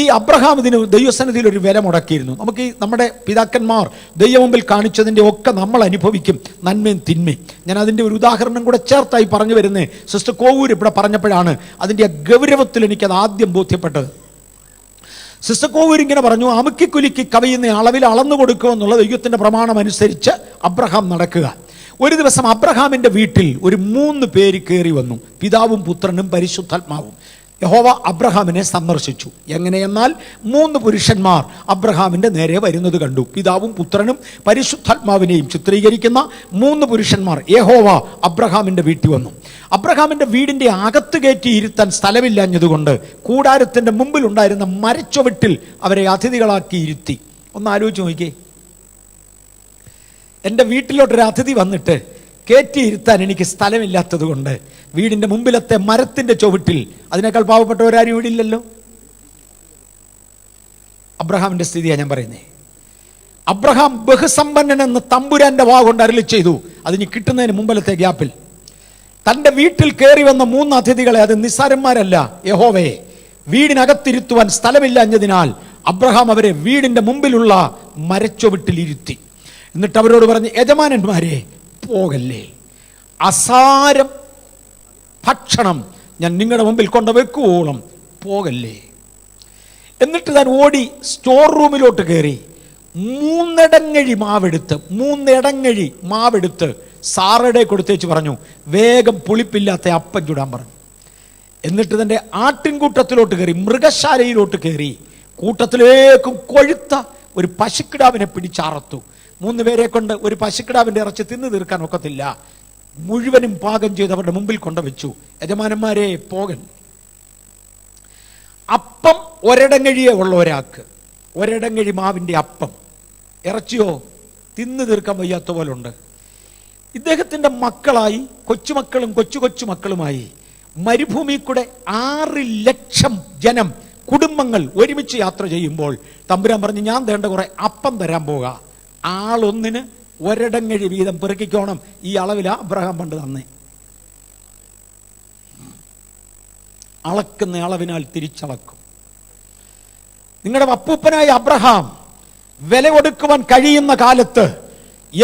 ഈ അബ്രഹാം ഇതിന് ദൈവസന്നിധിയിൽ ഒരു വില മുടക്കിയിരുന്നു. നമുക്ക് ഈ നമ്മുടെ പിതാക്കന്മാർ ദൈവമുമ്പിൽ കാണിച്ചതിൻ്റെ ഒക്കെ നമ്മൾ അനുഭവിക്കും, നന്മയും തിന്മയും. ഞാൻ അതിൻ്റെ ഒരു ഉദാഹരണം കൂടെ ചേർത്തായി പറഞ്ഞു വരുന്നേ. സിസ്റ്റർ കോവൂർ ഇവിടെ പറഞ്ഞപ്പോഴാണ് അതിൻ്റെ ഗൗരവത്തിൽ എനിക്കത് ആദ്യം ബോധ്യപ്പെട്ടത്. സിസ്റ്റർ കോവൂർ ഇങ്ങനെ പറഞ്ഞു, അമുക്കിക്കുലുക്കി കവിയുന്ന അളവിൽ അളന്നു കൊടുക്കുമെന്നുള്ള ദൈവത്തിൻ്റെ പ്രമാണം അനുസരിച്ച് അബ്രഹാം നടക്കുക. ഒരു ദിവസം അബ്രഹാമിൻ്റെ വീട്ടിൽ ഒരു 3 പേര് കയറി വന്നു, പിതാവും പുത്രനും പരിശുദ്ധാത്മാവും. യഹോവ അബ്രഹാമിനെ സന്ദർശിച്ചു. എങ്ങനെയെന്നാൽ 3 പുരുഷന്മാർ അബ്രഹാമിൻ്റെ നേരെ വരുന്നത് കണ്ടു. പിതാവും പുത്രനും പരിശുദ്ധാത്മാവിനെയും ചിത്രീകരിക്കുന്ന 3 പുരുഷന്മാർ യഹോവ അബ്രഹാമിൻ്റെ വീട്ടിൽ വന്നു. അബ്രഹാമിൻ്റെ വീടിൻ്റെ അകത്ത് കയറ്റി ഇരുത്താൻ സ്ഥലമില്ലാഞ്ഞതുകൊണ്ട് കൂടാരത്തിൻ്റെ മുമ്പിൽ ഉണ്ടായിരുന്ന മരച്ചുവട്ടിൽ അവരെ അതിഥികളാക്കി ഇരുത്തി. ഒന്ന് ആലോചിച്ച് നോക്കിയേ. എൻ്റെ വീട്ടിലോട്ടൊരു അതിഥി വന്നിട്ട് കയറ്റിയിരുത്താൻ എനിക്ക് സ്ഥലമില്ലാത്തത് കൊണ്ട് വീടിൻ്റെ മുമ്പിലത്തെ മരത്തിൻ്റെ ചുവട്ടിൽ, അതിനേക്കാൾ പാവപ്പെട്ടവരാരും ഇവിടെ ഇല്ലല്ലോ. അബ്രഹാമിൻ്റെ സ്ഥിതിയാണ് ഞാൻ പറയുന്നത്. അബ്രഹാം ബഹുസമ്പന്നനെന്ന് തമ്പുരാന്റെ വാ കൊണ്ട് അരുളി ചെയ്തു. അതിന് കിട്ടുന്നതിന് മുമ്പിലത്തെ ഗ്യാപ്പിൽ തൻ്റെ വീട്ടിൽ കയറി വന്ന 3 അതിഥികളെ, അത് നിസ്സാരന്മാരല്ല, യഹോവയെ വീടിനകത്തിരുത്തുവാൻ സ്ഥലമില്ലാഞ്ഞതിനാൽ അബ്രഹാം അവരെ വീടിൻ്റെ മുമ്പിലുള്ള മരച്ചുവട്ടിൽ ഇരുത്തി. എന്നിട്ട് അവരോട് പറഞ്ഞ്, യജമാനന്മാരെ പോകല്ലേ, അസാരം ഭക്ഷണം ഞാൻ നിങ്ങളുടെ മുമ്പിൽ കൊണ്ടുവെക്കുവോളം പോകല്ലേ. എന്നിട്ട് താൻ ഓടി സ്റ്റോർ റൂമിലോട്ട് കയറി 3 ഇടങ്ങഴി മാവെടുത്ത് സാറയുടെ കൊടുത്തേച്ച് പറഞ്ഞു, വേഗം പുളിപ്പില്ലാത്ത അപ്പം ചുടാൻ പറഞ്ഞു. എന്നിട്ട് തൻ്റെ ആട്ടിൻകൂട്ടത്തിലോട്ട് കയറി, മൃഗശാലയിലോട്ട് കയറി, കൂട്ടത്തിലേക്കും കൊഴുത്ത ഒരു പശുക്കിടാവിനെ പിടിച്ചാറത്തു. 3 പേരെ കൊണ്ട് ഒരു പശുക്കിടാവിൻ്റെ ഇറച്ചി തിന്നു തീർക്കാൻ ഒക്കത്തില്ല. മുഴുവനും പാകം ചെയ്ത് അവരുടെ മുമ്പിൽ കൊണ്ടുവച്ചു. യജമാനന്മാരെ പോകൻ. അപ്പം ഒരിടങ്ങഴിയേ ഉള്ള ഒരാൾക്ക്, ഒരിടങ്ങഴി മാവിൻ്റെ അപ്പം, ഇറച്ചിയോ തിന്നു തീർക്കാൻ വയ്യാത്ത പോലെ ഉണ്ട്. ഇദ്ദേഹത്തിൻ്റെ മക്കളായി, കൊച്ചുമക്കളും കൊച്ചു മക്കളുമായി മരുഭൂമി കൂടെ 6 ലക്ഷം ജനം, കുടുംബങ്ങൾ ഒരുമിച്ച് യാത്ര ചെയ്യുമ്പോൾ തമ്പുരാൻ പറഞ്ഞു, ഞാൻ വേണ്ട കുറെ അപ്പം തരാൻ പോകാം, ആളൊന്നിന് ഒരിടങ്ങഴി വീതം പെറുക്കിക്കോണം. ഈ അളവിലാ അബ്രഹാം പണ്ട് തന്നേ. അളക്കുന്ന അളവിനാൽ തിരിച്ചളക്കും. നിങ്ങളുടെ അപ്പൂപ്പനായ അബ്രഹാം വില കൊടുക്കുവാൻ കഴിയുന്ന കാലത്ത്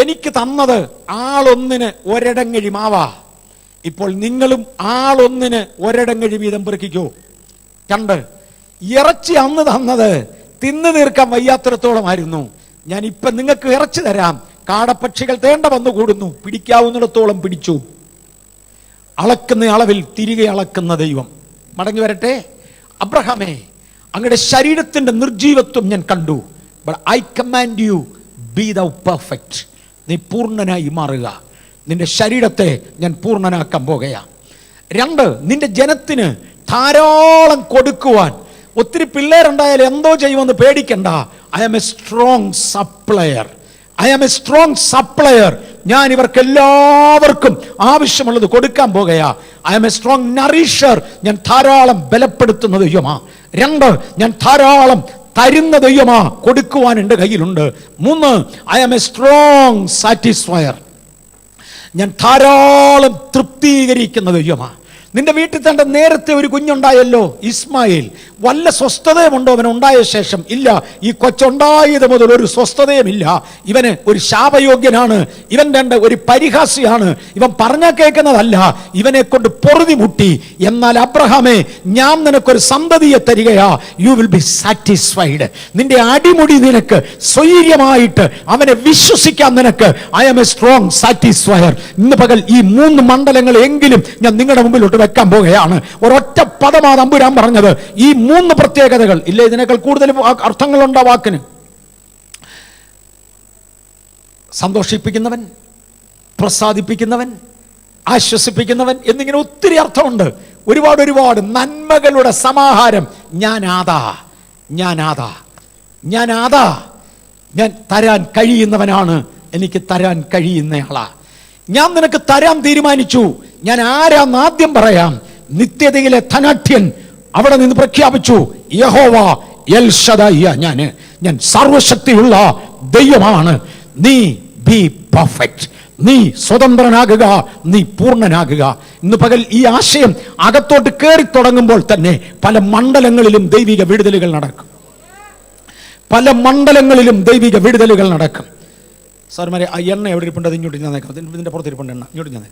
എനിക്ക് തന്നത് ആളൊന്നിന് ഒരിടങ്ങഴി മാവാ. ഇപ്പോൾ നിങ്ങളും ആളൊന്നിന് ഒരിടങ്ങഴി വീതം പെറുക്കിക്കോ. 2, ഇറച്ചി അന്ന് തന്നത് തിന്നു തീർക്കാൻ വയ്യാത്തിടത്തോളമായിരുന്നു. ഞാൻ ഇപ്പം നിങ്ങൾക്ക് ഇറച്ചി തരാം. കാടപ്പക്ഷികൾ തേണ്ട വന്നു കൂടുന്നു, പിടിക്കാവുന്നിടത്തോളം പിടിച്ചു. അളക്കുന്ന അളവിൽ തിരികെ അളക്കുന്ന ദൈവം. മടങ്ങി വരട്ടെ. അബ്രഹാമേ, അങ്ങയുടെ ശരീരത്തിന്റെ നിർജീവത്വം ഞാൻ കണ്ടു. But I command U, B thou perfect. നീ പൂർണ്ണനായി മാറുക. നിന്റെ ശരീരത്തെ ഞാൻ പൂർണ്ണനാക്കാൻ പോകുകയാ. 2, നിന്റെ ജനത്തിന് ധാരാളം കൊടുക്കുവാൻ. ഒത്തിരി പിള്ളേരുണ്ടായാലും എന്തോ ചെയ്യുമെന്ന് പേടിക്കണ്ട. I am a strong supplier. I am a strong supplier. ഞാൻ ഇവർക്ക് എല്ലാവർക്കും ആവശ്യമുള്ളത് കൊടുക്കാൻ പോകുകയാ. I am a strong nourisher. ഞാൻ ധാരാളം ബലപ്പെടുത്തുന്ന ദൈവമാ. 2, ഞാൻ ധാരാളം തരുന്ന ദൈവമാ. കൊടുക്കുവാൻ എൻ്റെ കയ്യിലുണ്ട്. 3, ഐ ആം എ സ്ട്രോങ് സാറ്റിസ്ഫയർ. ഞാൻ ധാരാളം തൃപ്തീകരിക്കുന്ന ദൈവമാ. നിന്റെ വീട്ടിൽ തന്നെ നേരത്തെ ഒരു കുഞ്ഞുണ്ടായല്ലോ, ഇസ്മായിൽ. വല്ല സ്വസ്ഥതയുമുണ്ടോ അവൻ ഉണ്ടായ ശേഷം? ഇല്ല. ഈ കൊച്ചുണ്ടായത് മുതൽ ഒരു സ്വസ്ഥതയുമില്ല. ഇവന് ഒരു ശാപയോഗ്യനാണ്. ഇവൻ ഒരു പരിഹാസിയാണ്. ഇവൻ പറഞ്ഞാൽ കേൾക്കുന്നതല്ല. ഇവനെ കൊണ്ട് പൊറുതി മുട്ടി. എന്നാൽ അബ്രഹാമേ, ഞാൻ നിനക്കൊരു സന്തതിയെ തരികയാ. You will be satisfied. നിന്റെ അടിമുടി നിനക്ക് സ്വൈര്യമായിട്ട് അവനെ വിശ്വസിക്കാൻ നിനക്ക് I am a strong satisfier. ഇന്ന് പകൽ ഈ 3 മണ്ഡലങ്ങൾ എങ്കിലും ഞാൻ നിങ്ങളുടെ മുമ്പിലോട്ട് വെക്കാൻ പോകുകയാണ്. ഒരൊറ്റ പദമാ തമ്പുരാൻ പറഞ്ഞത്. ഈ 3 പ്രത്യേകതകൾ ഇല്ല, ഇതിനേക്കാൾ കൂടുതൽ അർത്ഥങ്ങളുണ്ട് ആ വാക്കിന്. സന്തോഷിപ്പിക്കുന്നവൻ, പ്രസാദിപ്പിക്കുന്നവൻ, ആശ്വസിപ്പിക്കുന്നവൻ എന്നിങ്ങനെ ഒത്തിരി അർത്ഥമുണ്ട്. ഒരുപാട് നന്മകളുടെ സമാഹാരം. ഞാൻ തരാൻ കഴിയുന്നവനാണ്. എനിക്ക് തരാൻ കഴിയുന്നയാളാ. ഞാൻ നിനക്ക് തരാൻ തീരുമാനിച്ചു. ഞാൻ ആരാന്ന് ആദ്യം പറയാം. നിത്യതയിലെ ധനാഢ്യൻ അവിടെ നിന്ന് പ്രഖ്യാപിച്ചു, യഹോവ എൽ ശദായ. ഞാൻ സർവശക്തിയുള്ള ദൈവമാണ്. നീ ബി പെർഫെക്റ്റ്. നീ സ്വതന്ത്രനാകുക, നീ പൂർണ്ണനാകുക. ഇന്ന് പകൽ ഈ ആശയം അകത്തോട്ട് കയറി തുടങ്ങുമ്പോൾ തന്നെ പല മണ്ഡലങ്ങളിലും ദൈവിക വിടുതലുകൾ നടക്കും. പല മണ്ഡലങ്ങളിലും ദൈവിക വിടുതലുകൾ നടക്കും. സാർമാരെ, ആ എണ്ണ എവിടെ ഇരിപ്പുണ്ട്? അത് ഇങ്ങോട്ട് ഞാൻ നേക്കാം. ഇതിന്റെ പുറത്തിരിപ്പുണ്ട് എണ്ണ. ഇങ്ങോട്ട് ഞാൻ.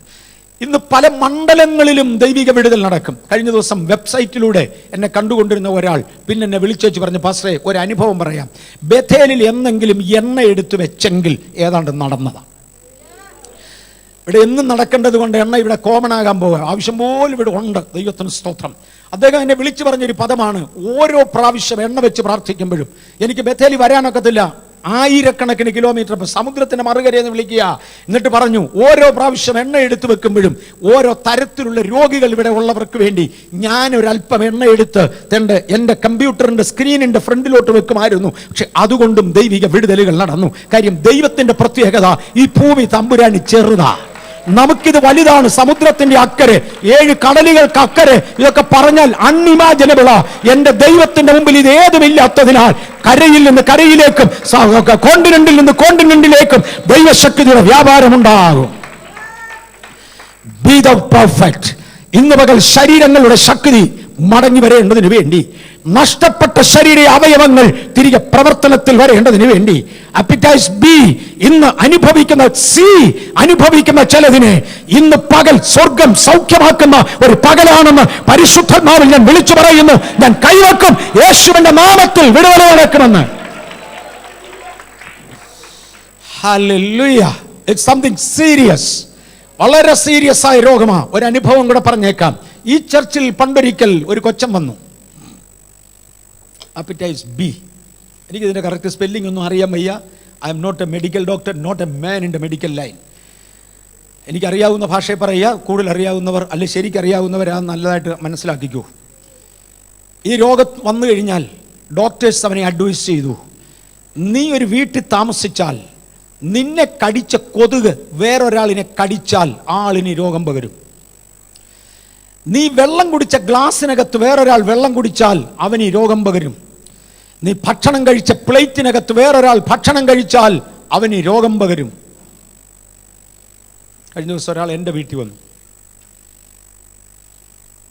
ഇന്ന് പല മണ്ഡലങ്ങളിലും ദൈവിക വിടുതൽ നടക്കും. കഴിഞ്ഞ ദിവസം വെബ്സൈറ്റിലൂടെ എന്നെ കണ്ടുകൊണ്ടിരുന്ന ഒരാൾ പിന്നെ എന്നെ വിളിച്ചേച്ച് പറഞ്ഞു, പാസ്റ്ററെ, ഒരു അനുഭവം പറയാം. ബേഥേലിൽ എന്നെങ്കിലും എണ്ണ എടുത്തു വെച്ചെങ്കിൽ ഏതാണ്ട് നടന്നതാണ്. ഇവിടെ എന്നും നടക്കേണ്ടത് കൊണ്ട് എണ്ണ ഇവിടെ കോമൺ ആകാൻ പോകുക. ആവശ്യം പോലും ഇവിടെ ഉണ്ട്. ദൈവത്തിന് സ്തോത്രം. അദ്ദേഹം എന്നെ വിളിച്ചു പറഞ്ഞൊരു പദമാണ്, ഓരോ പ്രാവശ്യം എണ്ണ വെച്ച് പ്രാർത്ഥിക്കുമ്പോഴും എനിക്ക് ബേഥേലി വരാനൊക്കത്തില്ല. 1000കണക്കിന് കിലോമീറ്റർ സമുദ്രത്തിന്റെ മറുകരയെന്ന് വിളിക്കുക. എന്നിട്ട് പറഞ്ഞു, ഓരോ പ്രാവശ്യം എണ്ണ എടുത്തു വെക്കുമ്പോഴും ഓരോ തരത്തിലുള്ള രോഗികൾ ഇവിടെ ഉള്ളവർക്ക് വേണ്ടി ഞാൻ ഒരല്പം എണ്ണ എടുത്ത് എൻ്റെ കമ്പ്യൂട്ടറിന്റെ സ്ക്രീനിന്റെ ഫ്രണ്ടിലോട്ട് വെക്കുമായിരുന്നു. പക്ഷെ അതുകൊണ്ടും ദൈവിക വിടുതലുകൾ നടന്നു. കാര്യം ദൈവത്തിന്റെ പ്രത്യേകത, ഈ ഭൂമി തമ്പുരാനി ചെറുതാ, നമുക്കിത് വലുതാണ്. സമുദ്രത്തിന്റെ അക്കരെ, 7 കടലുകൾക്ക് അക്കരെ. ഇതൊക്കെ പറഞ്ഞാൽ അൺഇമാജിനബിളാ. എന്റെ ദൈവത്തിന്റെ മുമ്പിൽ ഇത് ഏതുമില്ലാത്തതിനാൽ കരയിൽ നിന്ന് കരയിലേക്കും കോണ്ടിനെന്റിൽ നിന്ന് കോണ്ടിനെന്റിലേക്കും ദൈവശക്തിയുടെ വ്യാപാരമുണ്ടാകും. Be the perfect. ഇന്ന് പകൽ ശരീരങ്ങളുടെ ശക്തി മടങ്ങി വരേണ്ടതിന് വേണ്ടി, നഷ്ടപ്പെട്ട ശരീര അവയവങ്ങൾ തിരികെ പ്രവർത്തനത്തിൽ വരേണ്ടതിന് വേണ്ടി, അപ്പിറ്റൈസ് ബി ഇന്ന് അനുഭവിക്കുന്ന, സി അനുഭവിക്കുന്ന ചിലതിനെ ഇന്ന് പകൽ സ്വർഗം സൗഖ്യമാക്കുന്ന ഒരു പകലാണെന്ന് പരിശുദ്ധാത്മാവിൽ ഞാൻ വിളിച്ചു പറയുന്നു. ഞാൻ കൈവക്കും. യേശുവിന്റെ നാമത്തിൽ വിടുതല നടക്കുമെന്ന്. ഹല്ലേലൂയ. It's something serious. വളരെ സീരിയസ് ആയ രോഗമാണ്. ഒരു അനുഭവം കൂടെ പറഞ്ഞേക്കാം. ഈ ചർച്ചിൽ പണ്ടൊരിക്കൽ ഒരു കൊച്ചൻ വന്നു. അപ്പിറ്റൈസ് ബി. എനിക്ക് ഇതിന്റെ കറക്റ്റ് സ്പെല്ലിംഗ് ഒന്നും അറിയാൻ വയ്യ. I'm not a medical doctor, not a man in the medical line. എനിക്കറിയാവുന്ന ഭാഷയെ പറയുക, കൂടുതൽ അറിയാവുന്നവർ അല്ലെ ശരിക്കറിയാവുന്നവർ അത് നല്ലതായിട്ട് മനസ്സിലാക്കിക്കൂ. ഈ രോഗം വന്നു കഴിഞ്ഞാൽ ഡോക്ടേഴ്സ് അവനെ അഡ്വൈസ് ചെയ്തു, നീ ഒരു വീട്ടിൽ താമസിച്ചാൽ നിന്നെ കടിച്ച കൊതുക് വേറൊരാളിനെ കടിച്ചാൽ ആളിന് രോഗം പകരും. നീ വെള്ളം കുടിച്ച ഗ്ലാസ്സിനകത്ത് വേറൊരാൾ വെള്ളം കുടിച്ചാൽ അവന് രോഗം പകരും. നീ ഭക്ഷണം കഴിച്ച പ്ലേറ്റിനകത്ത് വേറൊരാൾ ഭക്ഷണം കഴിച്ചാൽ അവന് രോഗം പകരും. കഴിഞ്ഞ ദിവസം ഒരാൾ എൻ്റെ വീട്ടിൽ വന്നു.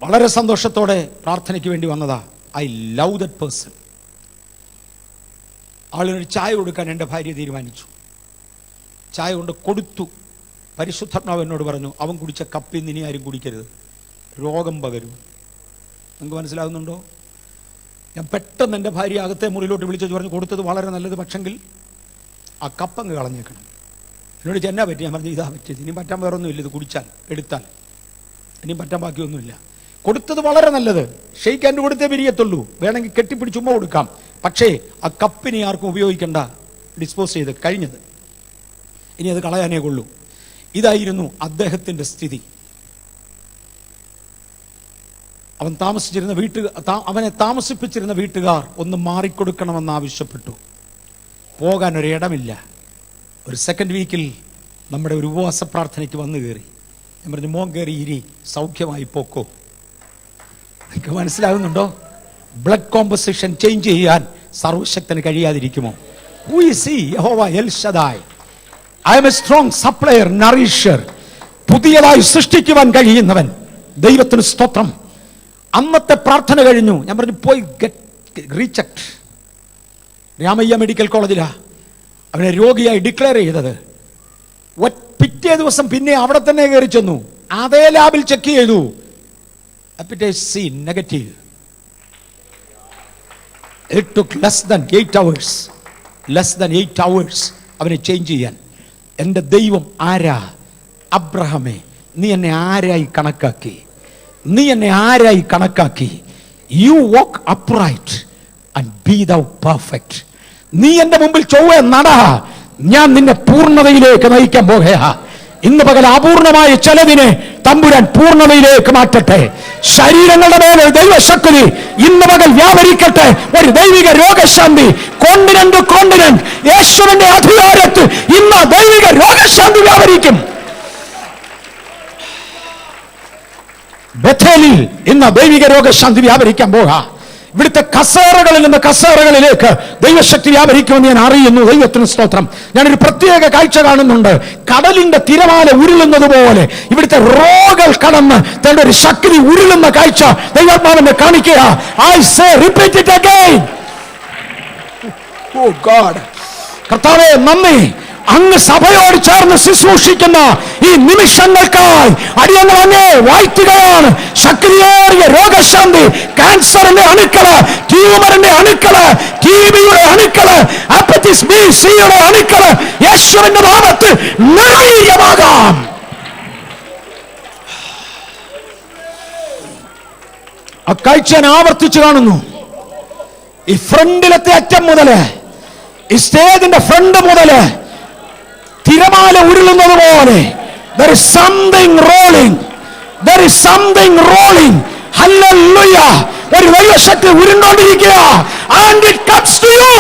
വളരെ സന്തോഷത്തോടെ പ്രാർത്ഥനയ്ക്ക് വേണ്ടി വന്നതാ. I love that person. ആളിനൊരു ചായ കൊടുക്കാൻ എൻ്റെ ഭാര്യ തീരുമാനിച്ചു. ചായ കൊണ്ട് കൊടുത്തു. പരിശുദ്ധാത്മാവ് എന്നോട് പറഞ്ഞു, അവൻ കുടിച്ച കപ്പിൽ നിന്ന് ഇനി ആരും കുടിക്കരുത്, രോഗം പകരും. നിങ്ങൾക്ക് മനസ്സിലാകുന്നുണ്ടോ? ഞാൻ പെട്ടെന്ന് എൻ്റെ ഭാര്യ അകത്തെ മുറിയിലോട്ട് വിളിച്ചു പറഞ്ഞു, കൊടുത്തത് വളരെ നല്ലത്, പക്ഷെങ്കിൽ ആ കപ്പങ്ങ് കളഞ്ഞേക്കണം. എന്നോട് ചെന്നാ പറ്റി. ഞാൻ പറഞ്ഞു, ഇതാ പറ്റിയത്, ഇനിയും പറ്റാൻ വേറൊന്നുമില്ല, ഇത് കുടിച്ചാൽ എടുത്താൽ ഇനിയും പറ്റാൻ ബാക്കിയൊന്നുമില്ല. കൊടുത്തത് വളരെ നല്ലത്, ഷെയ്ക്ക് ഹാൻഡ് കൊടുത്തേ പിരിയത്തുള്ളൂ, വേണമെങ്കിൽ കെട്ടിപ്പിടിച്ച് ഉമ്മ കൊടുക്കാം, പക്ഷേ ആ കപ്പിനെ ആർക്കും ഉപയോഗിക്കേണ്ട, ഡിസ്പോസ് ചെയ്ത് കഴിഞ്ഞത്, ഇനി അത് കളയാനേ കൊള്ളൂ. ഇതായിരുന്നു അദ്ദേഹത്തിൻ്റെ സ്ഥിതി. അവനെ താമസിപ്പിച്ചിരുന്ന വീട്ടുകാർ ഒന്ന് മാറിക്കൊടുക്കണമെന്ന് ആവശ്യപ്പെട്ടു. പോകാൻ ഒരിടമില്ല. ഒരു സെക്കൻഡ് വീക്കിൽ നമ്മുടെ ഒരു ഉപവാസ പ്രാർത്ഥനയ്ക്ക് വന്നു കയറി. ഞാൻ പറഞ്ഞു, മോൻ കയറി ഇരി, സൗഖ്യമായി പോക്കോ. നിങ്ങൾക്ക് മനസ്സിലാകുന്നുണ്ടോ? ബ്ലഡ് കോമ്പസിഷൻ ചേഞ്ച് ചെയ്യാൻ സർവശക്തന് കഴിയാതിരിക്കുമോ? Who is he? യഹോവ El ശദായ്. I am a strong supplier, nourisher. പുതിയതായി സൃഷ്ടിക്കുവാൻ കഴിയുന്നവൻ. ദൈവത്തിന് സ്തോത്രം. അന്നത്തെ പ്രാർത്ഥന കഴിഞ്ഞു. ഞാൻ പറഞ്ഞു, പോയി റീചെക്ട്. രാമയ്യ മെഡിക്കൽ കോളേജിലാ അവനെ രോഗിയായി ഡിക്ലെയർ ചെയ്തത്. പിറ്റേ ദിവസം പിന്നെ അവിടെ തന്നെ കയറി ചെന്നു, അതേ ലാബിൽ ചെക്ക് ചെയ്തു, hepatitis C negative. It took less than 8 hours അവനെ ചേഞ്ച് ചെയ്യാൻ. എൻ്റെ ദൈവം ആരാ? അബ്രഹാമേ, നീ എന്നെ ആരായി കണക്കാക്കി? നീ എന്നെ ആരായി കണക്കാക്കി? You walk upright and B thou perfect. നീ എൻ്റെ മുമ്പിൽ ചൊവ്വ നട, ഞാൻ നിന്നെ പൂർണ്ണതയിലേക്ക് നയിക്കാൻ പോകുകയാ. ഇന്ന് പകൽ അപൂർണമായ ചിലതിനെ തമ്പുരാൻ പൂർണ്ണതയിലേക്ക് മാറ്റട്ടെ. ശരീരങ്ങളുടെ മേലെ ദൈവശക്തി ഇന്ന് പകൽ വ്യാപരിക്കട്ടെ. ഒരു ദൈവിക രോഗശാന്തി കോണ്ടിനെന്റ് യേശുവിന്റെ അധികാരത്തിൽ ഇന്ന് ദൈവിക രോഗശാന്തി വ്യാപരിക്കും. ബഥേലിൽ ഇന്ന് ദൈവിക രോഗശാന്തി വ്യാപരിക്കാൻ പോകാം. ഇവിടുത്തെ കസേറകളിൽ നിന്ന് കസേറകളിലേക്ക് ദൈവശക്തി വ്യാപരിക്കുമെന്ന് ഞാൻ അറിയുന്നു. ദൈവത്തിന് സ്തോത്രം. ഞാനൊരു പ്രത്യേക കാഴ്ച കാണുന്നുണ്ട്. കടലിന്റെ തിരമാല ഉരുളുന്നത് പോലെ ഇവിടുത്തെ റോകൾ കടന്ന് തന്റെ ഒരു ശക്തി ഉരുളുന്ന കാഴ്ച ദൈവാത്മാവിനെ കാണിക്കുക. I say repeat it again. Oh God, കർത്താവേ നന്ദി. അങ്ങ് സഭയോട് ചേർന്ന് ശുശ്രൂഷിക്കുന്ന ഈ നിമിഷങ്ങൾക്കായി അടിയങ്ങൾ അങ്ങേ വാഴ്ത്തുകയാണ്. ശക്തിയേറിയ രോഗശാന്തി, ക്യാൻസറിന്റെ അണുക്കള്, ട്യൂമറിന്റെ അണുക്കള്, ടിബിയുടെ അണുക്കള്, ഹെപ്പറ്റൈറ്റിസ് ബി സിയുടെ അണുക്കള് യേശുവിന്റെ നാമത്തിൽ നിർവീര്യമാകാം. ആ കാഴ്ച ഞാൻ ആവർത്തിച്ചു കാണുന്നു. ഈ ഫ്രണ്ടിലത്തെ അറ്റം മുതല്, ഈ സ്റ്റേജിന്റെ ഫ്രണ്ട് മുതല് തിരമാല ഉരുളുന്നത് പോലെ there is something rolling. Hallelujah. ഒരു ദൈവശക്തി ഉരുണ്ടോണ്ടിരിക്കുക. And it comes to you.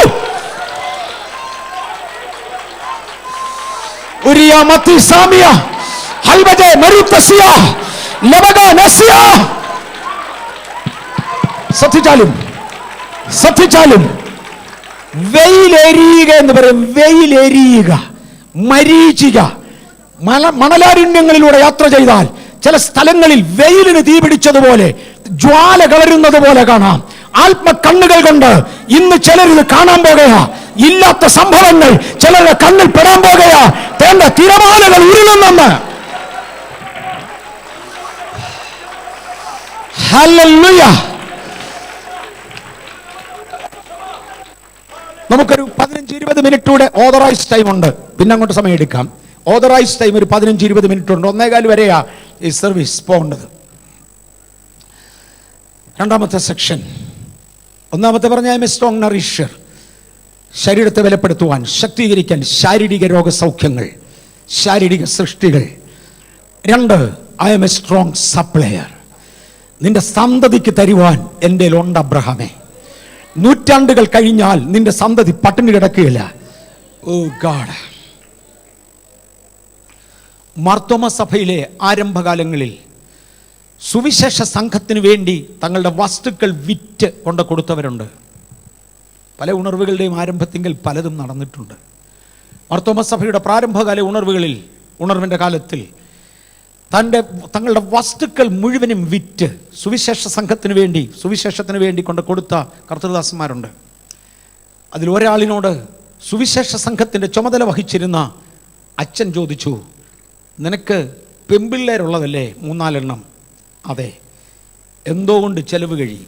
ഉരിയ മത്തി സാമിയ ഹൽബജെ മരുത്തസിയ ലബഗ നസിയ. സത്യച്ചാലും വെയിലെരിയുക എന്ന് പറയും. വെയിലെരിയുക, മരീചിക. മണലാരണ്യങ്ങളിലൂടെ യാത്ര ചെയ്താൽ ചില സ്ഥലങ്ങളിൽ വെയിലിന് തീ പിടിച്ചതുപോലെ ജ്വാല കളരുന്നത് പോലെ കാണാം. ആത്മകണ്ണുകൾ കൊണ്ട് ഇന്ന് ചിലരിത് കാണാൻ പോകുകയാ. ഇല്ലാത്ത സംഭവങ്ങൾ ചിലരുടെ കണ്ണിൽ പെടാൻ പോകുകയാ. തേണ്ട തിരമാലകൾ ഉരുളുന്നെന്ന്. ഹല്ലേലൂയ. നമുക്കൊരു 15-20 മിനിറ്റൂടെ ഓതറൈസ് ടൈം ഉണ്ട്. പിന്നെ അങ്ങോട്ട് സമയം എടുക്കാം. ഓതറൈസ് ടൈം ഒരു 15-20 മിനിറ്റ് ഉണ്ട്. 1:15 വരെയാ ഈ സർവീസ് പോകേണ്ടത്. രണ്ടാമത്തെ സെക്ഷൻ. ഒന്നാമത്തെ പറഞ്ഞ സ്ട്രോങ് നറിഷർ, ശരീരത്തെ ബലപ്പെടുത്തുവാൻ, ശക്തീകരിക്കാൻ, ശാരീരിക രോഗസൗഖ്യങ്ങൾ, ശാരീരിക സൃഷ്ടികൾ. 2, I am a strong supplier. നിന്റെ സന്തതിക്ക് തരുവാൻ എൻ്റെ ഉണ്ട് അബ്രഹാമേ. നൂറ്റാണ്ടുകൾ കഴിഞ്ഞാൽ നിന്റെ സന്തതി പട്ടിണി കിടക്കുകയില്ല. ഓ ഗാഡ്. മാർത്തോമ സഭയിലെ ആരംഭകാലങ്ങളിൽ സുവിശേഷ സംഘത്തിന് വേണ്ടി തങ്ങളുടെ വസ്തുക്കൾ വിറ്റ് കൊണ്ട് കൊടുത്തവരുണ്ട്. പല ഉണർവുകളുടെയും ആരംഭത്തിങ്കിൽ പലതും നടന്നിട്ടുണ്ട്. മാർത്തോമ സഭയുടെ പ്രാരംഭകാല ഉണർവിൻ്റെ കാലത്തിൽ തങ്ങളുടെ വസ്തുക്കൾ മുഴുവനും വിറ്റ് സുവിശേഷത്തിന് വേണ്ടി കൊണ്ട് കൊടുത്ത കർത്തൃദാസന്മാരുണ്ട്. അതിലൊരാളിനോട് സുവിശേഷ സംഘത്തിൻ്റെ ചുമതല വഹിച്ചിരുന്ന അച്ഛൻ ചോദിച്ചു, നിനക്ക് പെമ്പിള്ളേരുള്ളതല്ലേ 3-4 എണ്ണം? അതെ. എന്തുകൊണ്ട് ചെലവ് കഴിയും?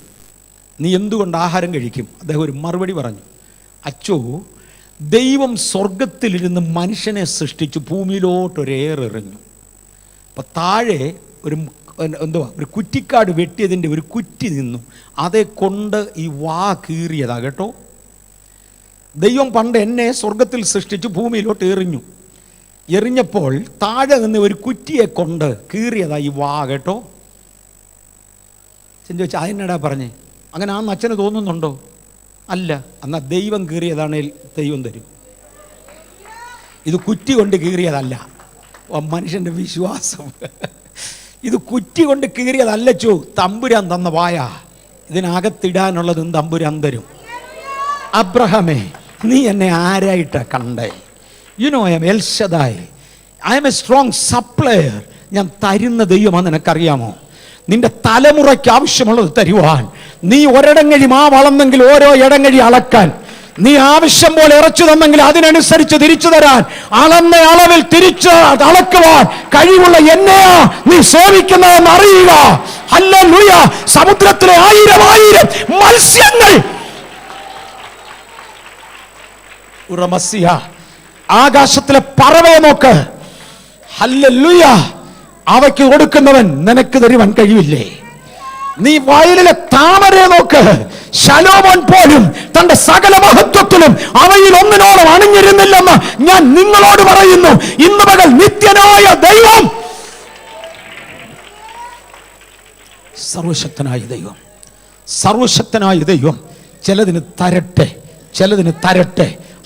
നീ എന്തുകൊണ്ട് ആഹാരം കഴിക്കും? അദ്ദേഹം ഒരു മറുപടി പറഞ്ഞു, അച്ചോ, ദൈവം സ്വർഗത്തിലിരുന്ന് മനുഷ്യനെ സൃഷ്ടിച്ചു ഭൂമിയിലോട്ടൊരേറെറിഞ്ഞു. അപ്പം താഴെ ഒരു കുറ്റിക്കാട് വെട്ടിയതിൻ്റെ ഒരു കുറ്റി നിന്നു, അതേ കൊണ്ട് ഈ വാ കീറിയതാ കേട്ടോ. ദൈവം പണ്ട് എന്നെ സ്വർഗത്തിൽ സൃഷ്ടിച്ച് ഭൂമിയിലോട്ട് എറിഞ്ഞപ്പോൾ താഴെ നിന്ന് ഒരു കുറ്റിയെ കൊണ്ട് കീറിയതാ ഈ വാ കേട്ടോ. ചോദിച്ചാൽ അതിനടാ പറഞ്ഞേ, അങ്ങനെ ആ അച്ഛന് തോന്നുന്നുണ്ടോ? അല്ല. എന്നാൽ ദൈവം കീറിയതാണെങ്കിൽ ദൈവം തരും. ഇത് കുറ്റി കൊണ്ട് കീറിയതല്ല. മനുഷ്യൻ്റെ വിശ്വാസം. ഇത് കുറ്റി കൊണ്ട് കീറിയതല്ല. തമ്പുരാൻ തന്ന വായ. ഇതിനകത്തിടാനുള്ളതും തമ്പുരാൻ തരും. അബ്രഹാമേ, നീ എന്നെ ആരായിട്ടാ കണ്ടേ? You know I am El Shaddai. I am a strong supplier. ഞാൻ തരുന്ന ദൈവമാണെന്ന് നിനക്കറിയാമോ? നിന്റെ തലമുറയ്ക്ക് ആവശ്യമുള്ളത് തരുവാൻ. നീ ഒരിടങ്ങഴി വളർന്നെങ്കിൽ ഓരോ ഇടങ്ങഴി അളക്കാൻ, നീ ആവശ്യം പോലെ ഇറച്ചു തന്നെങ്കിൽ അതിനനുസരിച്ച് തിരിച്ചു തരാൻ, അളന്ന അളവിൽ തിരിച്ച് അളക്കുവാൻ കഴിവുള്ള എന്നെയാ നീ സേവിക്കുന്നതെന്ന് അറിയുക. ഹല്ലേലൂയ. സമുദ്രത്തിലെ 1000 മത്സ്യങ്ങൾ, ആകാശത്തിലെ പറവയെ നോക്ക്. ഹല്ലേലൂയ. അവയ്ക്ക് കൊടുക്കുന്നവൻ നിനക്ക് തരുവാൻ കഴിവില്ലേ? നീ വയലിലെ താമരയെ നോക്ക്. ശലോമോൻ പോലും തന്റെ സകല മഹത്വത്തിലും അവയിൽ ഒന്നിനോളം അണിഞ്ഞിരുന്നില്ലെന്ന് ഞാൻ നിങ്ങളോട് പറയുന്നു. ഇന്ന് പകൽ നിത്യനായ ദൈവം, സർവശക്തനായ ദൈവം ചിലതിന് തരട്ടെ.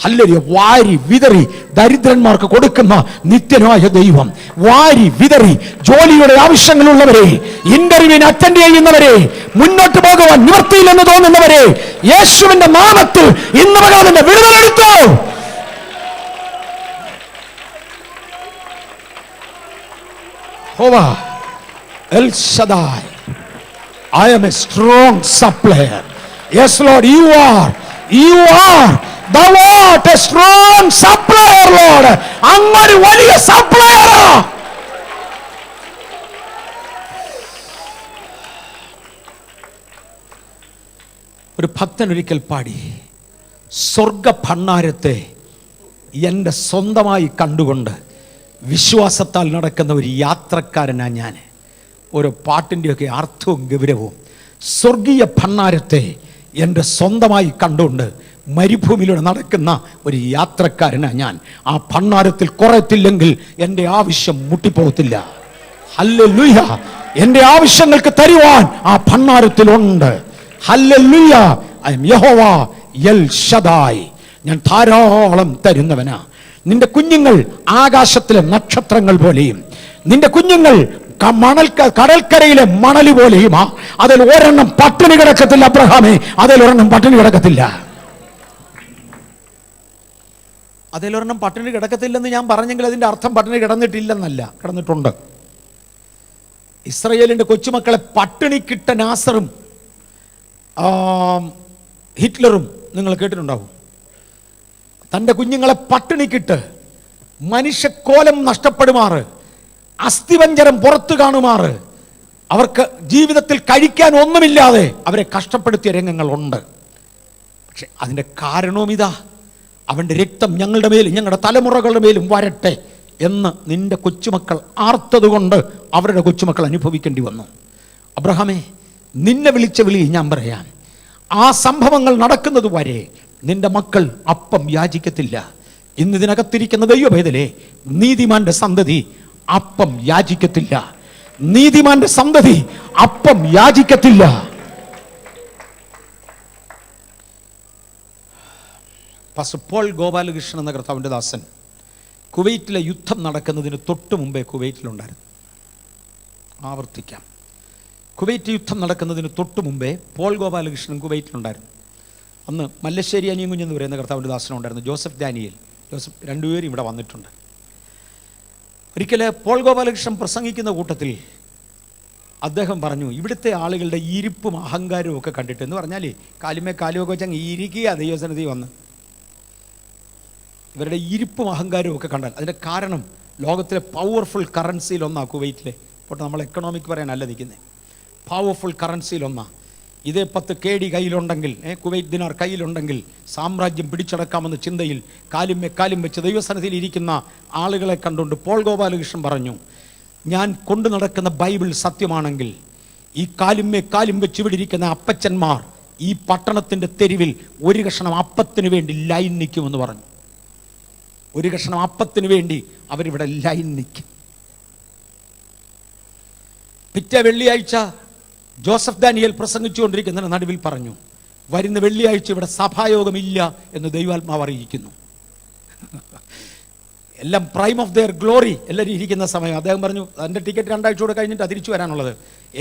ഹല്ലേലൂയ. വാരി വിതറി ദരിദ്രന്മാർക്ക് കൊടുക്കുന്ന നിത്യനായ ദൈവം, വാരി വിതറി ജോലിയുടെ ആവശ്യങ്ങളുള്ളവരെ, ഇന്റർവ്യൂവിന് അറ്റൻഡ് ചെയ്യുന്നവരെ, മുന്നോട്ട് പോകുവാൻ നിവൃത്തിയില്ലെന്ന് തോന്നുന്നവരെ യേശുവിന്റെ നാമത്തിൽ ഇന്ന് പകലിന്റെ വിടുതലെടുത്തു. ഹോവാ L ശദായ്. I am a strong supplier. Yes Lord, you are thou art a strong supplier, Lord. അങ്ങൊരു വലിയ സപ്ലയറാ. ഒരു ഭക്തൻ ഒരിക്കൽ പാടി, സ്വർഗ ഭണ്ഡാരത്തെ എൻ്റെ സ്വന്തമായി കണ്ടുകൊണ്ട് വിശ്വാസത്താൽ നടക്കുന്ന ഒരു യാത്രക്കാരനാ ഞാൻ. ഓരോ പാട്ടിൻ്റെയൊക്കെ അർത്ഥവും ഗൗരവവും. സ്വർഗീയ ഭണ്ഡാരത്തെ എൻ്റെ സ്വന്തമായി കണ്ടുകൊണ്ട് മരുഭൂമിയിലൂടെ നടക്കുന്ന ഒരു യാത്രക്കാരനാണ് ഞാൻ. ആ ഭണ്ഡാരത്തിൽ കുറയത്തില്ലെങ്കിൽ എൻ്റെ ആവശ്യം മുട്ടിപ്പോകത്തില്ല. ഹല്ലേലൂയ. എൻ്റെ ആവശ്യങ്ങൾക്ക് തരുവാൻ ആ ഭണ്ഡാരത്തിലുണ്ട്. ഹല്ലേലൂയ. ഐ എം യഹോവ എൽ ശദായ്. ഞാൻ ധാരാളം തരുന്നവനാ. നിന്റെ കുഞ്ഞുങ്ങൾ ആകാശത്തിലെ നക്ഷത്രങ്ങൾ പോലെയും, നിന്റെ കുഞ്ഞുങ്ങൾ കടൽക്കരയിലെ മണല് പോലെയുമാ. അതിൽ ഒരെണ്ണം പട്ടിണി കിടക്കത്തില്ല അബ്രഹാമേ, അതിലൊരെണ്ണം പട്ടിണി കിടക്കത്തില്ല. അതിലൊരെണ്ണം പട്ടിണി കിടക്കത്തില്ലെന്ന് ഞാൻ പറഞ്ഞെങ്കിൽ അതിൻ്റെ അർത്ഥം പട്ടിണി കിടന്നിട്ടില്ലെന്നല്ല, കിടന്നിട്ടുണ്ട്. ഇസ്രയേലിൻ്റെ കൊച്ചുമക്കളെ പട്ടിണിക്കിട്ട നാസറും ഹിറ്റ്ലറും നിങ്ങൾ കേട്ടിട്ടുണ്ടാവും. തൻ്റെ കുഞ്ഞുങ്ങളെ പട്ടിണിക്കിട്ട് മനുഷ്യക്കോലം നഷ്ടപ്പെടുമാറ്, അസ്ഥിപഞ്ജരം പുറത്തു കാണുമാറ്, അവർക്ക് ജീവിതത്തിൽ കഴിക്കാൻ ഒന്നുമില്ലാതെ അവരെ കഷ്ടപ്പെടുത്തിയ രംഗങ്ങളുണ്ട്. പക്ഷെ അതിൻ്റെ കാരണവും ഇതാ, അവൻ്റെ രക്തം ഞങ്ങളുടെ മേലും ഞങ്ങളുടെ തലമുറകളുടെ മേലും വരട്ടെ എന്ന് നിന്റെ കൊച്ചുമക്കൾ ആർത്തതുകൊണ്ട് അവരുടെ കൊച്ചുമക്കൾ അനുഭവിക്കേണ്ടി വന്നു. അബ്രഹാമേ, നിന്നെ വിളിച്ച വിളി ഞാൻ പറയാം. ആ സംഭവങ്ങൾ നടക്കുന്നത് വരെ നിന്റെ മക്കൾ അപ്പം യാചിക്കത്തില്ല. ഇന്ന് ഇതിനകത്തിരിക്കുന്ന ദൈവഭേദലേ, നീതിമാന്റെ സന്തതി അപ്പം യാചിക്കത്തില്ല. നീതിമാന്റെ സന്തതി അപ്പം യാചിക്കത്തില്ല. പാസ്റ്റർ പോൾ ഗോപാലകൃഷ്ണൻ എന്ന കർത്താവിൻ്റെ ദാസൻ കുവൈറ്റിലെ യുദ്ധം നടക്കുന്നതിന് തൊട്ട് മുമ്പേ കുവൈറ്റിലുണ്ടായിരുന്നു. ആവർത്തിക്കാം, കുവൈറ്റ് യുദ്ധം നടക്കുന്നതിന് തൊട്ട് മുമ്പേ പോൾ ഗോപാലകൃഷ്ണൻ കുവൈറ്റിലുണ്ടായിരുന്നു. അന്ന് മല്ലശ്ശേരി അനിയൻകുഞ്ഞ് എന്ന് പറയുന്ന കർത്താവിൻ്റെ ദാസനുണ്ടായിരുന്നു, ജോസഫ് ഡാനിയേൽ. ജോസഫ് രണ്ടുപേരും ഇവിടെ വന്നിട്ടുണ്ട്. ഒരിക്കൽ പോൾ ഗോപാലകൃഷ്ണൻ പ്രസംഗിക്കുന്ന കൂട്ടത്തിൽ അദ്ദേഹം പറഞ്ഞു, ഇവിടുത്തെ ആളുകളുടെ ഇരിപ്പും അഹങ്കാരവും ഒക്കെ കണ്ടിട്ട്, എന്ന് പറഞ്ഞാൽ കാലുമേ കാലുമൊക്കെ വെച്ചങ്ങ് ഇരിക്കുക ദൈവസന്നിധി വന്ന്, ഇവരുടെ ഇരിപ്പും അഹങ്കാരവും ഒക്കെ കണ്ടാൽ അതിൻ്റെ കാരണം ലോകത്തിലെ പവർഫുൾ കറൻസിയിലൊന്നാണ് കുവൈറ്റിലെ. ഇപ്പോൾ നമ്മൾ എക്കണോമിക് പറയാനല്ല നിൽക്കുന്നത്, പവർഫുൾ കറൻസിയിലൊന്നാണ്. ഇതേ 10 KD കയ്യിലുണ്ടെങ്കിൽ, കുവൈറ്റ് ദിനാർ കയ്യിലുണ്ടെങ്കിൽ സാമ്രാജ്യം പിടിച്ചടക്കാമെന്ന ചിന്തയിൽ കാലും വെച്ച് ദൈവസന്നിധിയിൽ ഇരിക്കുന്ന ആളുകളെ കണ്ടുകൊണ്ട് പോൾ ഗോപാലകൃഷ്ണൻ പറഞ്ഞു, ഞാൻ കൊണ്ടു നടക്കുന്ന ബൈബിൾ സത്യമാണെങ്കിൽ ഈ കാലും വെച്ച് ഇവിടെ ഇരിക്കുന്ന അപ്പച്ചന്മാർ ഈ പട്ടണത്തിൻ്റെ തെരുവിൽ ഒരു കഷണം അപ്പത്തിന് വേണ്ടി ലൈൻ നിൽക്കുമെന്ന് പറഞ്ഞു. ഒരു കഷണം അപ്പത്തിന് വേണ്ടി അവരിവിടെ ലൈൻ നിൽക്കും. പിറ്റേ വെള്ളിയാഴ്ച ജോസഫ് ഡാനിയേൽ പ്രസംഗിച്ചുകൊണ്ടിരിക്കുന്നതിന് നടുവിൽ പറഞ്ഞു, വരുന്ന വെള്ളിയാഴ്ച ഇവിടെ സഭായോഗമില്ല എന്ന് ദൈവാത്മാവ് അറിയിക്കുന്നു. എല്ലാം പ്രൈം ഓഫ് ദെയർ ഗ്ലോറി എല്ലാവരും ഇരിക്കുന്ന സമയം. അദ്ദേഹം പറഞ്ഞു, എൻ്റെ ടിക്കറ്റ് 2 ആഴ്ച കൂടെ കഴിഞ്ഞിട്ട് തിരിച്ചു വരാനുള്ളത്,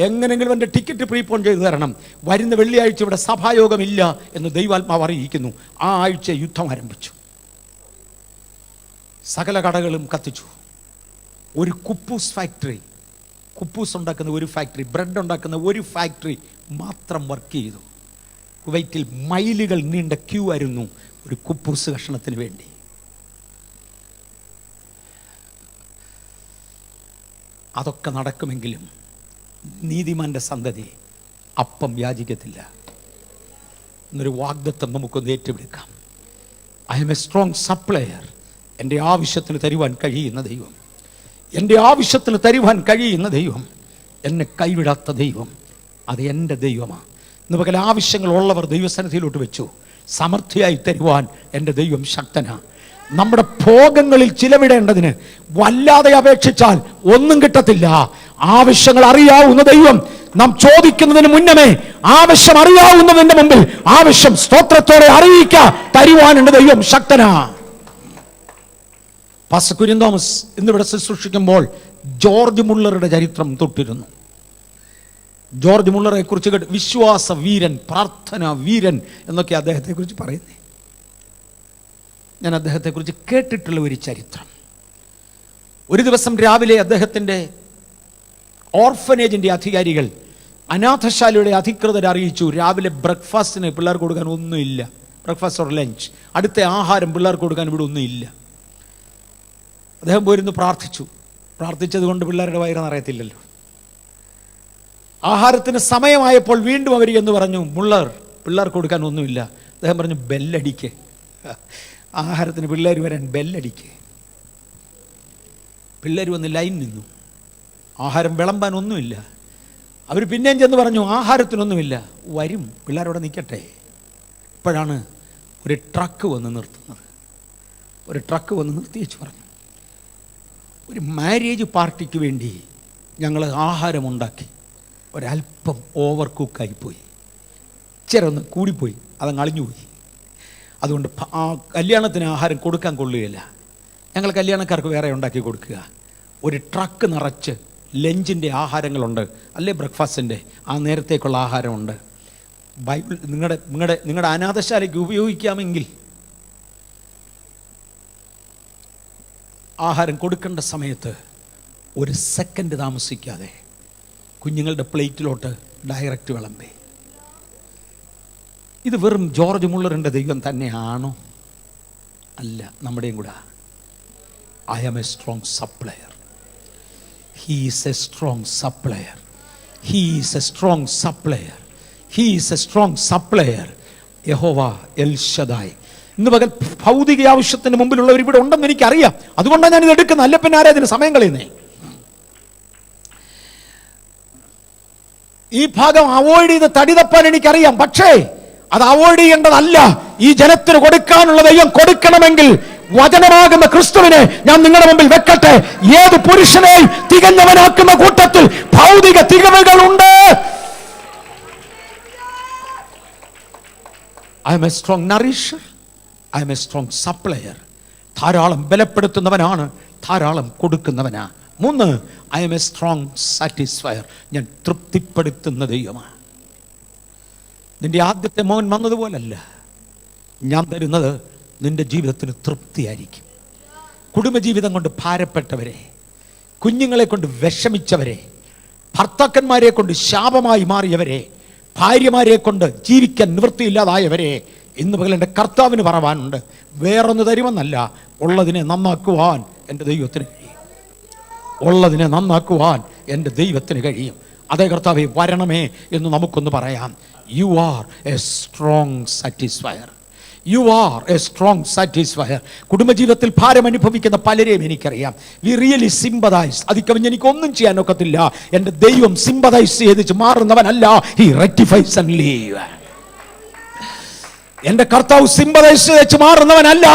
എങ്ങനെങ്കിലും എൻ്റെ ടിക്കറ്റ് പ്രീപോൺ ചെയ്തു തരണം. വരുന്ന വെള്ളിയാഴ്ച ഇവിടെ സഭായോഗമില്ല എന്ന് ദൈവാത്മാവ് അറിയിക്കുന്നു. ആ ആഴ്ച യുദ്ധം ആരംഭിച്ചു. സകല കടകളും കത്തിച്ചു. ഒരു കുപ്പൂസ് ഫാക്ടറി, കുപ്പൂസ് ഉണ്ടാക്കുന്ന ഒരു ഫാക്ടറി, ബ്രെഡ് ഉണ്ടാക്കുന്ന ഒരു ഫാക്ടറി മാത്രം വർക്ക് ചെയ്തു. കുവൈറ്റിൽ മൈലുകൾ നീണ്ട ക്യൂ ആയിരുന്നു ഒരു കുപ്പൂസ് കഷണത്തിന് വേണ്ടി. അതൊക്കെ നടക്കുമെങ്കിലും നീതിമാന്റെ സന്തതി അപ്പം യാചിക്കത്തില്ല എന്നൊരു വാഗ്ദത്തം നമുക്കൊന്ന് ഏറ്റുപിടിക്കാം. I am a strong supplier. എൻ്റെ ആവശ്യത്തിന് തരുവാൻ കഴിയുന്ന ദൈവം, എൻ്റെ ആവശ്യത്തിന് തരുവാൻ കഴിയുന്ന ദൈവം, എന്നെ കൈവിടാത്ത ദൈവം, അത് എൻ്റെ ദൈവമാണ്. ഇന്ന് പകൽ ആവശ്യങ്ങളുള്ളവർ ദൈവസന്നിധിയിലോട്ട് വെച്ചു. സമൃദ്ധിയായി തരുവാൻ എൻ്റെ ദൈവം ശക്തനാണ്. നമ്മുടെ ഭോഗങ്ങളിൽ ചിലവിടേണ്ടതിന് വല്ലാതെ അപേക്ഷിച്ചാൽ ഒന്നും കിട്ടത്തില്ല. ആവശ്യങ്ങൾ അറിയാവുന്ന ദൈവം നാം ചോദിക്കുന്നതിന് മുന്നമേ ആവശ്യം അറിയാവുന്നതിന്റെ മുമ്പിൽ ആവശ്യം സ്തോത്രത്തോടെ അറിയിക്കുക തരുവാൻ എൻ്റെ ദൈവം ശക്തനാ. പാസ്റ്റർ കുര്യൻ തോമസ് ഇന്നിവിടെ ശുശ്രൂഷിക്കുമ്പോൾ ജോർജ് മുള്ളറുടെ ചരിത്രം തൊട്ടിരുന്നു. ജോർജ് മുള്ളറെ കുറിച്ച് കേട്ട് വിശ്വാസ വീരൻ, പ്രാർത്ഥന വീരൻ എന്നൊക്കെ അദ്ദേഹത്തെക്കുറിച്ച് പറയുന്നേ. ഞാൻ അദ്ദേഹത്തെക്കുറിച്ച് കേട്ടിട്ടുള്ള ഒരു ചരിത്രം. ഒരു ദിവസം രാവിലെ അദ്ദേഹത്തിൻ്റെ ഓർഫനേജിൻ്റെ അധികാരികൾ അനാഥശാലയുടെ അധികൃതരെ അറിയിച്ചു, രാവിലെ ബ്രേക്ക്ഫാസ്റ്റിന് പിള്ളേർക്ക് കൊടുക്കാൻ ഒന്നുമില്ല, ബ്രേക്ക്ഫാസ്റ്റ് ഓർ ലഞ്ച്, അടുത്ത ആഹാരം പിള്ളേർക്ക് കൊടുക്കാൻ ഇവിടെ ഒന്നുമില്ല. അദ്ദേഹം പോയിരുന്നു പ്രാർത്ഥിച്ചു. പ്രാർത്ഥിച്ചത് കൊണ്ട് പിള്ളേരുടെ വയറ് നിറയത്തില്ലല്ലോ. ആഹാരത്തിന് സമയമായപ്പോൾ വീണ്ടും അവർ എന്ന് പറഞ്ഞു, മുള്ളർ പിള്ളേർക്ക് കൊടുക്കാൻ ഒന്നുമില്ല. അദ്ദേഹം പറഞ്ഞു, ബെല്ലടിക്ക്, ആഹാരത്തിന് പിള്ളേർ വരാൻ ബെല്ലടിക്ക്. പിള്ളേർ വന്ന് ലൈൻ നിന്നു. ആഹാരം വിളമ്പാൻ ഒന്നുമില്ല. അവർ പിന്നെയും ചെന്ന് പറഞ്ഞു, ആഹാരത്തിനൊന്നുമില്ല, വരും, പിള്ളേരവിടെ നിൽക്കട്ടെ. ഇപ്പോഴാണ് ഒരു ട്രക്ക് വന്ന് നിർത്തുന്നത്. ഒരു ട്രക്ക് വന്ന് നിർത്തിയേച്ച് പറഞ്ഞു, ഒരു മാരേജ് പാർട്ടിക്ക് വേണ്ടി ഞങ്ങൾ ആഹാരമുണ്ടാക്കി, ഒരല്പം ഓവർ കുക്കായിപ്പോയി, ഇച്ചിരി ഒന്ന് കൂടിപ്പോയി, അതങ്ങ് അളിഞ്ഞുപോയി. അതുകൊണ്ട് ആ കല്യാണത്തിന് ആഹാരം കൊടുക്കാൻ കൊള്ളുകയില്ല, ഞങ്ങൾ കല്യാണക്കാർക്ക് വേറെ ഉണ്ടാക്കി കൊടുക്കുക. ഒരു ട്രക്ക് നിറച്ച് ലഞ്ചിൻ്റെ ആഹാരങ്ങളുണ്ട്, അല്ലേ ബ്രേക്ക്ഫാസ്റ്റിൻ്റെ ആ നേരത്തേക്കുള്ള ആഹാരമുണ്ട്. ബൈബിൾ നിങ്ങളുടെ അനാഥശാലയ്ക്ക് ഉപയോഗിക്കാമെങ്കിൽ ആഹാരം കൊടുക്കേണ്ട സമയത്ത് ഒരു സെക്കൻഡ് താമസിക്കാതെ കുഞ്ഞുങ്ങളുടെ പ്ലേറ്റിലോട്ട് ഡയറക്റ്റ് വിളമ്പേ. ഇത് വെറും ജോർജ് മുള്ളറിൻ്റെ ദൈവം തന്നെയാണോ? അല്ല, നമ്മുടെയും കൂടെ. I am a strong supplier. He is a strong supplier. He is a strong supplier. He is a strong supplier. Jehovah El Shaddai. ഇന്ന് പകൽ ഭൗതിക ആവശ്യത്തിന് മുമ്പിലുള്ളവർ ഇവിടെ ഉണ്ടെന്ന് എനിക്കറിയാം. അതുകൊണ്ടാണ് ഞാനിത് എടുക്കുന്നത്. അല്ല പിന്നെ ആരാ ഇതിന് സമയം കളയുന്നേ? ഈ ഭാഗം അവോയ്ഡ് ചെയ്ത് തടി തപ്പാൻ എനിക്കറിയാം. പക്ഷേ അത് അവോയ്ഡ് ചെയ്യേണ്ടതല്ല. ഈ ജനത്തിന് കൊടുക്കാനുള്ള ദൈവം കൊടുക്കണമെങ്കിൽ വചനമാകുന്ന ക്രിസ്തുവിനെ ഞാൻ നിങ്ങളുടെ മുമ്പിൽ വെക്കട്ടെ. ഏത് പുരുഷനെയും തികഞ്ഞവനാക്കുന്ന കൂട്ടത്തിൽ ഭൗതിക തികവുകളുണ്ട്. I am a strong nourisher. I am a strong supplier. ധാരാളം ബലപ്പെടുത്തുന്നവനാണ്, ധാരാളം കൊടുക്കുന്നവനാ. 3, I am a strong satisfier. ഞാൻ തൃപ്തിപ്പെടുത്തുന്ന ദൈവമാണ്. നിന്റെ ആദ്യത്തെ മോൻ വന്നതുപോലല്ല, ഞാൻ തരുന്നത് നിന്റെ ജീവിതത്തിന് തൃപ്തിയായിരിക്കും. കുടുംബജീവിതം കൊണ്ട് ഭാരപ്പെട്ടവരെ, കുഞ്ഞുങ്ങളെ കൊണ്ട് വിഷമിച്ചവരെ, ഭർത്താക്കന്മാരെ കൊണ്ട് ശാപമായി മാറിയവരെ, ഭാര്യമാരെ കൊണ്ട് ജീവിക്കാൻ നിവൃത്തിയില്ലാതായവരെ, ഇന്ന് പകൽ എൻ്റെ കർത്താവിന് പറവാനുണ്ട്, വേറൊന്ന് തരുമെന്നല്ല, ഉള്ളതിനെ നന്നാക്കുവാൻ എൻ്റെ ദൈവത്തിന് കഴിയും. ഉള്ളതിനെ നന്നാക്കുവാൻ എൻ്റെ ദൈവത്തിന് കഴിയും. അതേ കർത്താവേ, വരണമേ എന്ന് നമുക്കൊന്ന് പറയാം. You are a strong satisfier. You are a strong satisfier. കുടുംബജീവിതത്തിൽ ഭാരം അനുഭവിക്കുന്ന പലരെയും എനിക്കറിയാം. V really sympathise. അതിക്കവിഞ്ഞ് എനിക്കൊന്നും ചെയ്യാൻ ഒക്കത്തില്ല. എൻ്റെ ദൈവം സിമ്പതൈസ് ചെയ്ത് മാറുന്നവനല്ല, ഹി റെക്ടിഫൈസ് ആൻഡ് ലീവ്. എൻ്റെ കർത്താവ് സിമ്പതൈസ് ചെയ്ത് മാറുന്നവനല്ല,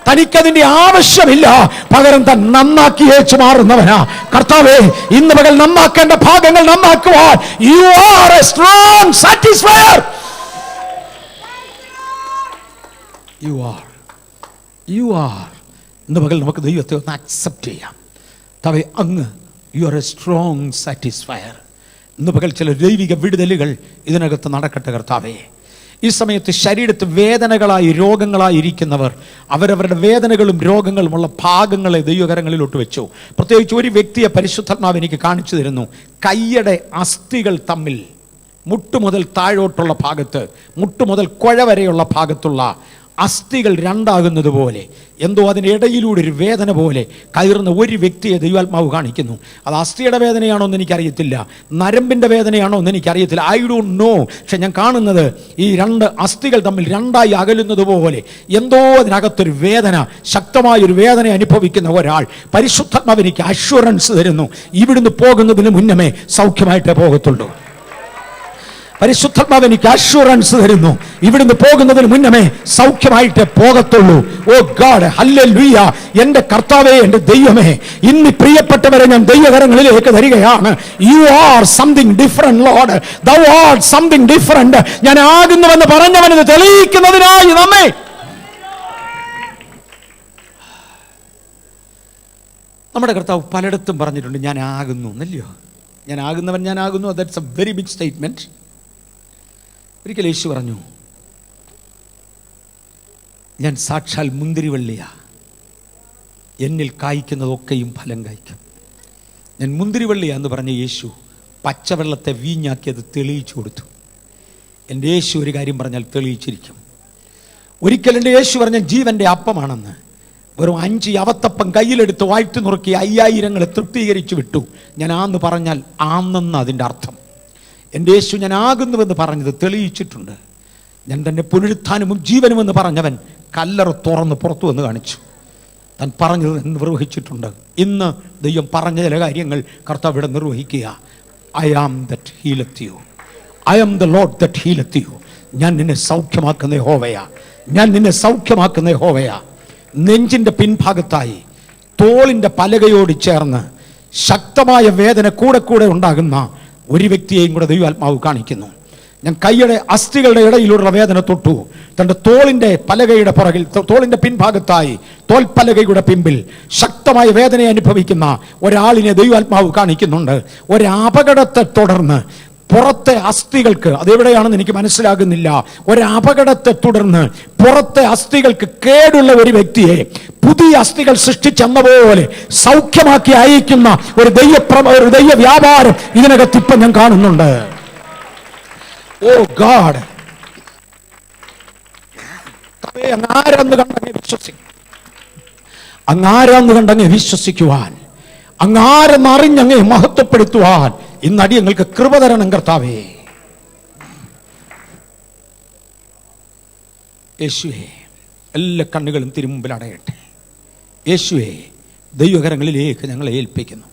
തനിക്കതിന്റെ ആവശ്യമില്ല, പകരം താൻ നന്നാക്കി ഏച്ചു മാറുന്നവനാ. കർത്താവേ, ഇന്ന് പകൽ നന്നാക്കേണ്ട ഭാഗങ്ങൾ നന്നാക്കുവാൻ you are a strong satisfier. You are ഇന്ന് പകൽ നമുക്ക് ദൈവത്തെ ഒന്ന് അക്സെപ്റ്റ് ചെയ്യാം. കർത്താവേ, അങ്ങ് you are a strong satisfier. ഇന്ന് പകൽ ചില ദൈവിക വിടുതലുകൾ ഇതിനകത്ത് നടക്കട്ടെ കർത്താവേ. ഈ സമയത്ത് ശരീരത്ത് വേദനകളായി രോഗങ്ങളായിരിക്കുന്നവർ അവരവരുടെ വേദനകളും രോഗങ്ങളുമുള്ള ഭാഗങ്ങളെ ദൈവകരങ്ങളിലോട്ട് വെച്ചു. പ്രത്യേകിച്ച് ഒരു വ്യക്തിയെ പരിശുദ്ധാത്മാവ് എനിക്ക് കാണിച്ചു തരുന്നു. കൈയുടെ അസ്ഥികൾ തമ്മിൽ മുട്ടുമുതൽ താഴോട്ടുള്ള ഭാഗത്ത്, മുട്ടുമുതൽ കുഴ വരെയുള്ള ഭാഗത്തുള്ള അസ്ഥികൾ രണ്ടാകുന്നത് പോലെ എന്തോ അതിനിടയിലൂടെ ഒരു വേദന പോലെ കയറുന്ന ഒരു വ്യക്തിയെ ദൈവാത്മാവ് കാണിക്കുന്നു. അത് അസ്ഥിയുടെ വേദനയാണോ എന്ന് എനിക്കറിയത്തില്ല, നരമ്പിൻ്റെ വേദനയാണോ എന്ന് എനിക്കറിയത്തില്ല, ഐ ഡോണ്ട് നോ. പക്ഷെ ഞാൻ കാണുന്നത് ഈ രണ്ട് അസ്ഥികൾ തമ്മിൽ രണ്ടായി അകലുന്നത് പോലെ എന്തോ അതിനകത്തൊരു വേദന, ശക്തമായൊരു വേദന അനുഭവിക്കുന്ന ഒരാൾ. പരിശുദ്ധാത്മാവ് എനിക്ക് അഷ്വറൻസ് തരുന്നു, ഇവിടുന്ന് പോകുന്നതിന് മുന്നമേ സൗഖ്യമായിട്ടേ പോകത്തുള്ളൂ. പരിശുദ്ധാത്മാവ് എനിക്ക് അഷ്വറൻസ് തരുന്നു, ഇവിടുന്ന് പോകുന്നതിന് മുന്നമേ സൗഖ്യമായിട്ടേ പോകത്തുള്ളൂ. ഓ ഗോഡ്, ഹല്ലേലൂയ. എൻ്റെ കർത്താവേ, എൻ്റെ ദൈവമേ, ഇന്ന് പ്രിയപ്പെട്ടവരെ ഞാൻ ദൈവകരങ്ങളിലേക്ക് തരികയാണ്. You are something different Lord, thou are something different. ഞാൻ ആകുന്നുവെന്ന് പറഞ്ഞവനത് തെളിയിക്കുന്നതിനായി നമ്മെ നമ്മുടെ കർത്താവ് പലയിടത്തും പറഞ്ഞിട്ടുണ്ട്, ഞാൻ ആകുന്നു എന്നല്ലയോ. ഞാൻ ആകുന്നവൻ, ഞാൻ ആകുന്നു. That's a very big statement. ഒരിക്കൽ യേശു പറഞ്ഞു, ഞാൻ സാക്ഷാൽ മുന്തിരിവള്ളിയാ, എന്നിൽ കായ്ക്കുന്നതൊക്കെയും ഫലം കായ്ക്കും. ഞാൻ മുന്തിരിവള്ളിയാ എന്ന് പറഞ്ഞ യേശു പച്ചവെള്ളത്തെ വീഞ്ഞാക്കിയത് തെളിയിച്ചു കൊടുത്തു. എൻ്റെ യേശു ഒരു കാര്യം പറഞ്ഞാൽ തെളിയിച്ചിരിക്കും. ഒരിക്കൽ എൻ്റെ യേശു പറഞ്ഞ ജീവൻ്റെ അപ്പമാണെന്ന്. വെറും 5 അവത്തപ്പം കയ്യിലെടുത്ത് വാഴ്ത്തു നുറുക്കി 5000 തൃപ്തീകരിച്ചു വിട്ടു. ഞാൻ ആന്ന് പറഞ്ഞാൽ ആന്നെന്ന് അതിൻ്റെ അർത്ഥം. എൻ്റെ യേശു ഞാൻ ആകുന്നുവെന്ന് പറഞ്ഞത് തെളിയിച്ചിട്ടുണ്ട്. ഞാൻ തന്നെ പുനരുത്ഥാനവും ജീവനുമെന്ന് പറഞ്ഞവൻ കല്ലറ തുറന്ന് പുറത്തു വന്ന് കാണിച്ചു. താൻ പറഞ്ഞത് നിർവഹിച്ചിട്ടുണ്ട്. ഇന്ന് ദൈവം പറഞ്ഞ ചില കാര്യങ്ങൾ കർത്താവ് ഇവിടെ നിർവഹിക്കുക. I am that healeth you, I am the lord that healeth you. ഞാൻ നിന്നെ സൗഖ്യമാക്കുന്ന യഹോവയാ, ഞാൻ നിന്നെ സൗഖ്യമാക്കുന്ന യഹോവയാ. നെഞ്ചിൻ്റെ പിൻഭാഗത്തായി തോളിൻ്റെ പലകയോട് ചേർന്ന് ശക്തമായ വേദന കൂടെ കൂടെ ഉണ്ടാകുന്ന ഒരു വ്യക്തിയെയും കൂടെ ദൈവാത്മാവ് കാണിക്കുന്നു. ഞാൻ കൈയുടെ അസ്ഥികളുടെ ഇടയിലുള്ള വേദന തൊട്ടു. തൻ്റെ തോളിൻ്റെ പലകയുടെ പുറകിൽ, തോളിൻ്റെ പിൻഭാഗത്തായി തോൽപ്പലകയുടെ പിമ്പിൽ ശക്തമായ വേദന അനുഭവിക്കുന്ന ഒരാളിനെ ദൈവാത്മാവ് കാണിക്കുന്നുണ്ട്. ഒരപകടത്തെ തുടർന്ന് പുറത്തെ അസ്ഥികൾക്ക്, അതെവിടെയാണെന്ന് എനിക്ക് മനസ്സിലാകുന്നില്ല, ഒരപകടത്തെ തുടർന്ന് പുറത്തെ അസ്ഥികൾക്ക് കേടുള്ള ഒരു വ്യക്തിയെ പുതിയ അസ്ഥികൾ സൃഷ്ടിച്ചെന്ന പോലെ സൗഖ്യമാക്കി അയക്കുന്ന ഒരു ദൈവ വ്യാപാരം ഇതിനകത്ത് ഇപ്പം ഞാൻ കാണുന്നുണ്ട്. ഓ ഗാഡ്, അങ്ങാരെന്ന് കണ്ടങ്ങ് വിശ്വസിക്കും, അങ്ങാരെന്ന് കണ്ടങ്ങ് വിശ്വസിക്കുവാൻ, അങ്ങാരെന്ന് അറിഞ്ഞങ്ങ് മഹത്വപ്പെടുത്തുവാൻ ഇന്നടി ഞങ്ങൾക്ക് കൃപ തരണം കർത്താവേ. യേശുവേ, എല്ലാ കണ്ണുകളും തിരുമുമ്പിൽ അടയട്ടെ. യേശുവേ, ദൈവകരങ്ങളിലേക്ക് ഞങ്ങളെ ഏൽപ്പിക്കുന്നു.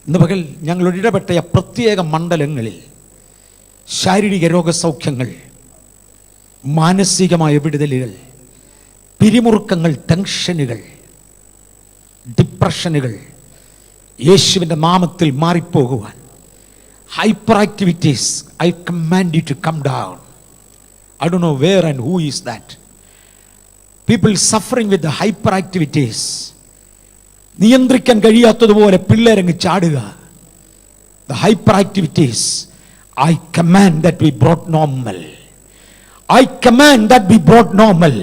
ഇന്ന് പകൽ ഞങ്ങളുടെ ഇടപെട്ട പ്രത്യേക മണ്ഡലങ്ങളിൽ ശാരീരിക രോഗസൗഖ്യങ്ങൾ, മാനസികമായ വിടുതലുകൾ, പിരിമുറുക്കങ്ങൾ, ടെൻഷനുകൾ, ഡിപ്രഷനുകൾ യേശുവിൻ്റെ നാമത്തിൽ മാറിപ്പോകുവാൻ. Hyper activities, I command you to come down. I don't know where and who is that. People suffering with the hyper activities. നിയന്ത്രിക്കാൻ കഴിയാത്തതുപോലെ പിള്ളേരങ്ങ് ചാടുക. The hyper activities, I command that be brought normal. I command that be brought normal.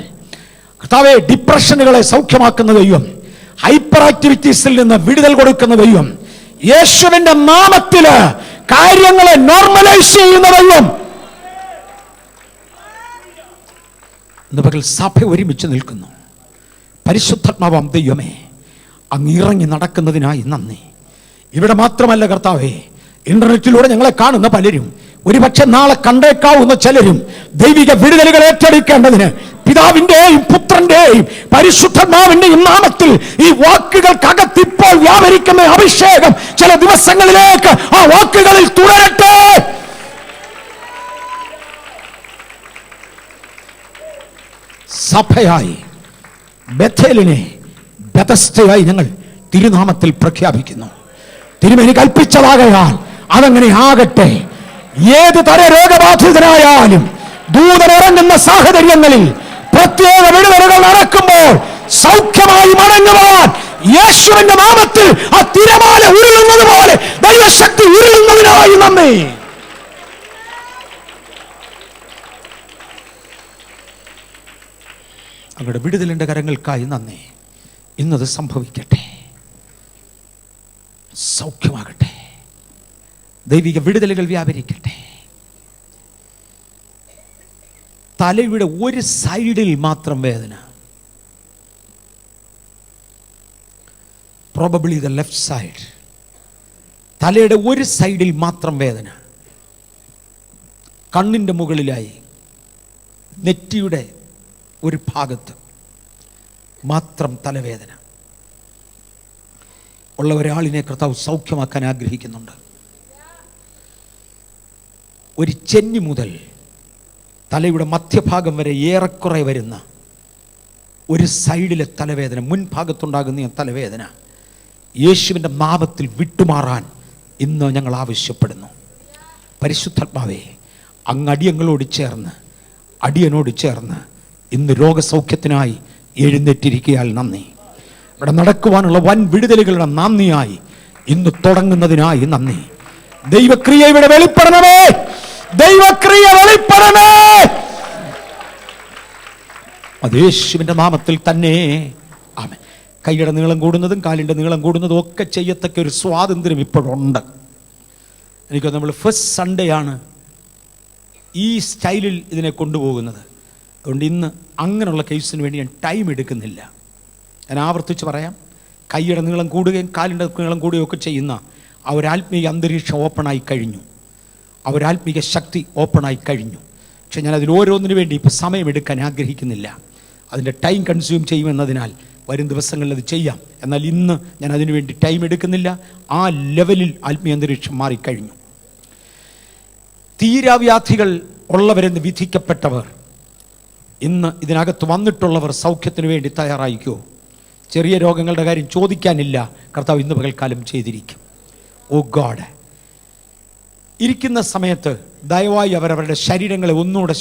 കർത്താവേ, ഡിപ്രഷനുകളെ സൗഖ്യമാക്കുന്ന ദൈവം, hyper ആക്ടിവിറ്റീസിൽ നിന്ന് വിടുതൽ കൊടുക്കുന്ന ദൈവം, യേശുവിന്റെ നാമത്തില് കാര്യങ്ങളെ നോർമലൈസ് ചെയ്യുന്ന ദൈവം. ഇന്ന് പകൽ സഭ ഒരുമിച്ച് നിൽക്കുന്നു. പരിശുദ്ധാത്മാവാം ദൈവമേ, അങ്ങ് ഇറങ്ങി നടക്കുന്നതിനായി നന്ദി. ഇവിടെ മാത്രമല്ല കർത്താവേ, ഇന്റർനെറ്റിലൂടെ ഞങ്ങളെ കാണുന്ന പലരും, ഒരുപക്ഷെ നാളെ കണ്ടേക്കാവുന്ന ചിലരും ദൈവിക വിടുതലുകൾ ഏറ്റെടുക്കേണ്ടതിന് പിതാവിന്റെയും പുത്രന്റെയും പരിശുദ്ധാത്മാവിന്റെയും നാമത്തിൽ ഈ വാക്കുകൾക്കകത്തിപ്പോൾ വ്യാപരിക്കുന്ന അഭിഷേകം ചില ദിവസങ്ങളിലേക്ക് ആ വാക്കുകളിൽ തുടരട്ടെ. സഭയായി ബേഥേലിനെ ബെഥസ്തയായി ഞങ്ങൾ തിരുനാമത്തിൽ പ്രഖ്യാപിക്കുന്നു. തിരുമേനി കൽപ്പിച്ചതാകയാൽ അതങ്ങനെ ആകട്ടെ. ഏത് തര രോഗബാധിതനായാലും ദൂതനിറങ്ങുന്ന സാഹചര്യങ്ങളിൽ പ്രത്യേക വിടുതലുകൾ നടക്കുമ്പോൾ സൗഖ്യമായി മടങ്ങുവാൻ യേശുവിന്റെ നാമത്തിൽ ആ തിരമാല ഉരുളുന്നത് പോലെ ദൈവശക്തി ഉരുളുന്നതിനായി നന്ദി. അങ്ങയുടെ വിടുതലിന്റെ കരങ്ങൾക്കായി നന്ദി. ഇന്നത് സംഭവിക്കട്ടെ, സൗഖ്യമാകട്ടെ, ദൈവിക വിടുതലുകൾ വ്യാപരിക്കട്ടെ. തലയുടെ ഒരു സൈഡിൽ മാത്രം വേദന, പ്രോബബ്ലി ദ ലെഫ്റ്റ് സൈഡ്. തലയുടെ ഒരു സൈഡിൽ മാത്രം വേദന, കണ്ണിൻ്റെ മുകളിലായി നെറ്റിയുടെ ഒരു ഭാഗത്ത് മാത്രം തലവേദന ഉള്ള ഒരാളിനെ കർത്താവ് സൗഖ്യമാക്കാൻ ആഗ്രഹിക്കുന്നുണ്ട്. ഒരു ചെന്നി മുതൽ തലയുടെ മധ്യഭാഗം വരെ ഏറെക്കുറെ വരുന്ന ഒരു സൈഡിലെ തലവേദന, മുൻഭാഗത്തുണ്ടാകുന്ന തലവേദന യേശുവിൻ്റെ നാമത്തിൽ വിട്ടുമാറാൻ ഇന്ന് ഞങ്ങൾ ആവശ്യപ്പെടുന്നു. പരിശുദ്ധാത്മാവേ, അങ്ങ് അടിയനോട് ചേർന്ന് ഇന്ന് രോഗസൗഖ്യത്തിനായി എഴുന്നേറ്റിരിക്കയാൽ നന്ദി. ഇവിടെ നടക്കുവാനുള്ള വൻ വിടുതലുകളുടെ നന്ദിയായി, ഇന്ന് തുടങ്ങുന്നതിനായി നന്ദി. ദൈവക്രിയ ഇവിടെ വെളിപ്പെടണമേ, ദൈവക്രിയ വെളിപ്പെടണമേ. അത് യേശുവിൻ്റെ നാമത്തിൽ തന്നെ. ആമേൻ. കൈയുടെ നീളം കൂടുന്നതും കാലിൻ്റെ നീളം കൂടുന്നതും ഒക്കെ ചെയ്യത്തക്ക ഒരു സ്വാതന്ത്ര്യം ഇപ്പോഴുണ്ട്. എനിക്ക് നമ്മൾ ഫസ്റ്റ് സൺഡേ ആണ് ഈ സ്റ്റൈലിൽ ഇതിനെ കൊണ്ടുപോകുന്നത്. അതുകൊണ്ട് ഇന്ന് അങ്ങനെയുള്ള കേസിന് വേണ്ടി ഞാൻ ടൈം എടുക്കുന്നില്ല. ഞാൻ ആവർത്തിച്ച് പറയാം, കൈയുടെ നീളം കൂടുകയും കാലിൻ്റെ നീളം കൂടുകയും ഒക്കെ ചെയ്യുന്ന ആ ഒരു ആത്മീയ അന്തരീക്ഷം ഓപ്പണായി കഴിഞ്ഞു, ആ ഒരു ആത്മീയ ശക്തി ഓപ്പണായി കഴിഞ്ഞു. പക്ഷെ ഞാൻ അതിൽ ഓരോന്നിനു വേണ്ടി ഇപ്പോൾ സമയമെടുക്കാൻ ആഗ്രഹിക്കുന്നില്ല. അതിൻ്റെ ടൈം കൺസ്യൂം ചെയ്യുമെന്നതിനാൽ വരും ദിവസങ്ങളിൽ അത് ചെയ്യാം. എന്നാൽ ഇന്ന് ഞാൻ അതിനു വേണ്ടി ടൈം എടുക്കുന്നില്ല. ആ ലെവലിൽ ആത്മീയ അന്തരീക്ഷം മാറിക്കഴിഞ്ഞു. തീരാവ്യാധികൾ ഉള്ളവരെന്ന് വിധിക്കപ്പെട്ടവർ, ഇന്ന് ഇതിനകത്ത് വന്നിട്ടുള്ളവർ സൗഖ്യത്തിന് വേണ്ടി തയ്യാറായിക്കോ? ചെറിയ രോഗങ്ങളുടെ കാര്യം ചോദിക്കാനില്ല, കർത്താവ് ഇന്ന് പകൽക്കാലം ചെയ്തിരിക്കും. ഓ ഗോഡ്, ഇരിക്കുന്ന സമയത്ത് ദയവായി അവരവരുടെ ശരീരങ്ങളെ ഒന്നുകൂടെ